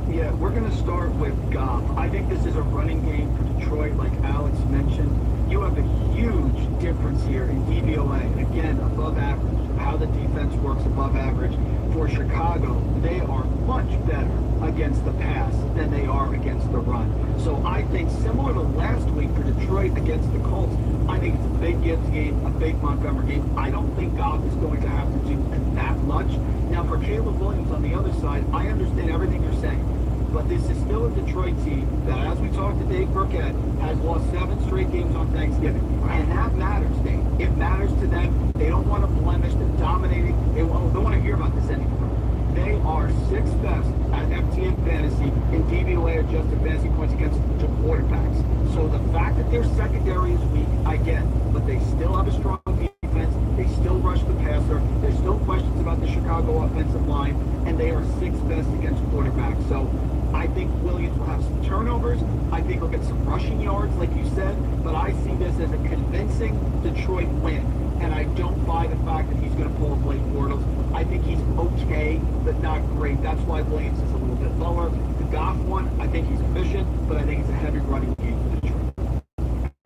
Yeah, we're going to start with Goff. I think this is a running game for Detroit, like Alex mentioned. You have a huge difference here in DVOA. Again, above average. How the defense works above average. For Chicago, they are much better against the pass than they are against the run. So I think similar to last week for Detroit against the Colts, I think it's a big Gibbs game, a big Montgomery game. I don't think Goff is going to have to do that much. Now for Caleb Williams on the other side, I understand everything you're saying. But this is still a Detroit team that, as we talked to Dave Burkett, has lost 7 straight games on Thanksgiving. And that matters, Dave. It matters to them. They don't want to blemish. They're dominating. They don't want to hear about this anymore. They are 6th best at FTN Fantasy in DVOA adjusted fantasy points against the quarterbacks. So the fact that their secondary is weak, I get. But they still have a strong defense. They still rush the passer. There's still questions about the Chicago offensive line. And they are 6th best against quarterbacks. So I think Williams will have some turnovers. I think he'll get some rushing yards, like you said. But I see this as a convincing Detroit win. And I don't buy the fact that he's going to pull a Blake Bortles. I think he's okay, but not great. That's why Williams is a little bit lower. The Goff one, I think he's efficient, but I think it's a heavy running game for Detroit.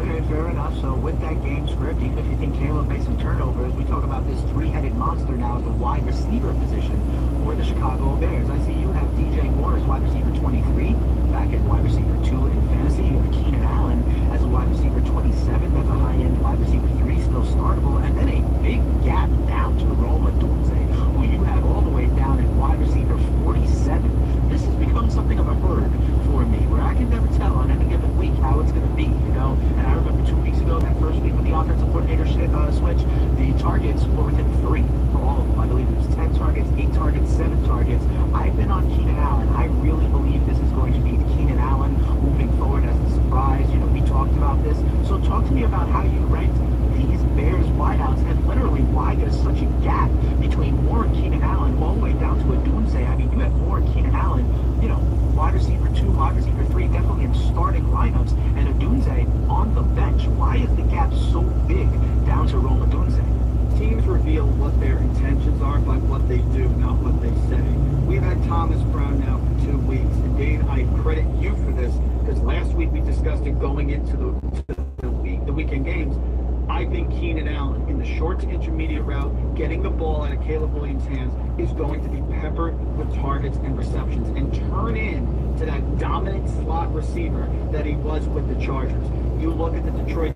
Okay, fair enough. So with that game script, even if you think Caleb makes some turnovers, we talk about this 3-headed monster now at the wide receiver position for the Chicago Bears. I see you have DJ Moore as wide receiver 23, back at wide receiver 2 in fantasy. You have Keenan Allen as a wide receiver 27. That's a high-end wide receiver 3, still startable. And then a big gap down to Roma Dunze, who you have all the way down at wide receiver 47. This has become something of a herd for me, where I can never tell on any given week how it's going to be, you know? And I remember 2 weeks ago, that first week when the offensive coordinator switch, the targets were within 3 for all of them. I believe it was 10 targets, 8 targets, 7 targets. I've been on Keenan Allen. I really believe this is going to be Keenan Allen moving forward as the surprise. You know, we talked about this. So talk to me about how you ranked these Bears wideouts and literally why there's such a gap between Moore and Keenan Allen all the way down to a Dunze. I mean, you have Moore and Keenan Allen, you know, wide receiver 2, wide receiver 3, definitely in starting lineups, and a Dunze on the bench. Why is the gap so big down to Roma Dunze?
Teams reveal what their intentions are by what they do, not what they say. We've had Thomas Brown now for 2 weeks, and Dave, I credit you for this, because last week we discussed it going into the weekend games. I think Keenan Allen, in the short to intermediate route, getting the ball out of Caleb Williams' hands, is going to be peppered with targets and receptions and turn in to that dominant slot receiver that he was with the Chargers. You look at the Detroit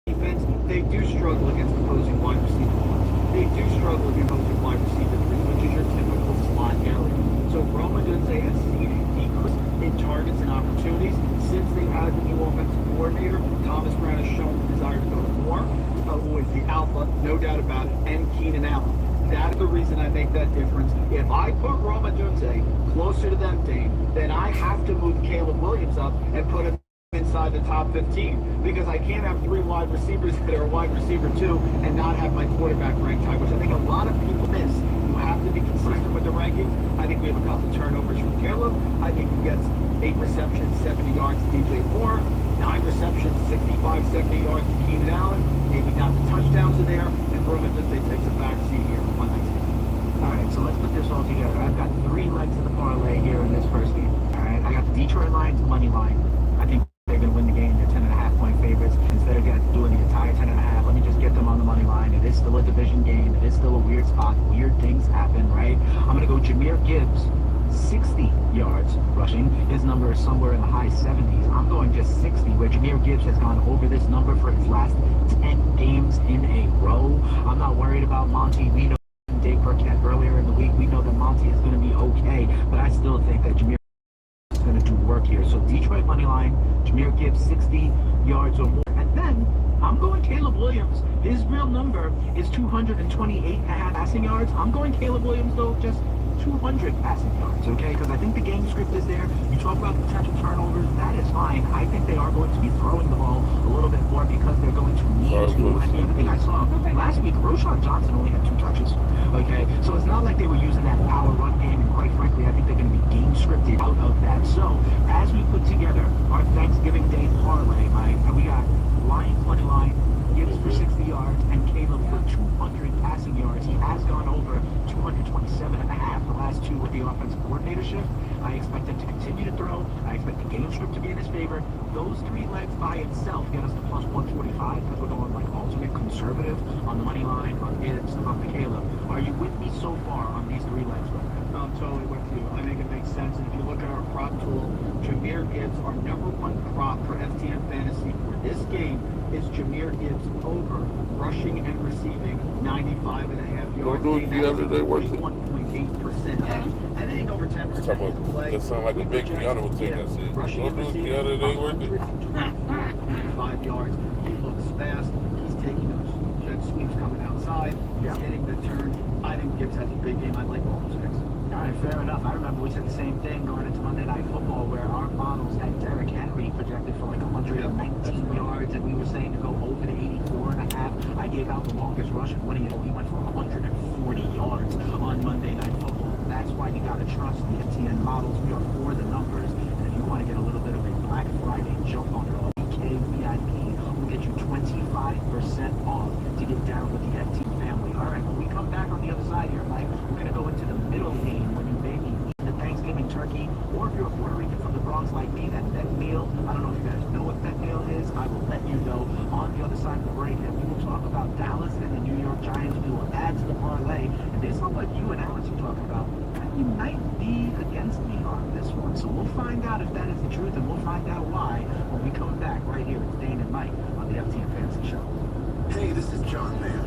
defense, they do struggle against opposing wide receiver ones. They do struggle against opposing wide receiver threes, which is your typical slot area. So Roma Dunze has seen a decrease in targets and opportunities since they've had the new offensive coordinator. Thomas Brown has shown the desire to go to more. Who is the alpha, no doubt about it, and Keenan Allen. That's the reason I make that difference. If I put Roma Dunze closer to them, Dane, then I have to move Caleb Williams up and put him inside the top 15, because I can't have three wide receivers that are wide receiver 2 and not have my quarterback ranked high, which I think a lot of people miss. You have to be consistent with the rankings. I think we have a couple turnovers from Caleb. I think he gets 8 receptions, 70 yards to DJ Moore, 9 receptions, 65, 70 yards to Keenan Allen. Maybe not the touchdowns are there, and Roma Dunze takes a back seat here on that team.
All right, so let's put this all together. I've got 3 legs of the parlay here in this first game. All right, I got the Detroit Lions money line. I think they're going to win the game. They're 10.5 point favorites. Instead of doing the entire 10.5, let me just get them on the money line. It is still a division game. It is still a weird spot. Weird things happen, right? I'm going to go Jahmyr Gibbs, 60 yards rushing. His number is somewhere in the high 70s. I'm going just 60, where Jahmyr Gibbs has gone over this number for his last 10 games in a row. I'm not worried about Monty. We know Dave Burkett earlier in the week. We know that Monty is going to be okay, but I still think that Jahmyr is going to do work here. So Detroit money line, Jahmyr Gibbs 60 yards or more. And then I'm going Caleb Williams. His real number is 228.5 passing yards. I'm going Caleb Williams, though, just 200 passing yards, okay? Because I think the game script is there. You talk about potential turnovers, that is fine. I think they are going to be throwing the ball a little bit more because they're going to need to. And the other thing I saw last week, Roshan Johnson only had 2 touches, okay? So it's not like they were using that power run game, and quite frankly, I think they're going to be game scripted out of that. So as we put together our Thanksgiving Day parlay, we got Lions money line, Gibbs for 60 yards, and Caleb for 200 passing yards. He has gone over 227.5 the last 2 with the offensive coordinator shift. I expect him to continue to throw. I expect the game script to be in his favor. Those 3 legs by itself get us to plus 145 because we're going like ultimate conservative on the money line, on Gibbs, on the Caleb. Are you with me so far on these 3 legs, brother?
I'm totally with you. I think it makes sense. And if you look at our prop tool, Jahmyr Gibbs, our #1 prop for FTN Fantasy for this game is Jahmyr Gibbs over rushing and receiving 95.5 yards.
Don't do it the other day, worth it.
1.8% edge. Anything over 10% play.
That sound like a big piano would take. I said, don't do it the other day, worth it.
5 yards. He looks fast. He's taking those jet sweeps coming outside. He's hitting the turn. I think Gibbs has a big game. I like all those picks.
All right, fair enough. I remember we said the same thing going into Monday Night Football, where our models had Derrick Henry projected for like 119 yards, and we were saying to go over to 84.5. I gave out the longest rush, and what do you know? He went for 140 yards on Monday Night Football. That's why you got to trust the FTN models. We are for the numbers, and if you want to get a little bit of a Black Friday jump on it, BK VIP will get you 25% off to get down with the FTN family. All right, when we come back on the other side here, Mike, we're going to go into the middle game when you maybe eat the Thanksgiving turkey, or if you're a Puerto Rican from the Bronx like me, that meal. I don't know if you guys know what that meal is. I will let you know on the other side of the break, and we will talk about Dallas and the New York Giants. We will add to the parlay, and based on what you and Alex are talking about, you might be against me on this one. So we'll find out if that is the truth, and we'll find out why when we come back right here with Dane and Mike on the FTN Fantasy Show.
Hey, this is John Mayer.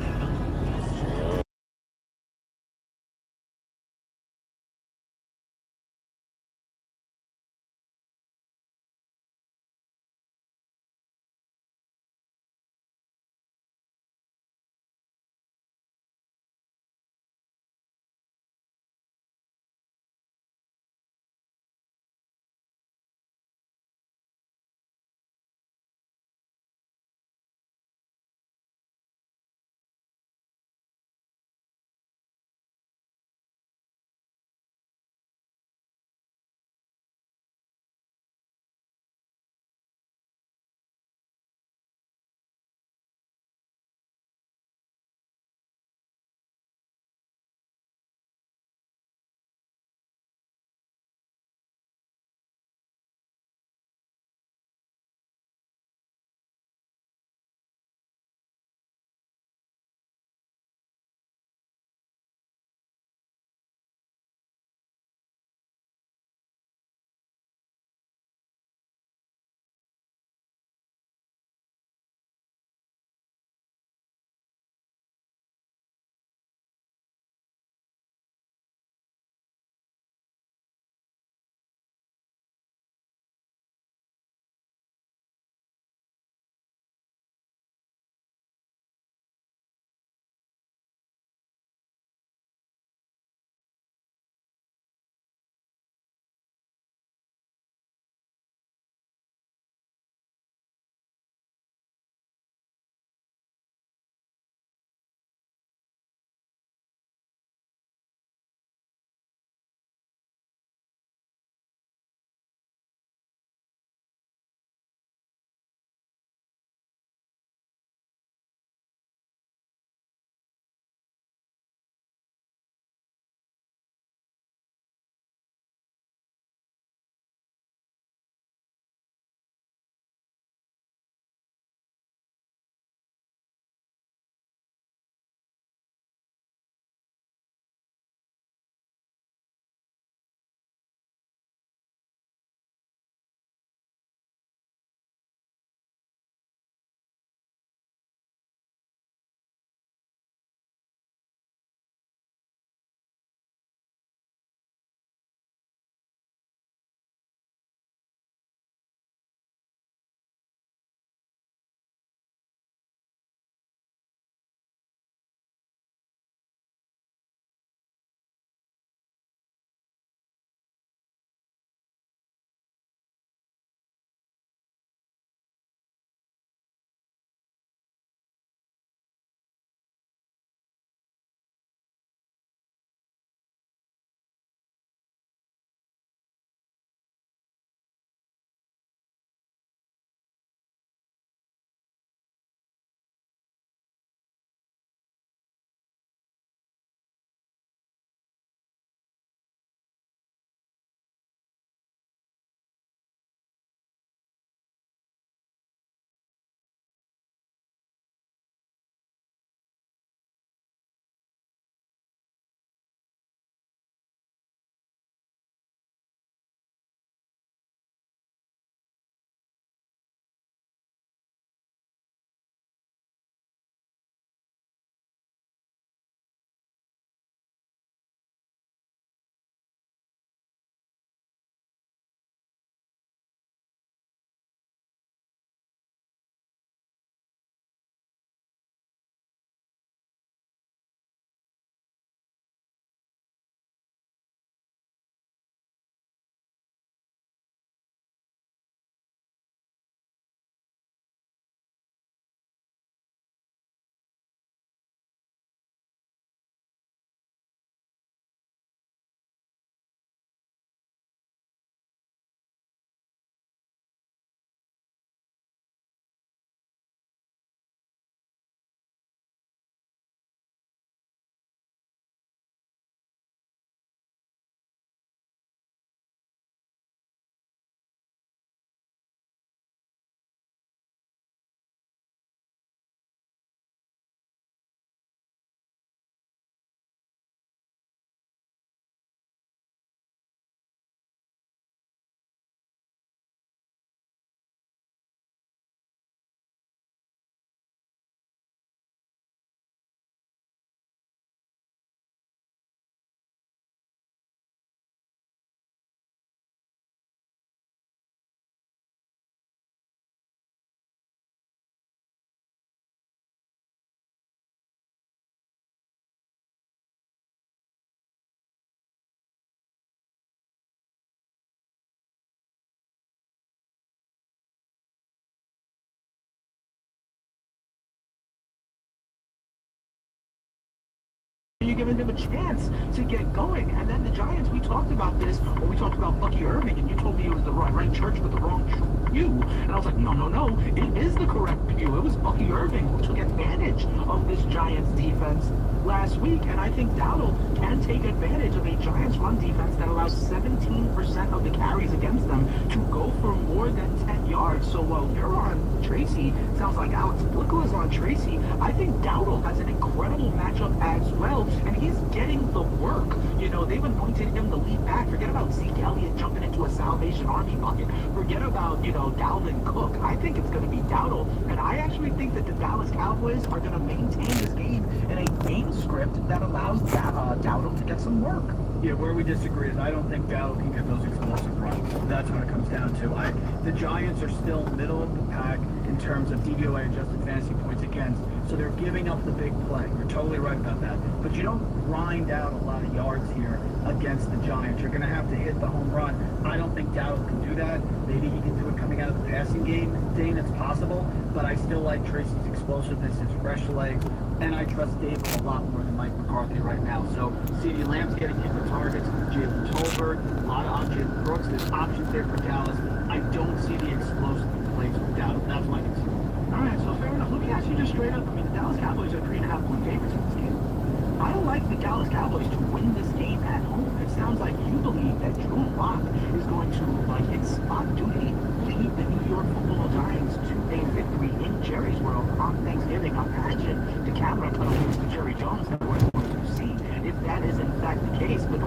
you're giving him a chance to get going. And then the Giants, we talked about this, or we talked about Bucky Irving, and you told me it was the right church with the wrong pew. And I was like, no, it is the correct pew. It was Bucky Irving who took advantage of this Giants defense last week, and I think Dowdle can take advantage of a Giants run defense that allows 17% of the carries against them to go for more than 10 yards. So while you're on Tracy, sounds like Alex Blickel is on Tracy, I think Dowdle has an incredible matchup as well, and he's getting the work. You know, they've anointed him the lead back. Forget about Zeke Elliott jumping into a Salvation Army bucket. Forget about, Dalvin Cook. I think it's going to be Dowdle, and I actually think that the Dallas Cowboys are going to maintain this game in a game script that allows Dowdle to get some work.
Yeah, where we disagree is I don't think Dowdle can get those explosive runs. That's what it comes down to. The Giants are still middle of the pack in terms of DVOA adjusted fantasy points against, so they're giving up the big play. You're totally right about that. But you don't grind out a lot of yards here against the Giants. You're going to have to hit the home run. I don't think Dowdle can do that. Maybe he can do it coming out of the passing game. Dane, it's possible, but I still like Tracy's explosiveness, his fresh legs, and I trust David a lot more than Mike McCarthy right now. So CeeDee Lamb's getting hit with targets, Jalen Tolbert, a lot of Jalen Brooks. There's options there for Dallas. I don't see the explosive plays with Dowdle. That's my concern. All right, so fair enough. Let me ask you just straight up. I mean, the Dallas Cowboys are 3.5-point favorites in this game. I don't like the Dallas Cowboys to win this game at home. It sounds like you believe that Drew Lock is going to, like in spot duty, lead the New York Football Giants to a victory in Jerry's World on Thanksgiving. Imagine the camera cuttings to Jerry Jones that we're going to see if that is in fact the case. But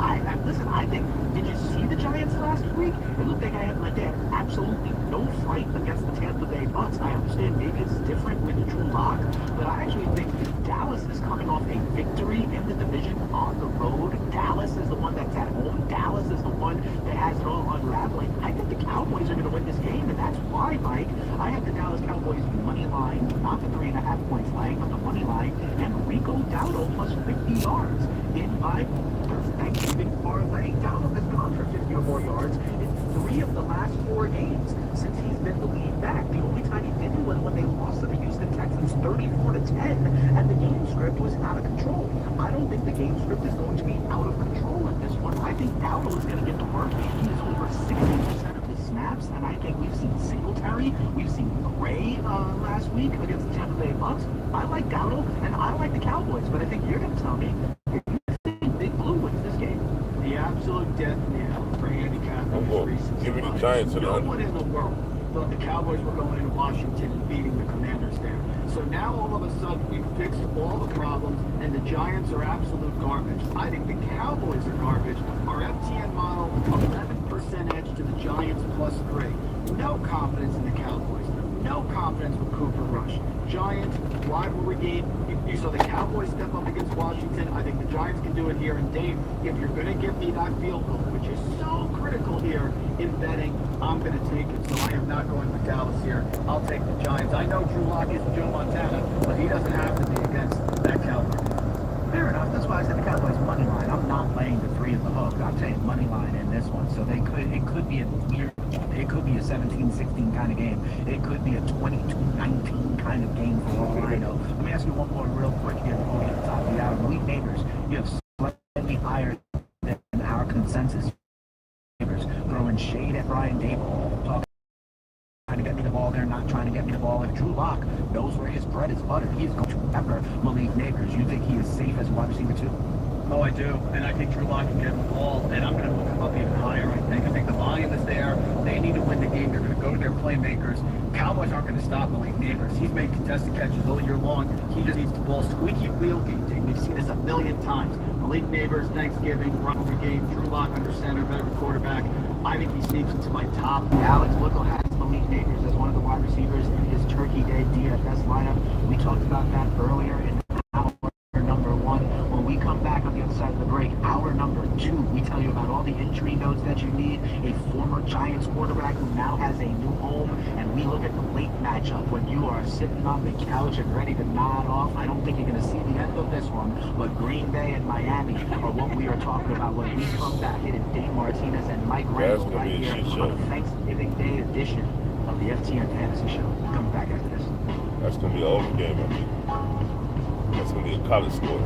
listen, I think, did you see the Giants last week? It looked like they had absolutely no fight against the Tampa Bay Bucs. I understand maybe it's different with Drew Lock, but I actually think Dallas is coming off a victory in the division on the road. Dallas is the one that's at home. Dallas is the one that has it all unraveling. I think the Cowboys are going to win this game, and that's why, Mike, I have the Dallas Cowboys money line, not the 3.5 points line, but the money line, and Rico Dowdle plus 50 yards in my Thanksgiving parlay. Dowdle has gone for 50 or more yards in 3 of the last 4 games since he's been the lead back. The only time he didn't was when they lost to the Houston Texans 34-10, and the game script was out of control. I don't think the game script is going to be out of control in this one. I think Dowdle is going to get to work. He is over 60% of his snaps, and I think we've seen Singletary, we've seen Gray last week against the Tampa Bay Bucs. I like Dowdle, and I like the Cowboys, but I think you're going to tell me if you think Big Blue wins this game. The absolute death knell for handicapping is
give me the Giants and
no one in the world thought the Cowboys were going into Washington and beating the Commanders there. So now all of a sudden we've fixed all the problems and the Giants are absolute garbage. I think the Cowboys are garbage. Our FTN model, 11% edge to the Giants +3. No confidence in the Cowboys. No confidence with Cooper Rush. Giants, rivalry game. You saw the Cowboys step up against Washington. I think the Giants can do it here. And Dave, if you're going to give me that field goal, which is so critical here in betting, I'm going to take it. So I am not going with Dallas here. I'll take the Giants. I know Drew Lock is Joe Montana, but he doesn't have to be against that Cowboys. Fair enough. That's why I said the Cowboys money line. I'm not laying the 3 at the hook. I'm taking money line in this one. So it could be a weird. It could be a 17-16 kind of game. It could be a 22-19 kind of game for all I know. Let me ask you one more real quick here before we get to the top of the hour. Malik Neighbors, you have slightly higher than our consensus. Neighbors throwing shade at Brian Dable, talking trying to get me the ball. They're not trying to get me the ball. If Drew Lock knows where his bread is buttered, he is going to remember Malik Neighbors. You think he is safe as a wide receiver too?
Oh, I do. And I think Drew Lock can get the ball, and I'm going to move him up even higher. I think the volume is there. They need to win the game. They're going to go to their playmakers. Cowboys aren't going to stop Malik Neighbors. He's made contested catches all year long. He just needs the ball squeaky wheel game. We've seen this a million times. Malik Neighbors, Thanksgiving, rivalry game. Drew Lock under center, better quarterback. I think he sneaks into my top. Alex Blickel has Malik Neighbors as one of the wide receivers in his Turkey Day DFS lineup. We talked about that earlier in our number 1. When we come back on the other side of the break, hour number 2, we tell you about all the injury notes that you need, a former Giants quarterback who now has a new home, and we look at the late matchup when you are sitting on the couch and ready to nod off. I don't think you're going to see the end of this one, but Green Bay and Miami are what we are talking about when we come back. It is Dave Martinez and Mike Randall right here on the Thanksgiving Day edition of the FTN Fantasy Show. Coming back after this.
That's going to be an over game, I think. That's going to be a college score.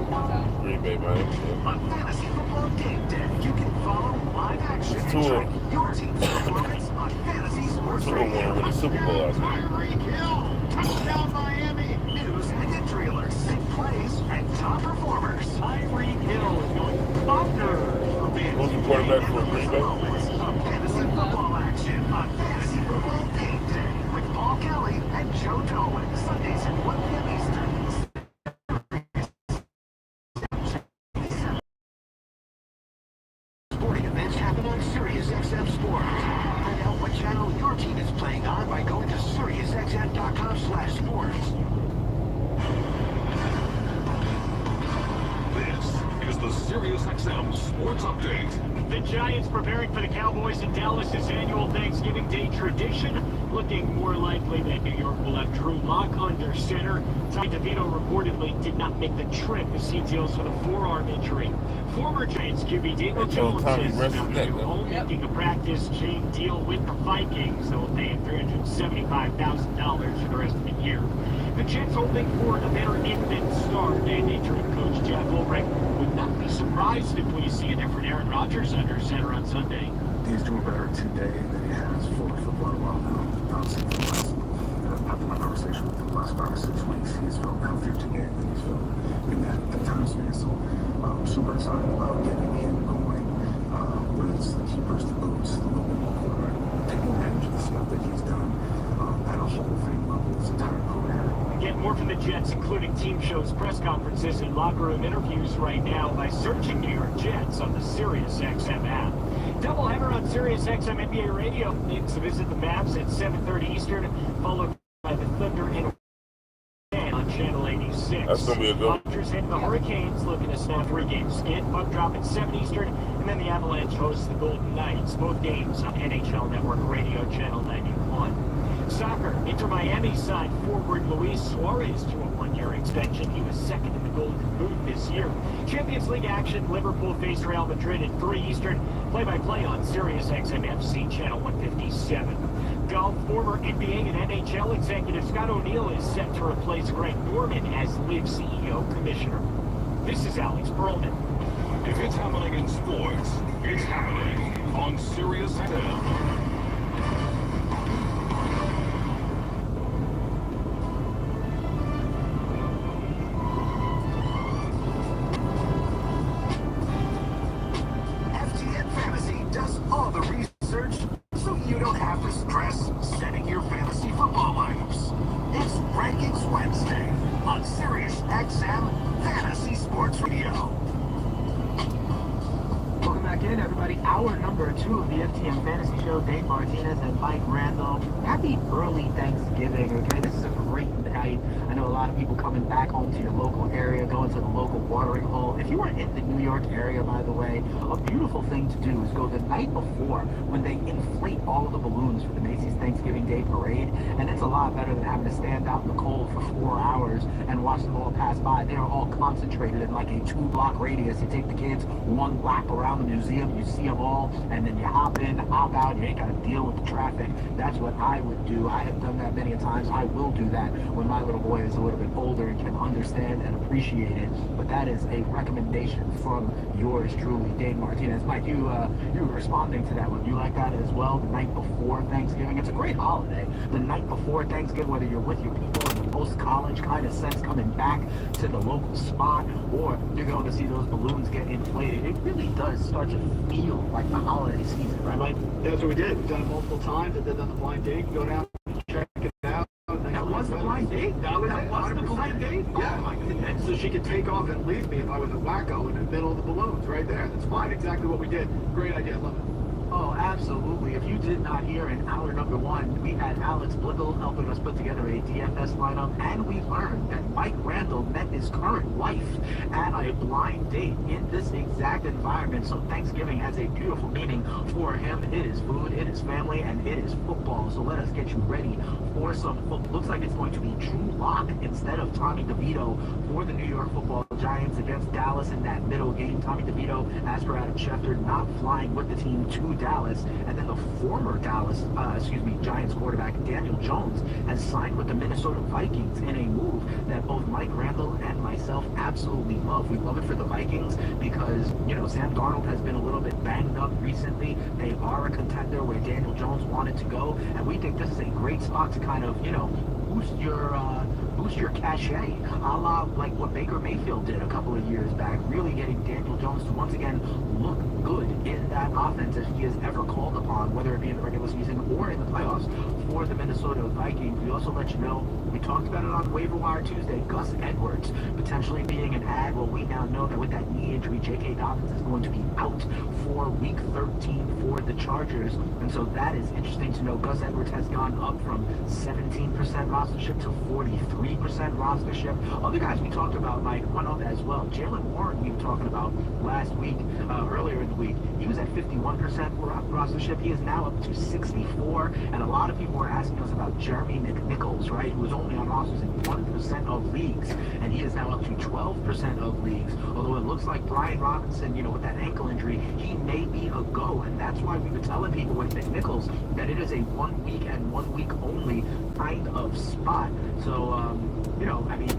Green Bay, Miami. Yeah.
On Fantasy Football Game Day, you can follow live action and
Tua.
track your team's performance on Fantasy Sports
Tua won
Radio.
with the Super Bowl last night.
Tyreek Hill, touchdown Miami. News and injury alerts, big plays, and top performers.
Tyreek Hill is going bonkers for fans.
Who's the quarterback for Green Bay?
Of Fantasy Football action on Fantasy Football Game Day with Paul Kelly and Joe Dolan. Sundays at 1 p.m. Eastern. Sporting events happen on SiriusXM Sports. Find out what channel your team is playing on by going to SiriusXM.com/sports.
This is the SiriusXM Sports Update.
The Giants preparing for the Cowboys in Dallas' annual Thanksgiving Day tradition. Looking more likely that New York will have Drew Lock under center. Tommy DeVito reportedly did not make the trip as he deals with a forearm injury. Former Giants QB Daniel Jones
Tommy
is
rested
now
neck,
home making a practice chain deal with the Vikings. They'll pay him $375,000 for the rest of the year. The Jets hoping for a better end than start, and interim coach Jeff Ulbrich would not be surprised if we see a different Aaron Rodgers under center on Sunday.
He's doing better today than he has for quite a while now. Obviously, for the last, after my conversation with him the last 5 or 6 weeks, he's felt healthier today than he's felt in that time span. So, super excited about getting him going. Whether it's the keepers, the boots, the little bit more quarterback, taking advantage of the stuff that he's done at a Hall of Fame level his entire career.
Get more from the Jets, including team shows, press conferences, and locker room interviews right now by searching New York Jets on the SiriusXM app. Doubleheader on SiriusXM NBA Radio. Knicks visit the Mavs at 7:30 Eastern, followed by the Thunder and on Channel 86.
That's going to be a good one.
Dodgers hit the Hurricanes, looking to snap 3-game skid. Puck drop at 7 Eastern, and then the Avalanche hosts the Golden Knights. Both games on NHL Network Radio, Channel 91. Soccer, Inter Miami signed forward Luis Suarez to a 1-year extension. He was second in the Golden Boot this year. Champions League action, Liverpool face Real Madrid at 3 Eastern. Play-by-play on SiriusXM FC Channel 157. Golf, former NBA and NHL executive Scott O'Neill is set to replace Greg Norman as LIV CEO Commissioner. This is Alex Perlman.
If it's happening in sports, it's happening on SiriusXM.
FTN Fantasy does all the research so you don't have to stress setting your fantasy football lineups. It's Rankings Wednesday on SiriusXM Fantasy Sports Radio.
Welcome back in, everybody. Hour number 2 of the FTM Fantasy Show. Dave Martinez and Mike Randall. Happy early Thanksgiving, okay? This is a great night. I know a lot of people coming back home to your local area, going to the local watering hole. If you are in the New York area, by the way, a beautiful thing to do is go the night before when they inflate all of the balloons for the Macy's Thanksgiving Day Parade. And it's a lot better than having to stand out in the cold for 4 hours and watch them all pass by. They are all concentrated in like a 2-block radius. You take the kids 1 lap around the museum, you see them all, and then you hop in, hop out, you ain't got to deal with the traffic. That's what I would do. I have done that many a times. I will do that when my little boy is a little bit older and can understand and appreciate it. But that is a recommendation from yours truly, Dave Martinez. Mike, you were responding to that one. You like that as well, the night before Thanksgiving? It's a great holiday. The night before Thanksgiving, whether you're with your people in the post-college kind of sense, coming back to the local spot, or you're going to see those balloons get inflated, it really does start to feel like the holiday season, right, Mike?
That's what we did. We've done it multiple times. I did it on the blind date. Go down, check it out.
That was the blind date?
That was
the blind date?
Yeah.
Oh, my goodness.
And so she could take off and leave me if I was a wacko in the middle of the balloons right there. That's fine. Exactly what we did. Great idea. Love it.
Oh, absolutely. If you did not hear in hour number 1, we had Alex Bliggle helping us put together a DFS lineup, and we learned that Mike Randall met his current wife at a blind date in this exact environment. So Thanksgiving has a beautiful meaning for him. It is food, it is family, and it is football. So let us get you ready for some football. Looks like it's going to be Drew Lock instead of Tommy DeVito for the New York Football Giants. Giants against Dallas in that middle game. Tommy DeVito, as per Adam Schefter, not flying with the team to Dallas. And then the former Giants quarterback Daniel Jones has signed with the Minnesota Vikings in a move that both Mike Randall and myself absolutely love. We love it for the Vikings because, Sam Darnold has been a little bit banged up recently. They are a contender where Daniel Jones wanted to go, and we think this is a great spot to kind of, boost your cachet, a la like what Baker Mayfield did a couple of years back, really getting Daniel Jones to once again look good in that offense as he is ever called upon, whether it be in the regular season or in the playoffs for the Minnesota Vikings. We also let you know, we talked about it on Waiver Wire Tuesday, Gus Edwards potentially being an ad. Well, we now know that with that knee injury, J.K. Dobbins is going to be out for Week 13 for the Chargers, and so that is interesting to know. Gus Edwards has gone up from 17% rostership to 43% rostership. Other guys we talked about, Mike, went up as well. Jalen Warren, we were talking about last week, earlier in the week, he was at 51% rostership. He is now up to 64, and a lot of people are asking us about Jeremy McNichols, right, who was only on rosters in 1% of leagues, and he is now up to 12% of leagues. Although it looks like Brian Robinson, with that ankle injury, he may be a go, and that's why we were telling people with McNichols that it is a 1 week and 1 week only kind of spot. So,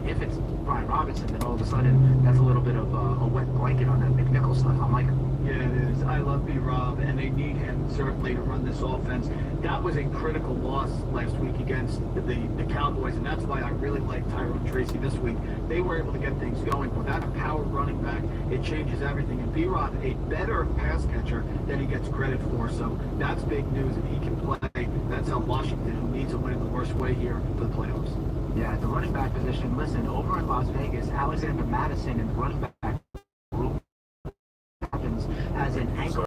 if it's Brian Robinson, then all of a sudden that's a little bit of a wet blanket on that McNichols stuff. I'm like,
Yeah, it is. I love B-Rob, and they need him certainly to run this offense. That was a critical loss last week against the Cowboys, and that's why I really like Tyrone Tracy this week. They were able to get things going. Without a power running back, it changes everything. And B-Rob, a better pass catcher than he gets credit for, so that's big news, and he can play. That's how Washington, who needs a win in the worst way here for the playoffs.
Yeah, at the running back position, listen, over in Las Vegas, Alexander Madison in the running back group has an ankle.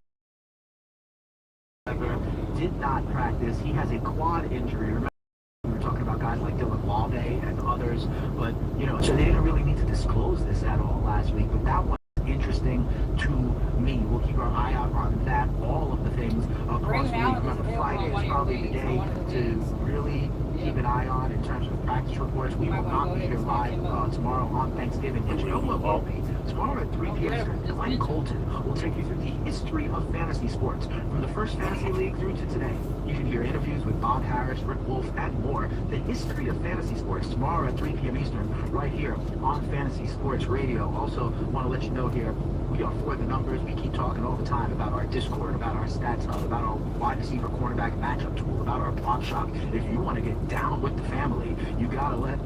Did not practice. He has a quad injury. Remember, we were talking about guys like Dylan Lawday and others, but so they didn't really need to disclose this at all last week. But that was interesting to me. We'll keep our eye out on that. All of the things across the week. Remember, Friday is probably the day to really keep an eye on in terms of practice reports. We will not be here live tomorrow on Thanksgiving, but what will be? Tomorrow at 3 p.m. Eastern, Glenn Colton will take you through the history of fantasy sports, from the first fantasy league through to today. You can hear interviews with Bob Harris, Rick Wolf, and more. The history of fantasy sports tomorrow at 3 p.m. Eastern, right here on Fantasy Sports Radio. Also, want to let you know here, we are For the Numbers. We keep talking all the time about our Discord, about our Stats Hub, about our wide receiver cornerback matchup tool, about our block shop. If you want to get down with the family, you gotta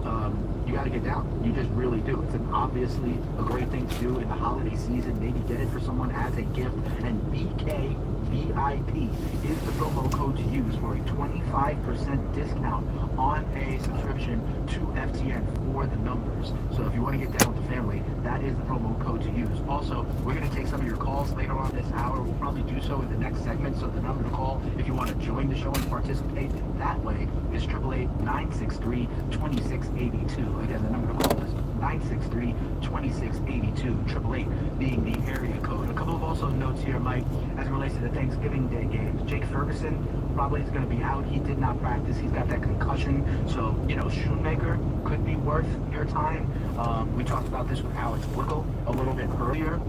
get down. You just really do. It's obviously a great thing to do in the holiday season. Maybe get it for someone as a gift. And BKVIP is the promo code to use for a 25% discount on a subscription to FTN For the Numbers. So if you want to get down with the family, that is the promo code to use. Also, we're going to take some of your calls later on this hour. We'll probably do so in the next segment. So the number to call if you want to join the show and participate that way is 888-963-2682. Again, the number to call is 963-2682. 888 being the area code. A couple of also notes here, Mike, as it relates to the Thanksgiving Day games. Jake Ferguson probably is going to be out. He did not practice. He's got that concussion. So, Shoemaker could be worth your time. We talked about this with Alex Blickel a little bit earlier.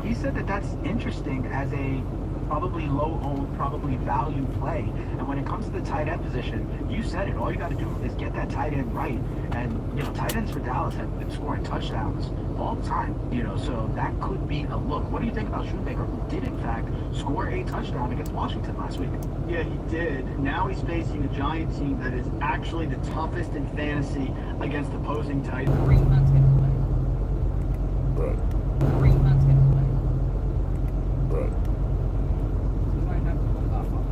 He said that that's interesting as a probably low-owned, probably value play. And when it comes to the tight end position, you said it. All you got to do is get that tight end right. And, tight ends for Dallas have been scoring touchdowns all the time. So that could be a look. What do you think about Shoemaker, who did, in fact, score a touchdown against Washington last week?
Yeah, he did. Now he's facing a Giant team that is actually the toughest in fantasy against opposing tight ends.
3 months gonna play.
Right.
3 months gonna play.
Right.
You might have to hold off on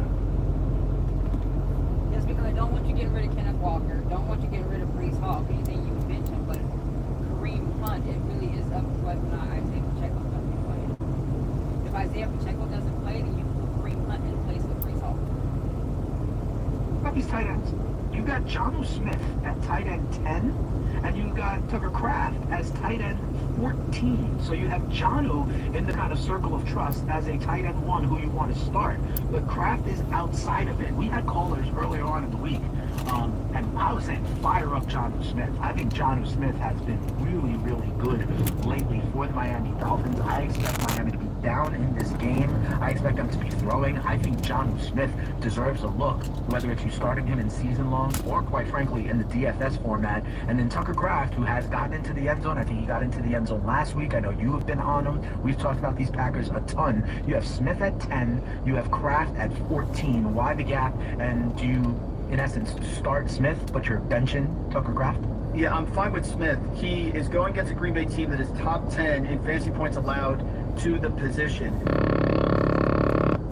that. Just because I don't want you getting rid of Kenneth Walker, don't want you getting rid of Brees Hall, anything you can mention, but Kareem Hunt, it really is up to whether or not Isaiah Pacheco doesn't play. If Isaiah Pacheco doesn't play, then you put Kareem Hunt in place of Brees Hall.
What about these tight ends? You got Jonnu Smith at tight end 10, and you got Tucker Kraft as tight end 14. So you have Jonnu in the kind of circle of trust as a tight end 1 who you want to start. But Kraft is outside of it. We had callers earlier on in the week, and
I was saying fire up Jonnu Smith. I think Jonnu Smith has been really, really good lately for the Miami Dolphins. I expect Miami to be down in this game. I expect them to be throwing. I think Jonnu Smith deserves a look, whether it's you starting him in season long or, quite frankly, in the DFS format. And then Tucker Kraft, who has gotten into the end zone. I think he got into the end zone last week. I know you have been on him. We've talked about these Packers a ton. You have Smith at 10. You have Kraft at 14. Why the gap? And do you, in essence, start Smith, but you're benching Tucker Kraft?
Yeah, I'm fine with Smith. He is going against a Green Bay team that is top 10 in fantasy points allowed to the position.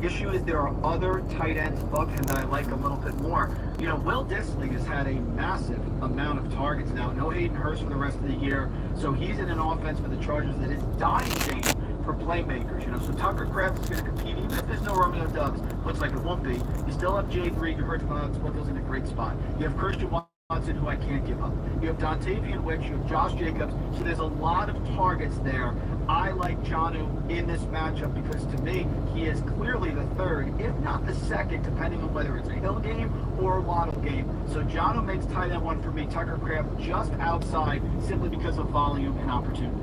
The issue is there are other tight ends above him that I like a little bit more. You know, Will Dissly has had a massive amount of targets now. No Hayden Hurst for the rest of the year. So he's in an offense for the Chargers that is dying game for playmakers. You know, so Tucker Kraft is going to compete. Even if there's no Romeo Doubs, looks like it won't be. You still have Jay Green. You heard from Swinkle's in a great spot. You have Christian Watson, who I can't give up. You have Dontavian Wicks. You have Josh Jacobs. So there's a lot of targets there. I like Jonnu in this matchup because to me, he is clearly the third, if not the second, depending on whether it's a Hill game or a Waddle game. So Jonnu makes tight end one for me. Tucker Kraft just outside simply because of volume and opportunity.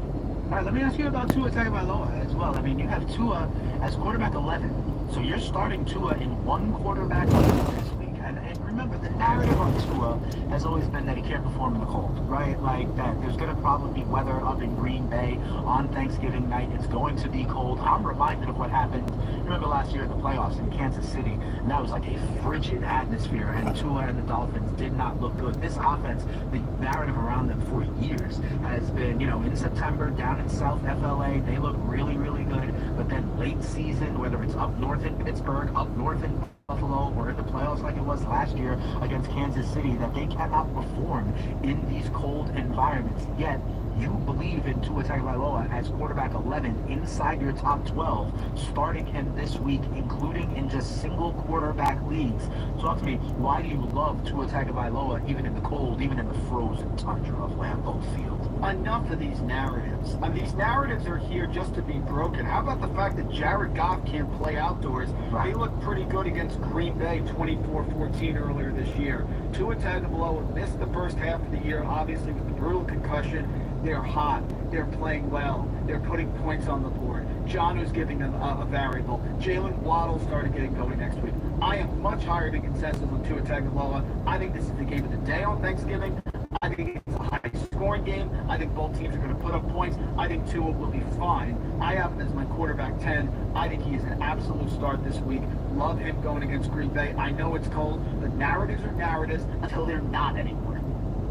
All right, let me ask you about Tua Tagovailoa as well. I mean, you have Tua as quarterback 11, so you're starting Tua in one quarterback this week. And remember, the narrative on Tua has always been that he can't perform in the cold, right? Like that there's going to probably be weather up in Green Bay on Thanksgiving night. It's going to be cold. I'm reminded of what happened, remember last year in the playoffs in Kansas City, and that was like a frigid atmosphere, and Tua and the Dolphins did not look good. This offense, the narrative around them for years has been, you know, in September, down in South FLA, they look really, really good, but then late season, whether it's up north in Pittsburgh, up north in Buffalo, or in the playoffs like it was last year against Kansas City, that they cannot perform in these cold environments. Yet you believe in Tua Tagovailoa as quarterback 11 inside your top 12, starting him this week, including in just single quarterback leagues. Talk to me, why do you love Tua Tagovailoa even in the cold, even in the frozen tundra of Lambeau Field?
Enough of these narratives. These narratives are here just to be broken. How about the fact that Jared Goff can't play outdoors?
Right.
He looked pretty good against Green Bay 24-14 earlier this year. Tua Tagovailoa missed the first half of the year, obviously with the brutal concussion. They're hot. They're playing well. They're putting points on the board. Jonnu's giving them a variable. Jalen Waddle started getting going next week. I am much higher than consensus on Tua Tagovailoa. I think this is the game of the day on Thanksgiving. I think it's a high-scoring game. I think both teams are going to put up points. I think Tua will be fine. I have him as my quarterback 10. I think he is an absolute start this week. Love him going against Green Bay. I know it's cold, but narratives are narratives until they're not anymore.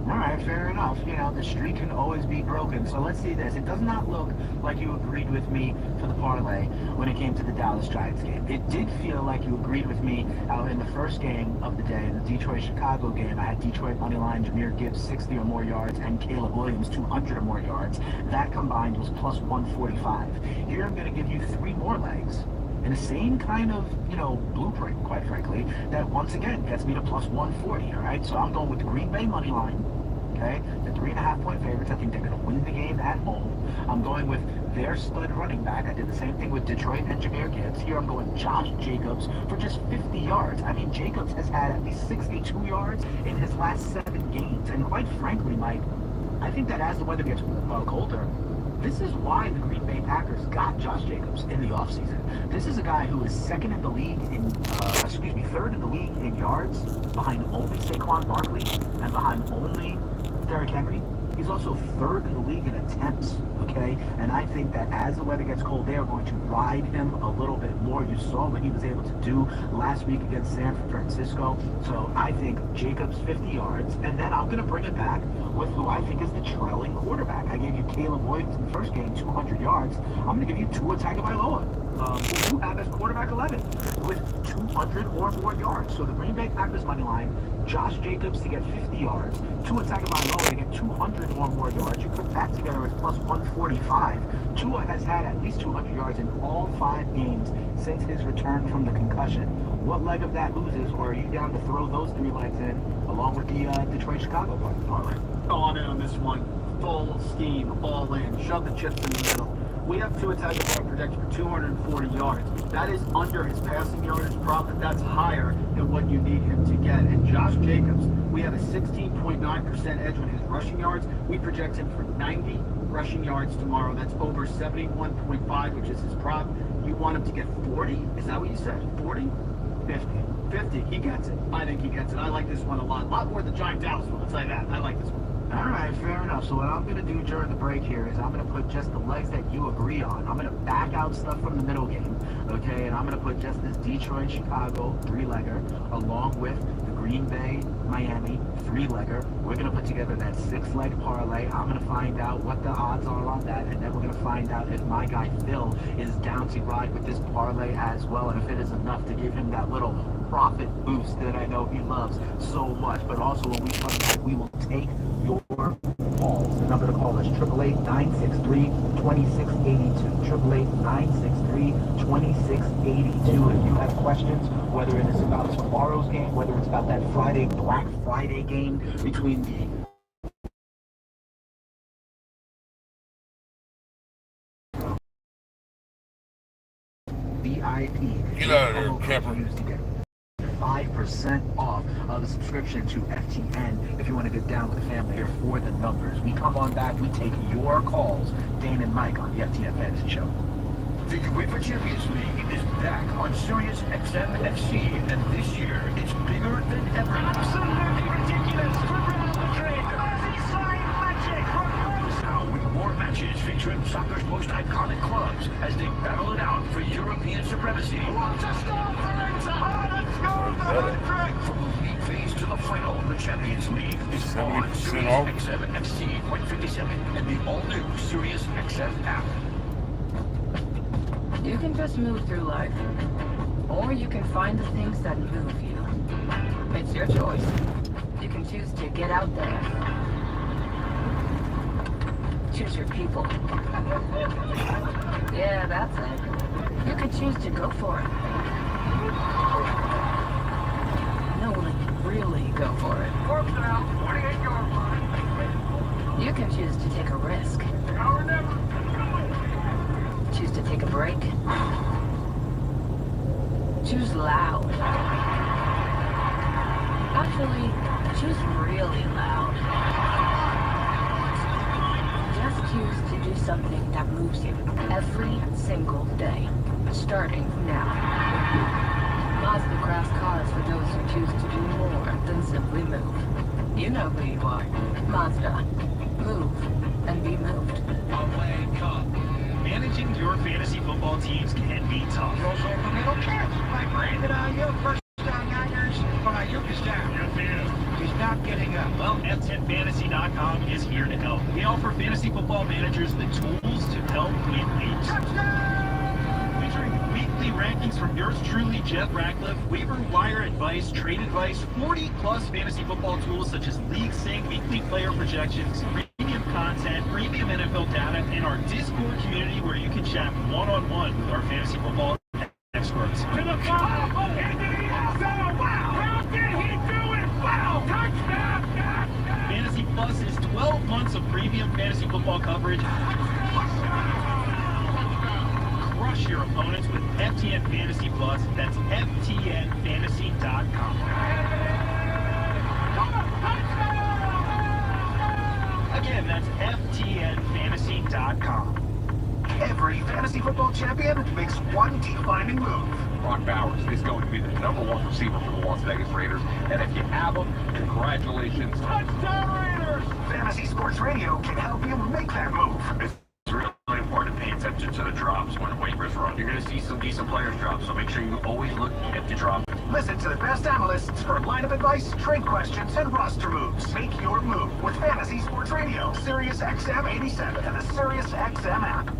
All right, fair enough. You know, the streak can always be broken. So let's see this. It does not look like you agreed with me for the parlay when it came to the Dallas Giants game. It did feel like you agreed with me in the first game of the day, in the Detroit-Chicago game. I had Detroit money line, Jahmyr Gibbs 60 or more yards, and Caleb Williams 200 or more yards. That combined was plus 145. Here I'm going to give you 3 more legs in the same kind of, you know, blueprint, quite frankly, that once again gets me to plus 140, all right? So I'm going with the Green Bay money line. Okay, the 3.5-point favorites. I think they're going to win the game at home. I'm going with their stud running back. I did the same thing with Detroit and Jahmyr Gibbs. Here I'm going Josh Jacobs for just 50 yards. I mean, Jacobs has had at least 62 yards in his last 7 games. And quite frankly, Mike, I think that as the weather gets colder, this is why the Green Bay Packers got Josh Jacobs in the offseason. This is a guy who is second in the league in, third in the league in yards, behind only Saquon Barkley and behind only Derrick Henry. He's also third in the league in attempts, okay? And I think that as the weather gets cold, they are going to ride him a little bit more. You saw what he was able to do last week against San Francisco. So I think Jacobs 50 yards, and then I'm going to bring it back with who I think is the trailing quarterback. I gave you Caleb Williams in the first game, 200 yards. I'm going to give you Tua Tagovailoa, who you have as quarterback 11 with 200 or more yards. So the Green Bay Packers money line, Josh Jacobs to get 50 yards, Tua Tagovailoa to get 200 or more yards. You put that together as plus 145. Tua has had at least 200 yards in all 5 games since his return from the concussion. What leg of that loses, or are you down to throw those 3 legs in along with the Detroit-Chicago parlay?
Go on in on this one. Full steam, all in. Shove the chips in the middle.
We have Tua Tagovailoa projected for 240 yards. That is under his passing yardage prop, but that's higher than what you need him to get. And Josh Jacobs, we have a 16.9% edge on his rushing yards. We project him for 90 rushing yards tomorrow. That's over 71.5, which is his prop. You want him to get 40? Is that what you said? 40? 50. 50. He gets it. I think he gets it. I like this one a lot. A lot more than the Giant Dallas one, I'll tell you that. I like this one.
All right, fair enough. So what I'm going to do during the break here is I'm going to put just the legs that you agree on. I'm going to back out stuff from the middle game, okay? And I'm going to put just this Detroit-Chicago three-legger along with the Green Bay-Miami three-legger. We're going to put together that six-leg parlay. I'm going to find out what the odds are on that, and then we're going to find out if my guy Phil is down to ride with this parlay as well, and if it is enough to give him that little profit boost that I know he loves so much. But also when we come back, we will take your calls. The number to call is 888-963-2682. 888-963-2682. If you have questions, whether it is about tomorrow's game, whether it's about that Black Friday game between the VIP.
Get out of there, camper.
5% off of the subscription to FTN if you want to get down with the family here for the numbers. We come on back, we take your calls. Dane and Mike on the FTN Fantasy Show.
The UEFA Champions League is back on Sirius XM FC, and this year it's bigger than ever. Absolutely ridiculous for Real Madrid. Now with more matches featuring soccer's most iconic clubs as they battle it out for European supremacy. What a start for let's go! From the league phase to the final, the Champions League is on Sirius XM FC 157 and the all-new Sirius XM app.
You can just move through life, or you can find the things that move you. It's your choice. You can choose to get out there. Choose your people. Yeah, that's it. You can choose to go for it. No, like, really go for it. You can choose to take a risk. Choose to take a break. Choose loud. Actually, choose really loud. Just choose to do something that moves you every single day, starting now. Mazda crafts cars for those who choose to do more than simply move. You know who you are. Mazda. Move and be moved.
Wake up. Managing your fantasy football teams can be tough.
Those are the little kids like Brandon Ayuk, first down Niners. But Ayuk is down. He's not getting up.
Well, F10Fantasy.com is here to help. We offer fantasy football managers the tools to help win leagues. Featuring weekly rankings from yours truly, Jeff Ratcliffe, waiver wire advice, trade advice, 40-plus fantasy football tools such as League Sync, weekly player projections, premium content, premium NFL data, and our Discord community where you can chat one-on-one with our fantasy football experts.
To the foul! Oh, into the end zone! Wow! How did he do it? Wow! Touchdown!
Fantasy Plus is 12 months of premium fantasy football coverage. Crush your opponents with FTN Fantasy Plus. That's FTNFantasy.com. Again, that's FTNFantasy.com.
Every fantasy football champion makes one defining move.
Brock Bowers is going to be the #1 receiver for the Las Vegas Raiders. And if you have him, congratulations.
Touchdown Raiders!
Fantasy Sports Radio can help you make that move.
It's really important to pay attention to the drops when waivers run. You're going to see some decent players drop, so make sure you always look at the drop.
Listen to the best analysts for lineup advice, trade questions, and roster moves. Make your move with Fantasy Sports Radio, Sirius XM 87, and the Sirius XM app.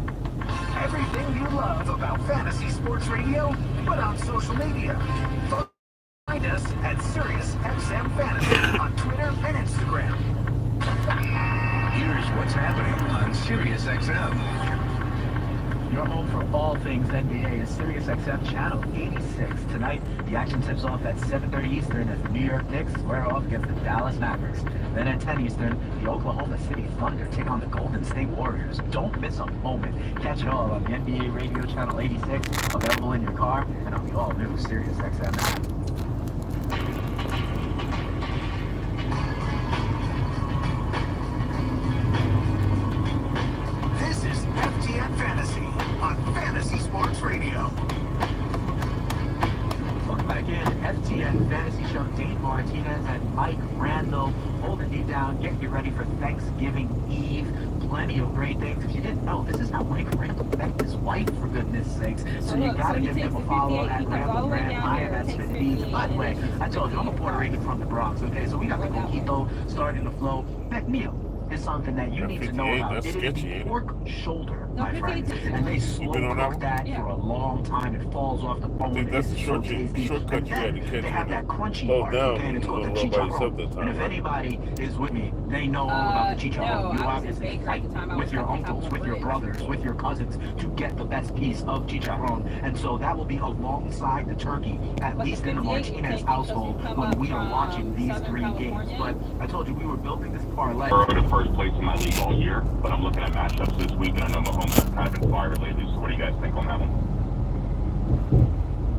Everything you love about Fantasy Sports Radio, but on social media. Find us at Sirius XM Fantasy on Twitter and Instagram.
Here's what's happening on Sirius XM.
Your home for all things NBA is SiriusXM Channel 86. Tonight, the action tips off at 7:30 Eastern as the New York Knicks square off against the Dallas Mavericks. Then at 10 Eastern, the Oklahoma City Thunder take on the Golden State Warriors. Don't miss a moment. Catch it all on the NBA Radio Channel 86, available in your car, and on the all-new SiriusXM app.
This is FTN Fantasy on Fantasy Sports Radio.
Welcome back in. FTN Fantasy Show. Dave Martinez and Mike Randall holding you down, getting you ready for Thanksgiving Eve. Plenty of great things. If you didn't know, this is how Mike Randall met his wife, for goodness sakes. So you gotta give him a follow at Randall Grant, IMS15. By the way, I told you, I'm a Puerto Rican from the Bronx, okay? So we got the coquito starting to flow. McNeil is something that you need to know about. It is the pork shoulder, my friend. And they slow cook that for a long time. It falls off the bone.
I think that's the shortcut you had to catch.
They have that crunchy
part,
okay, and it's called the chicharron. And if anybody is with me, they know all about the chicharron. You obviously fight with your uncles, with your brothers, with your cousins to get the best piece of chicharron. And so that will be alongside the turkey, at least in the Martinez household, when we are watching these three games. But I told you, we were building this parlay.
First place in my league all year, but I'm looking at matchups this week, and I know Mahomes has kind of been fired lately, so what do you guys think on that one?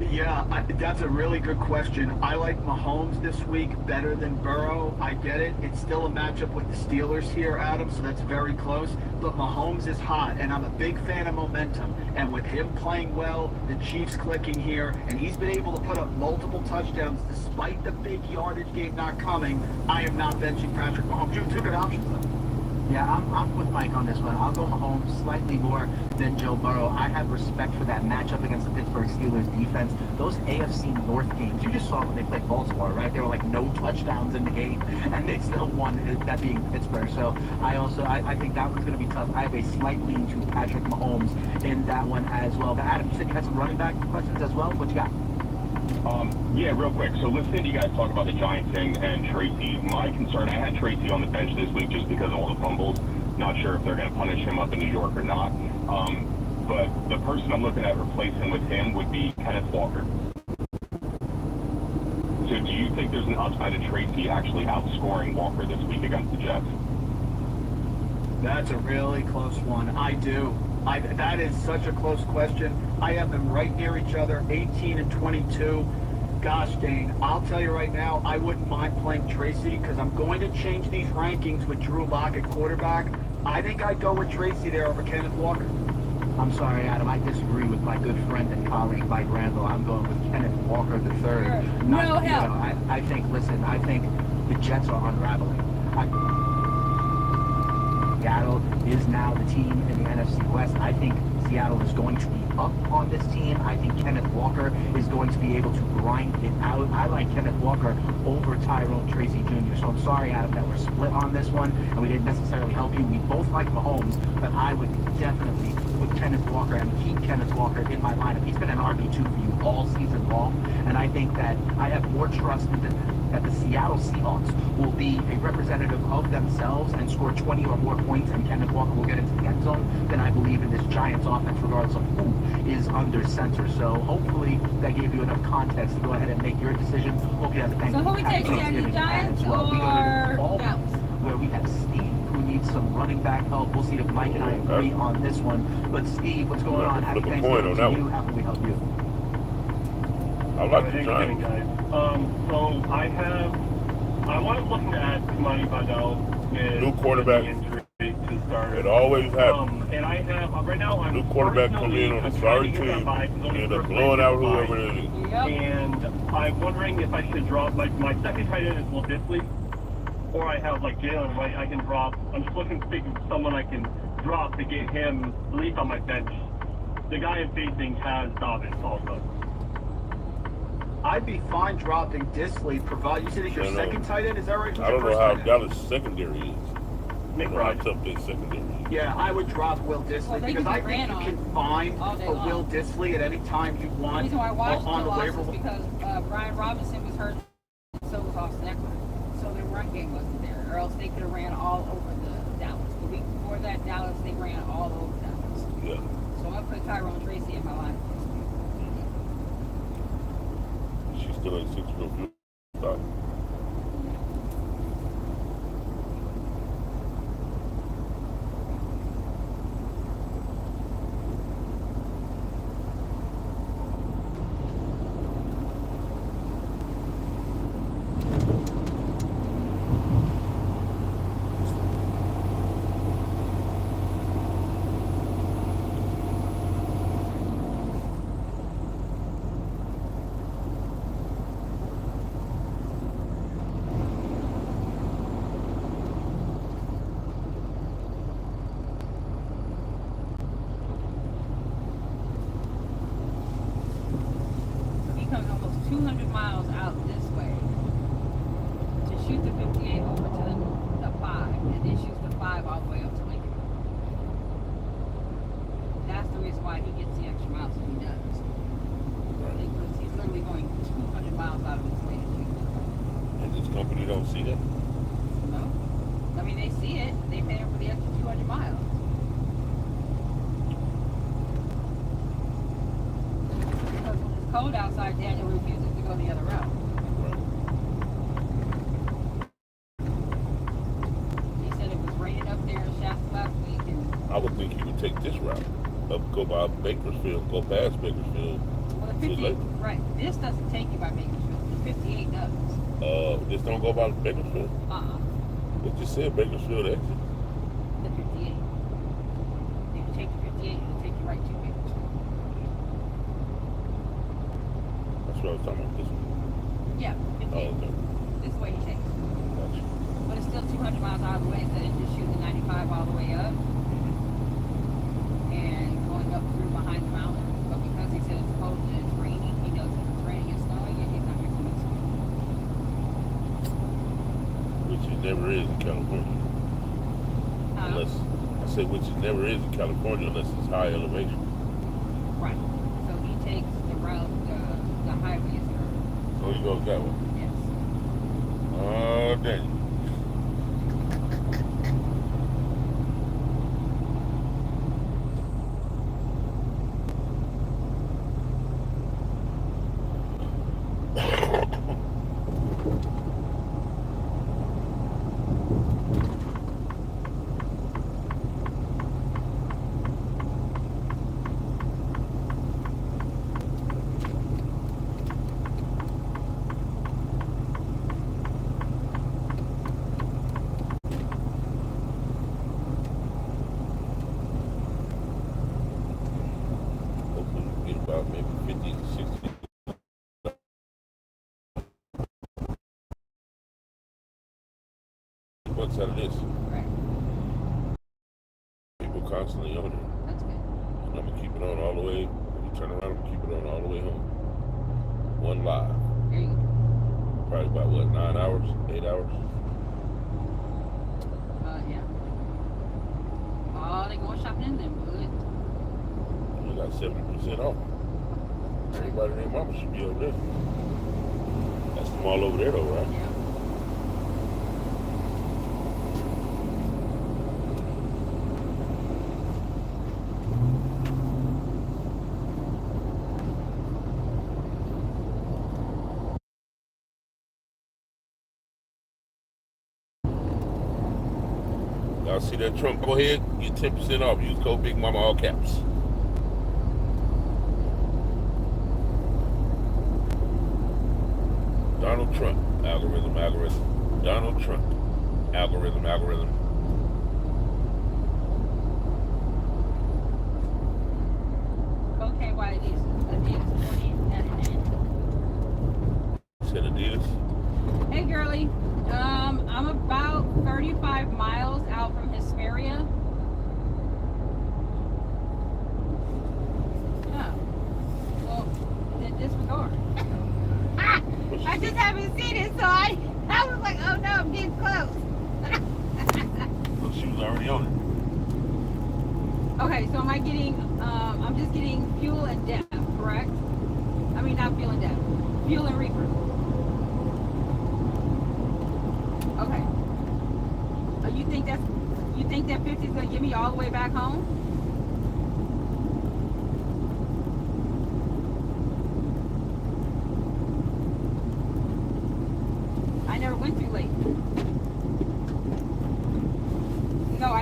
Yeah, that's a really good question. I like Mahomes this week better than Burrow. I get it. It's still a matchup with the Steelers here, Adam, so that's very close. But Mahomes is hot, and I'm a big fan of momentum. And with him playing well, the Chiefs clicking here, and he's been able to put up multiple touchdowns despite the big yardage game not coming, I am not benching Patrick Mahomes. You took good options, though.
Yeah, I'm with Mike on this one. I'll go Mahomes slightly more than Joe Burrow. I have respect for that matchup against the Pittsburgh Steelers defense. Those AFC North games, you just saw when they played Baltimore, right? There were like no touchdowns in the game, and they still won, that being Pittsburgh. So I think that one's going to be tough. I have a slight lean to Patrick Mahomes in that one as well. But Adam, you said you had some running back questions as well. What you got?
Yeah, real quick. So listening to you guys talk about the Giants thing and Tracy, my concern, I had Tracy on the bench this week just because of all the fumbles. Not sure if they're going to punish him up in New York or not. But the person I'm looking at replacing with him would be Kenneth Walker. So do you think there's an upside of Tracy actually outscoring Walker this week against the Jets?
That's a really close one. I do. That is such a close question. I have them right near each other, 18 and 22. Gosh dang, I'll tell you right now, I wouldn't mind playing Tracy because I'm going to change these rankings with Drew Lock at quarterback. I think I'd go with Tracy there over Kenneth Walker.
I'm sorry, Adam. I disagree with my good friend and colleague, Mike Randall. I'm going with Kenneth Walker III.
No help.
I think the Jets are unraveling. Seattle is now the team in the NFC West. I think Seattle is going to be up on this team. I think Kenneth Walker is going to be able to grind it out. I like Kenneth Walker over Tyrone Tracy Jr. So I'm sorry, Adam, that we're split on this one, and we didn't necessarily help you. We both like Mahomes, but I would definitely put Kenneth Walker and keep Kenneth Walker in my lineup. He's been an RB2 for you all season long, and I think that I have more trust in that the Seattle Seahawks will be a representative of themselves and score 20 or more points, and Kenneth Walker will get into the end zone, then I believe in this Giants offense, regardless of who is under center. So hopefully that gave you enough context to go ahead and make your decision. Hope you have a
So who we taking, the Giants or Dallas?
Where we have Steve, who needs some running back help. We'll see if Mike and I agree on this one. But Steve, what's going on? Happy Thanksgiving to you. How can we help you?
I like the Giants.
So I was looking at Kamani Vidal with
new quarterback
injury to start.
It always happens.
And I have right now I'm
new quarterback come in on a sorry team and end up blowing out whoever it is.
And I'm wondering if I should drop my second tight end is Will Disley, or I have Jalen White I can drop. I'm just looking to think of someone I can drop to get him at least on my bench. The guy I'm facing has Dobbins also.
I'd be fine dropping Disley, provided you said it's your second tight end. Is that right?
I don't know how Dallas secondary is.
Nick
Rice up their secondary.
Yeah, I would drop Will Disley because I think you can find a Will Disley at any time you want.
The reason why
on the waiver
is because Brian Robinson was hurt, so was Austin Eckler. So their run game wasn't there, or else they could have ran all over the Dallas. The week before that, they ran all over Dallas.
Yeah.
So I put Tyrone Tracy in my life.
She's still at 6 mil fuel stock.
He comes almost 200 miles out this way to shoot the 58 over to the 5, and then shoots the 5 all the way up to Lincoln. That's the reason why he gets the extra miles that he does. Because he's literally going 200 miles out of his way to shoot.
And this company don't see that?
No? I mean, they see it. They pay him for the extra 200 miles. Because when it's cold outside, Daniel refuses to go the other route. He said it was raining up there in Shasta last week, and
I would think you would take this route. Go by Bakersfield, go past Bakersfield.
well, the
See you
58,
later.
right? This doesn't take you by Bakersfield. The 58 does.
This don't go by Bakersfield? It just said Bakersfield exit.
The 58. If you take the 58, it'll take you right to Bakersfield.
That's what I was talking about. This one.
Yeah, 58.
Oh, okay.
This way he takes it.
Gotcha.
But it's still 200 miles out of the way instead of just shooting the 95 all the way up and going up through behind the mountain. But because he said it's cold and it's raining, he knows if it's raining and snowing, and he's not mixing it.
Which it never is in California. Unless, I say which it never is in California unless it's high elevation.
Right. So he takes the route, the highways are,
So he goes that way.
yes.
Oh, dang. Hopefully we get about maybe 50 to 60 bucks out of this.
Right.
People constantly on it.
That's good.
And I'm gonna keep it on all the way. When we turn around, I'm gonna keep it on all the way home. One live.
There you go.
Probably about what, 9 hours, 8 hours?
Yeah. Oh, they going shopping in them, good.
We got 70% off. Everybody and their mama should be over there. That's them all over there though, right?
Yeah.
Y'all see that trunk? Go ahead, get 10% off. Use code Big Mama, all caps. Donald Trump, algorithm. Donald Trump, algorithm.
Okay, why Adidas 20
Said Adidas.
Hey girlie, I'm about 35 miles out from Hesperia. Oh, well, then disregard. I just haven't seen it, so I was like, oh no, I'm getting close.
Well, she was already on it.
Okay, so am I getting, I'm just getting fuel and depth, correct? I mean, not fuel and depth, fuel and reefer. Okay. You think that 50 is gonna get me all the way back home?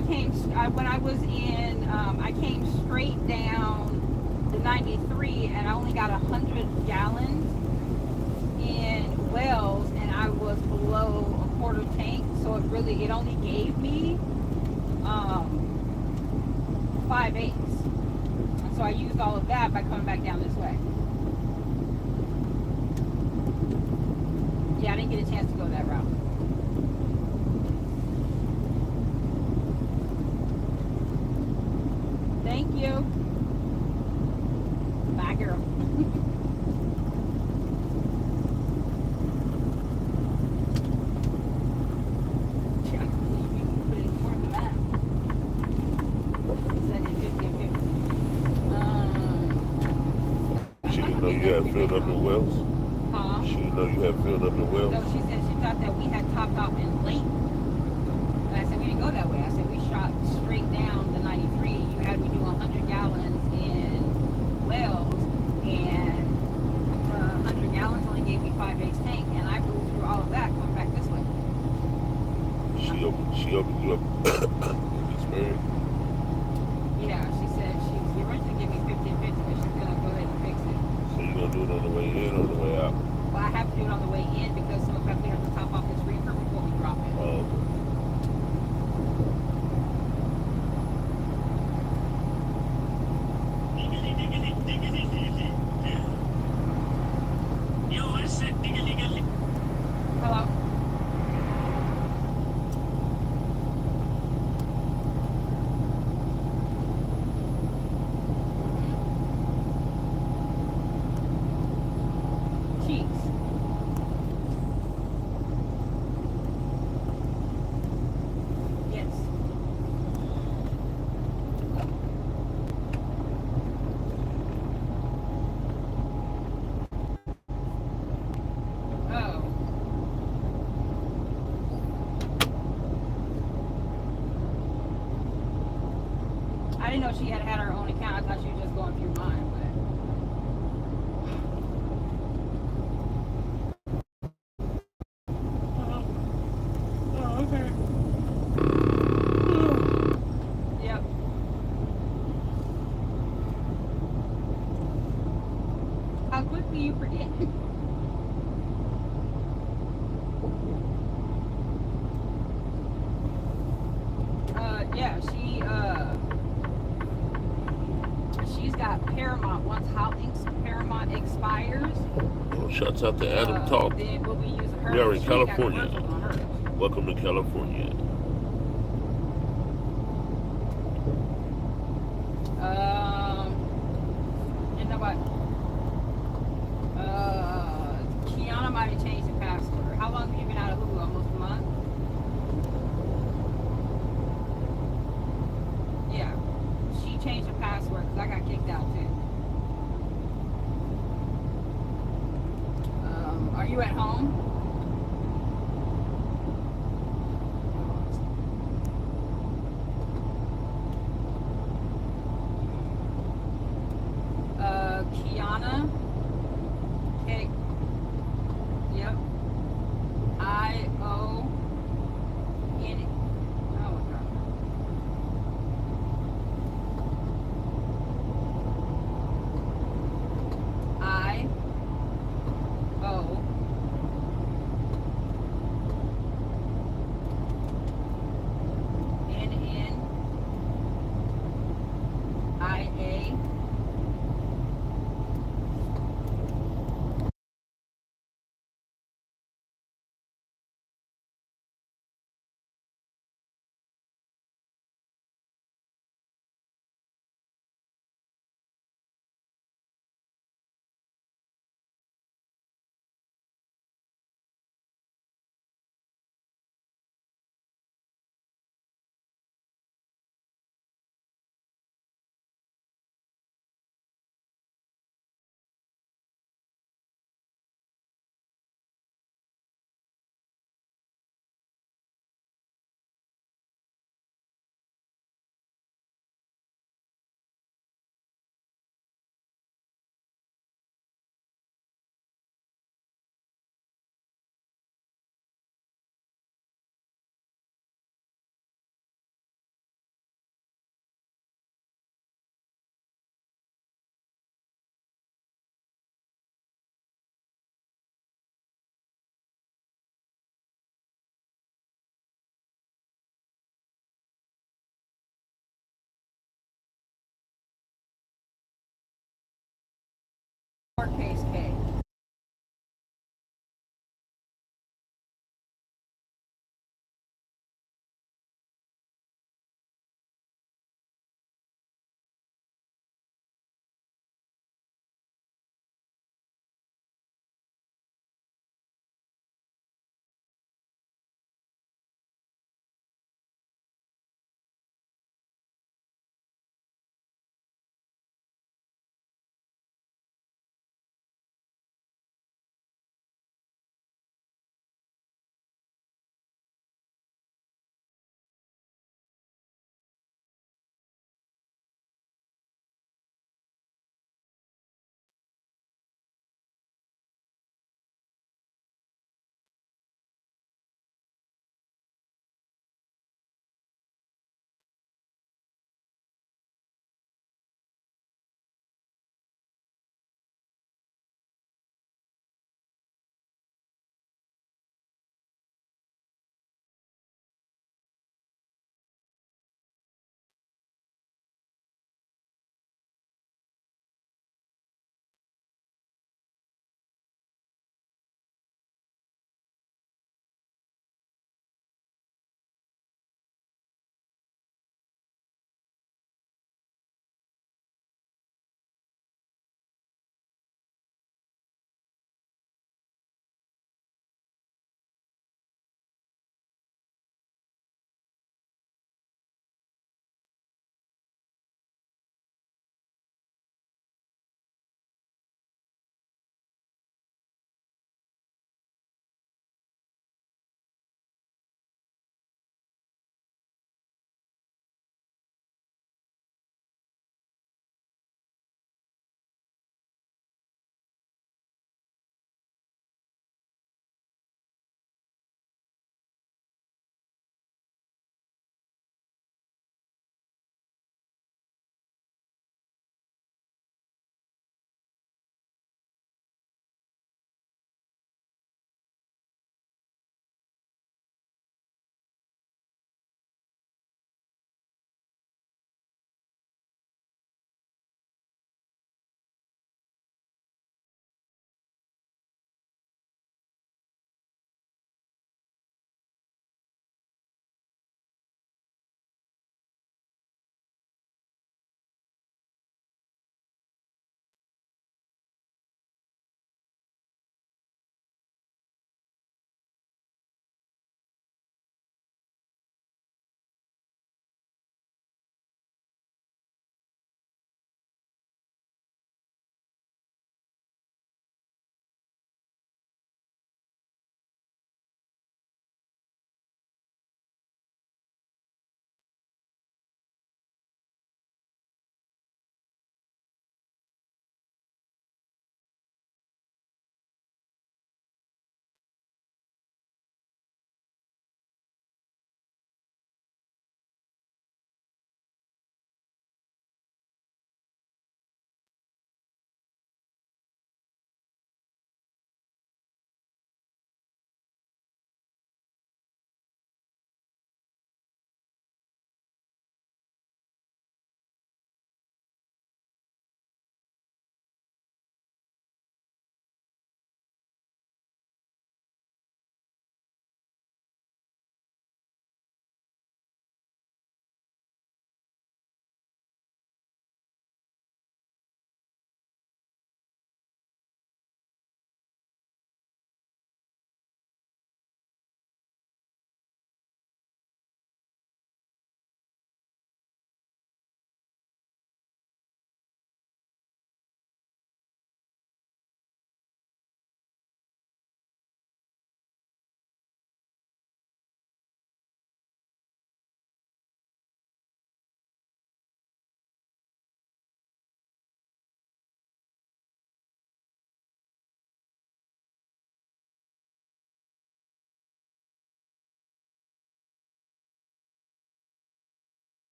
when I was in, I came straight down the 93, and I only got 100 gallons in wells, and I was below a quarter tank, so it only gave me 5/8. And so I used all of that by coming back down this way. Yeah, I didn't get a chance to go that route. Thank you. Bye, girl.
She didn't know you had filled up the wells?
Huh?
She didn't know you had filled up the wells?
No, she said she thought that we had topped off in late. And I said, we didn't go that way. I said, we shot straight down the 93. You had me do 100 gallons in wells, and 100 gallons only gave me 5/8 tank, and I blew through all of that coming back this way.
She opened you up in Experience?
Yeah, she said she originally gave me 50/50, but she's gonna go ahead and fix it.
So you gonna do it on the way in or the way out?
Well, I have to do it on the way in because sometimes we have to top off this reefer before we drop it.
Oh, okay.
Hello? Cheeks. Yes. Oh. I didn't know she had her own account. I thought she was just going through mine, but. Oh, okay. Yep. How quickly you forget. Yeah, she's got Paramount. Once Paramount expires,
Well, shouts out to Adam Talk.
then we'll be using her.
We are in
She got
California.
commercials on hers.
Welcome to California.
And nobody. Kiana might have changed the password. How long have you been out of Hulu? Almost a month? Yeah. She changed the password because I got kicked out too. Are you at home? Kiana. Okay. Yep. I-O-N. Oh my God.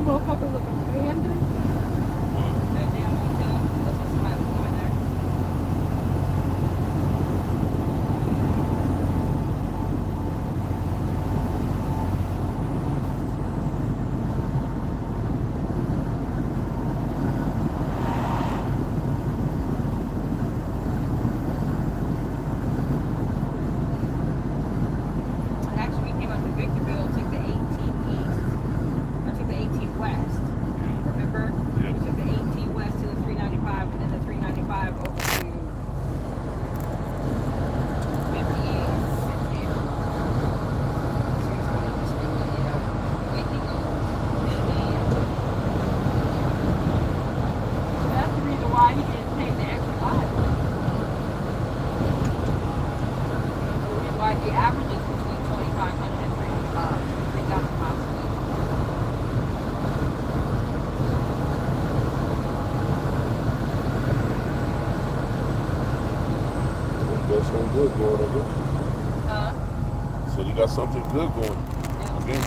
motherfucker look abandoned. That damn hotel. That's what somebody was doing there. Actually, we came up to Victorville, took the 18 east. I took the 18 west. Remember?
Yeah.
We took the 18 west to the 395 and then the 395 over to 58. That's the reason why he didn't take the extra mile. The reason why the average is between 2,500 and 3,000 miles a week.
You got something good going, I guess. So you got something good going.
Yeah.
Okay.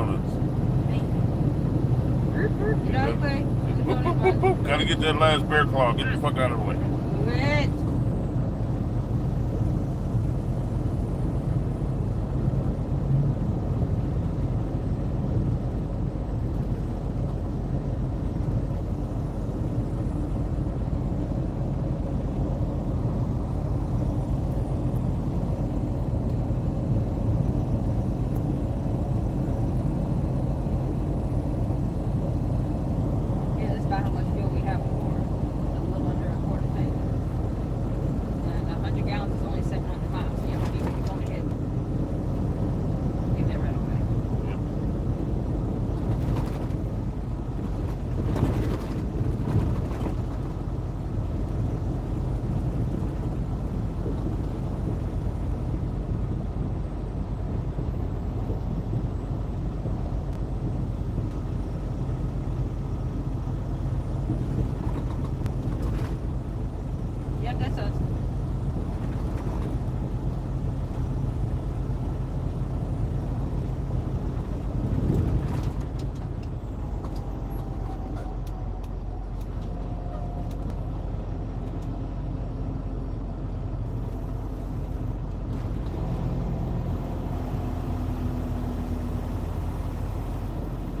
Donuts.
Get out of the way.
Boop, boop, boop, boop. Gotta get that last bear claw. Get the fuck out of the way.
Move it. Yeah, that's about how much fuel we have for a little under a quarter tank. And 100 gallons is only 700 miles. So you know, you only hit. Get that right away. Yep, that's us.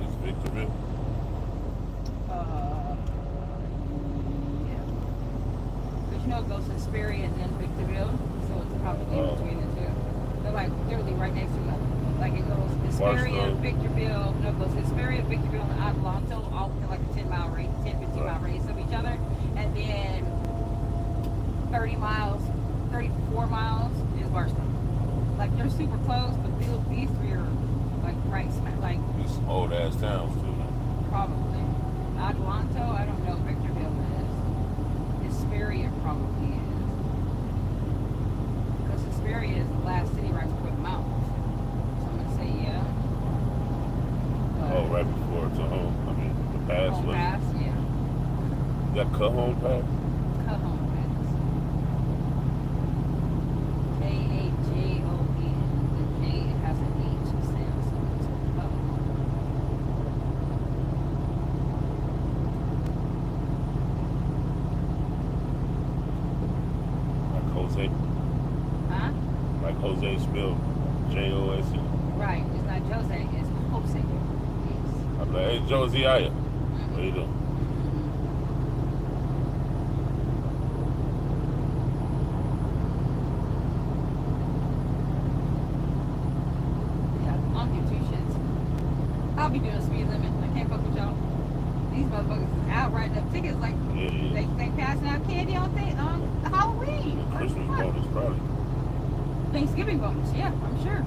It's Victorville.
Yeah. But you know, it goes to Sperry and then Victorville, so it's probably in between the two. They're like literally right next to each other. Like it goes Hesperia, Victorville, no, it goes Hesperia, Victorville, and Adelanto, all within like a 10-mile radius, 10, 15-mile radius of each other. And then 30 miles, 34 miles is Barstow. Like they're super close, but these three are like right smack, like
These old ass towns too.
probably. Adelanto, I don't know, Victorville is. Hesperia probably is. Because Hesperia is the last city right before the mountains. So I'm gonna say yeah.
Oh, right before it's a home. I mean, the pass
Cajon
was.
Pass, yeah.
Is that Cajon Pass?
Cajon Pass. K-A-J-O-N. The J has an H sound, so it's Cajon.
Like Jose.
Huh?
Like Jose spelled J-O-S-E.
Right. It's not Jose, it's Jose. Yes.
I'm like, hey, Josiah. What you doing?
Yeah, I don't give two shits. I'll be doing a speed limit. I can't fuck with y'all. These motherfuckers is out writing up tickets like
Yeah.
they passing out candy on Halloween. What the
Christmas
fuck?
bonus probably.
Thanksgiving bonus, yeah, I'm sure.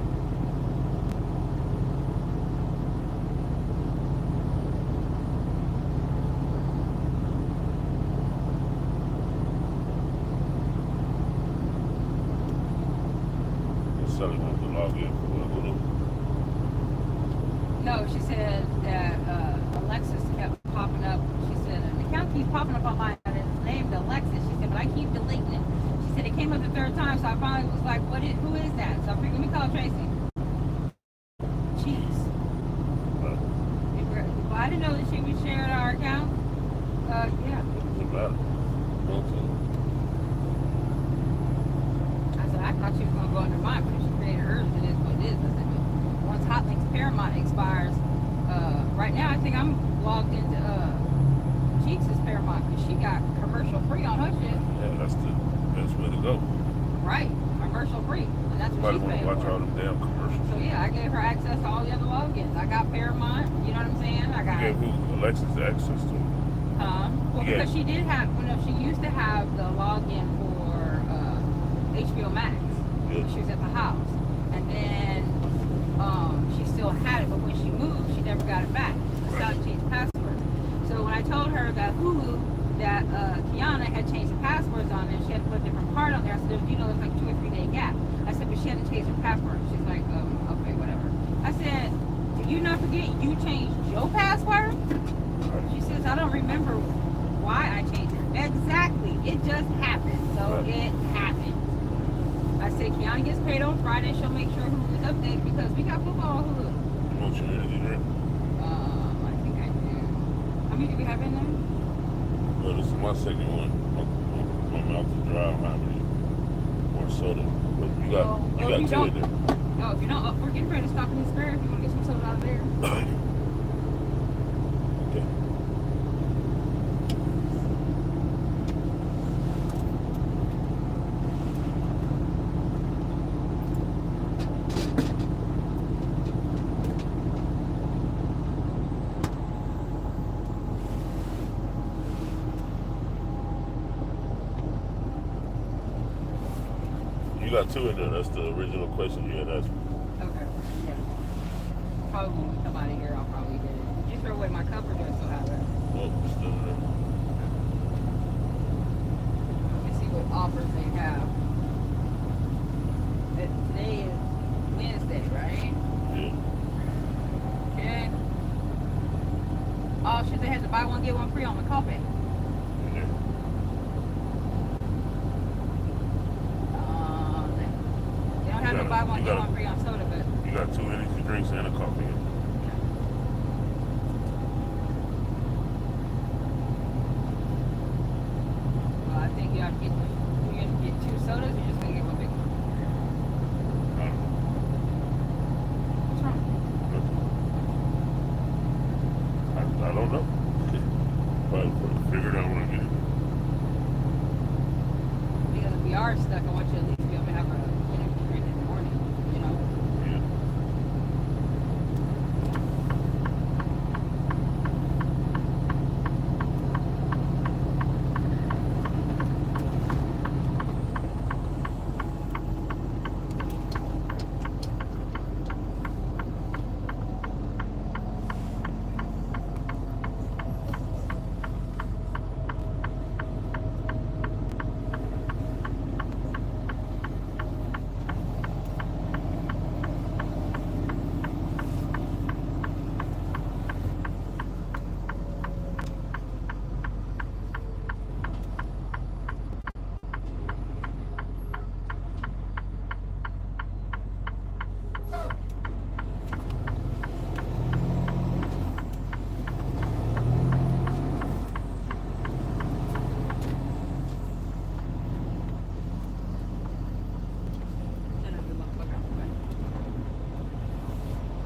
Sully wanted to log in for Hulu.
No, she said that Alexis kept popping up. She said an account keeps popping up on mine and it's named Alexis. She said, but I keep deleting it. She said it came up the third time, so I finally was like, who is that? So I figured, let me call Tracy. Jeez. Well, I didn't know that she was sharing our account. Yeah.
Doesn't matter.
I said, I thought she was going to go under mine, but if she created hers, it is what it is. I said, but once Hotlink's Paramount expires, right now I think I'm logged into Cheeks' Paramount because she got commercial free on her shit.
Yeah, that's the best way to go.
Right, commercial free. And that's what
Somebody
she's
want to
paying
watch all
for.
them damn commercials.
So yeah, I gave her access to all the other logins. I got Paramount, you know what I'm saying? I got
You gave who? Alexis access to it?
well,
Yeah.
because she did have, she used to have the login for HBO Max.
Yeah.
She was at the house. And then she still had it, but when she moved, she never got it back. So I changed the password. So when I told her that Hulu, that Kiana had changed the passwords on there, she had to put a different part on there. I said, there's like 2 or 3 day gap. I said, but she had to change her password. She's like, okay, whatever. I said, did you not forget you changed your password? She says, I don't remember why I changed it. Exactly. It just happened. So it happened. I said, Kiana gets paid on Friday. She'll make sure Hulu's updated because we got football on Hulu.
You want your energy drink?
you have in there?
No, this is my second one. My mouth is dry. I'm having more soda. But you got two in there.
Oh, if you don't, we're getting ready to stop in the square if you want to get some soda out of there.
Okay. You got two in there. That's the original question you had asked me.
Okay. Yeah. Probably when we come out of here, I'll probably get it. Did you throw away my cup or do I still have it?
Oh, it's still there.
Let me see what offers they have. Today is Wednesday, right?
Yeah.
Okay. Oh shit, they had to buy one, get one free on the coffee.
Yeah.
They don't have to buy one, get one free on soda, but
You got two energy drinks and a coffee.
well, I think you're gonna get two sodas, you're just gonna get one big one. What's wrong?
I don't know. But figure it out when I get it.
Because if we are stuck, I want you to at least be able to have a energy drink in the morning, you know?
Yeah.
Shut up, you motherfucker.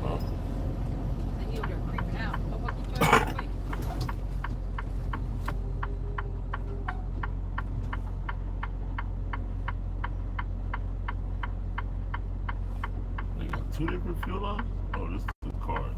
Huh?
Then you over there creeping out. Oh, fuck, get your ass away.
They got two different fuel lines? Oh, this is the cars.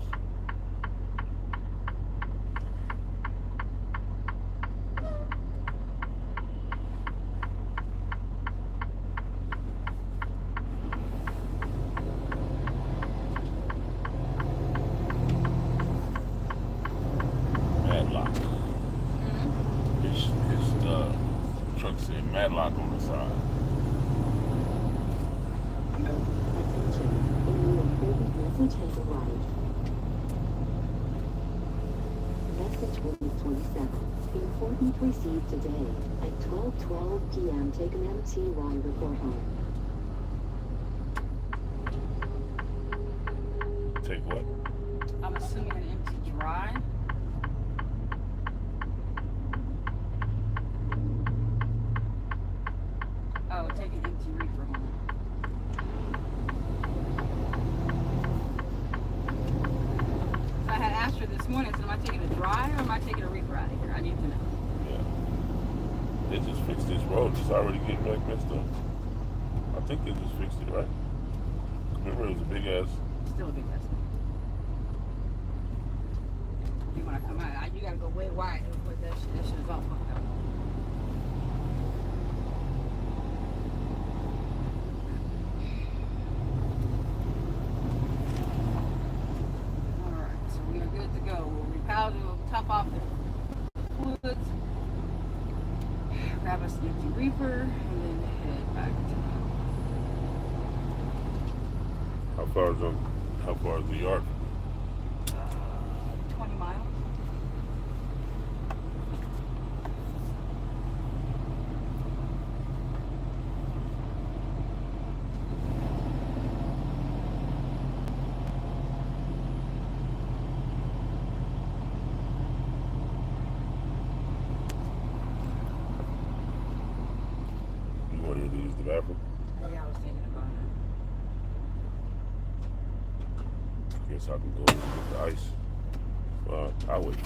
Madlock. His truck said Madlock on the side.
Attention, a new important message has arrived. Message 27. Important received today at 12:12 p.m. Take an MTY report home.
Take what?
I'm assuming an empty dry. Oh, take an empty reefer home. So I had asked her this morning, so am I taking a dry or am I taking a reefer out of here? I need to know.
Yeah. They just fixed this road. It's already getting back messed up. I think they just fixed it, right? Remember, it was a big ass.
Still a big mess. You wanna come out? You gotta go way wide to put that shit. That shit is all fucked up. Alright, so we are good to go. We'll top off the fluids, grab us an empty reefer, and then head back to
How far is the yard?
20 miles.
guess I can go get the ice. I'll wait.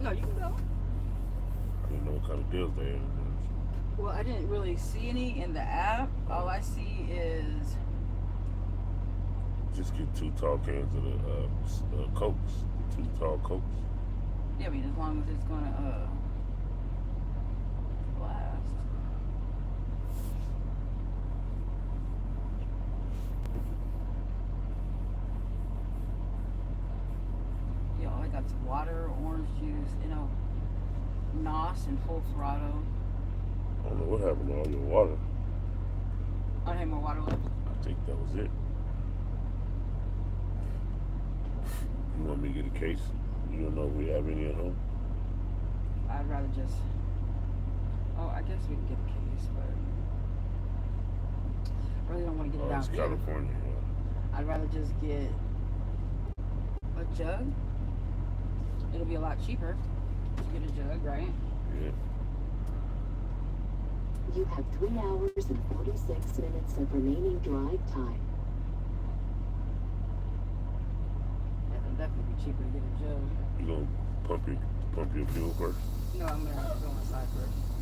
No, you can go.
I didn't know what kind of deals they had.
Well, I didn't really see any in the app. All I see is
Just get 2 tall cans of the Cokes. 2 tall Cokes.
yeah, I mean, as long as it's gonna last. Yo, I got some water, orange juice, NOS and full throttle.
I don't know what happened to all your water.
I don't have more water left.
I think that was it. You want me to get a case? You don't know if we have any at home?
I'd rather just. Oh, I guess we can get a case, but I really don't want to get it
Oh,
out
it's
here.
California. Yeah.
I'd rather just get a jug. It'll be a lot cheaper to get a jug, right?
Yeah.
You have 3 hours and 46 minutes of remaining drive time.
Yeah, it'll definitely be cheaper to get a jug.
You gonna pump your fuel first?
No, I'm gonna go inside first.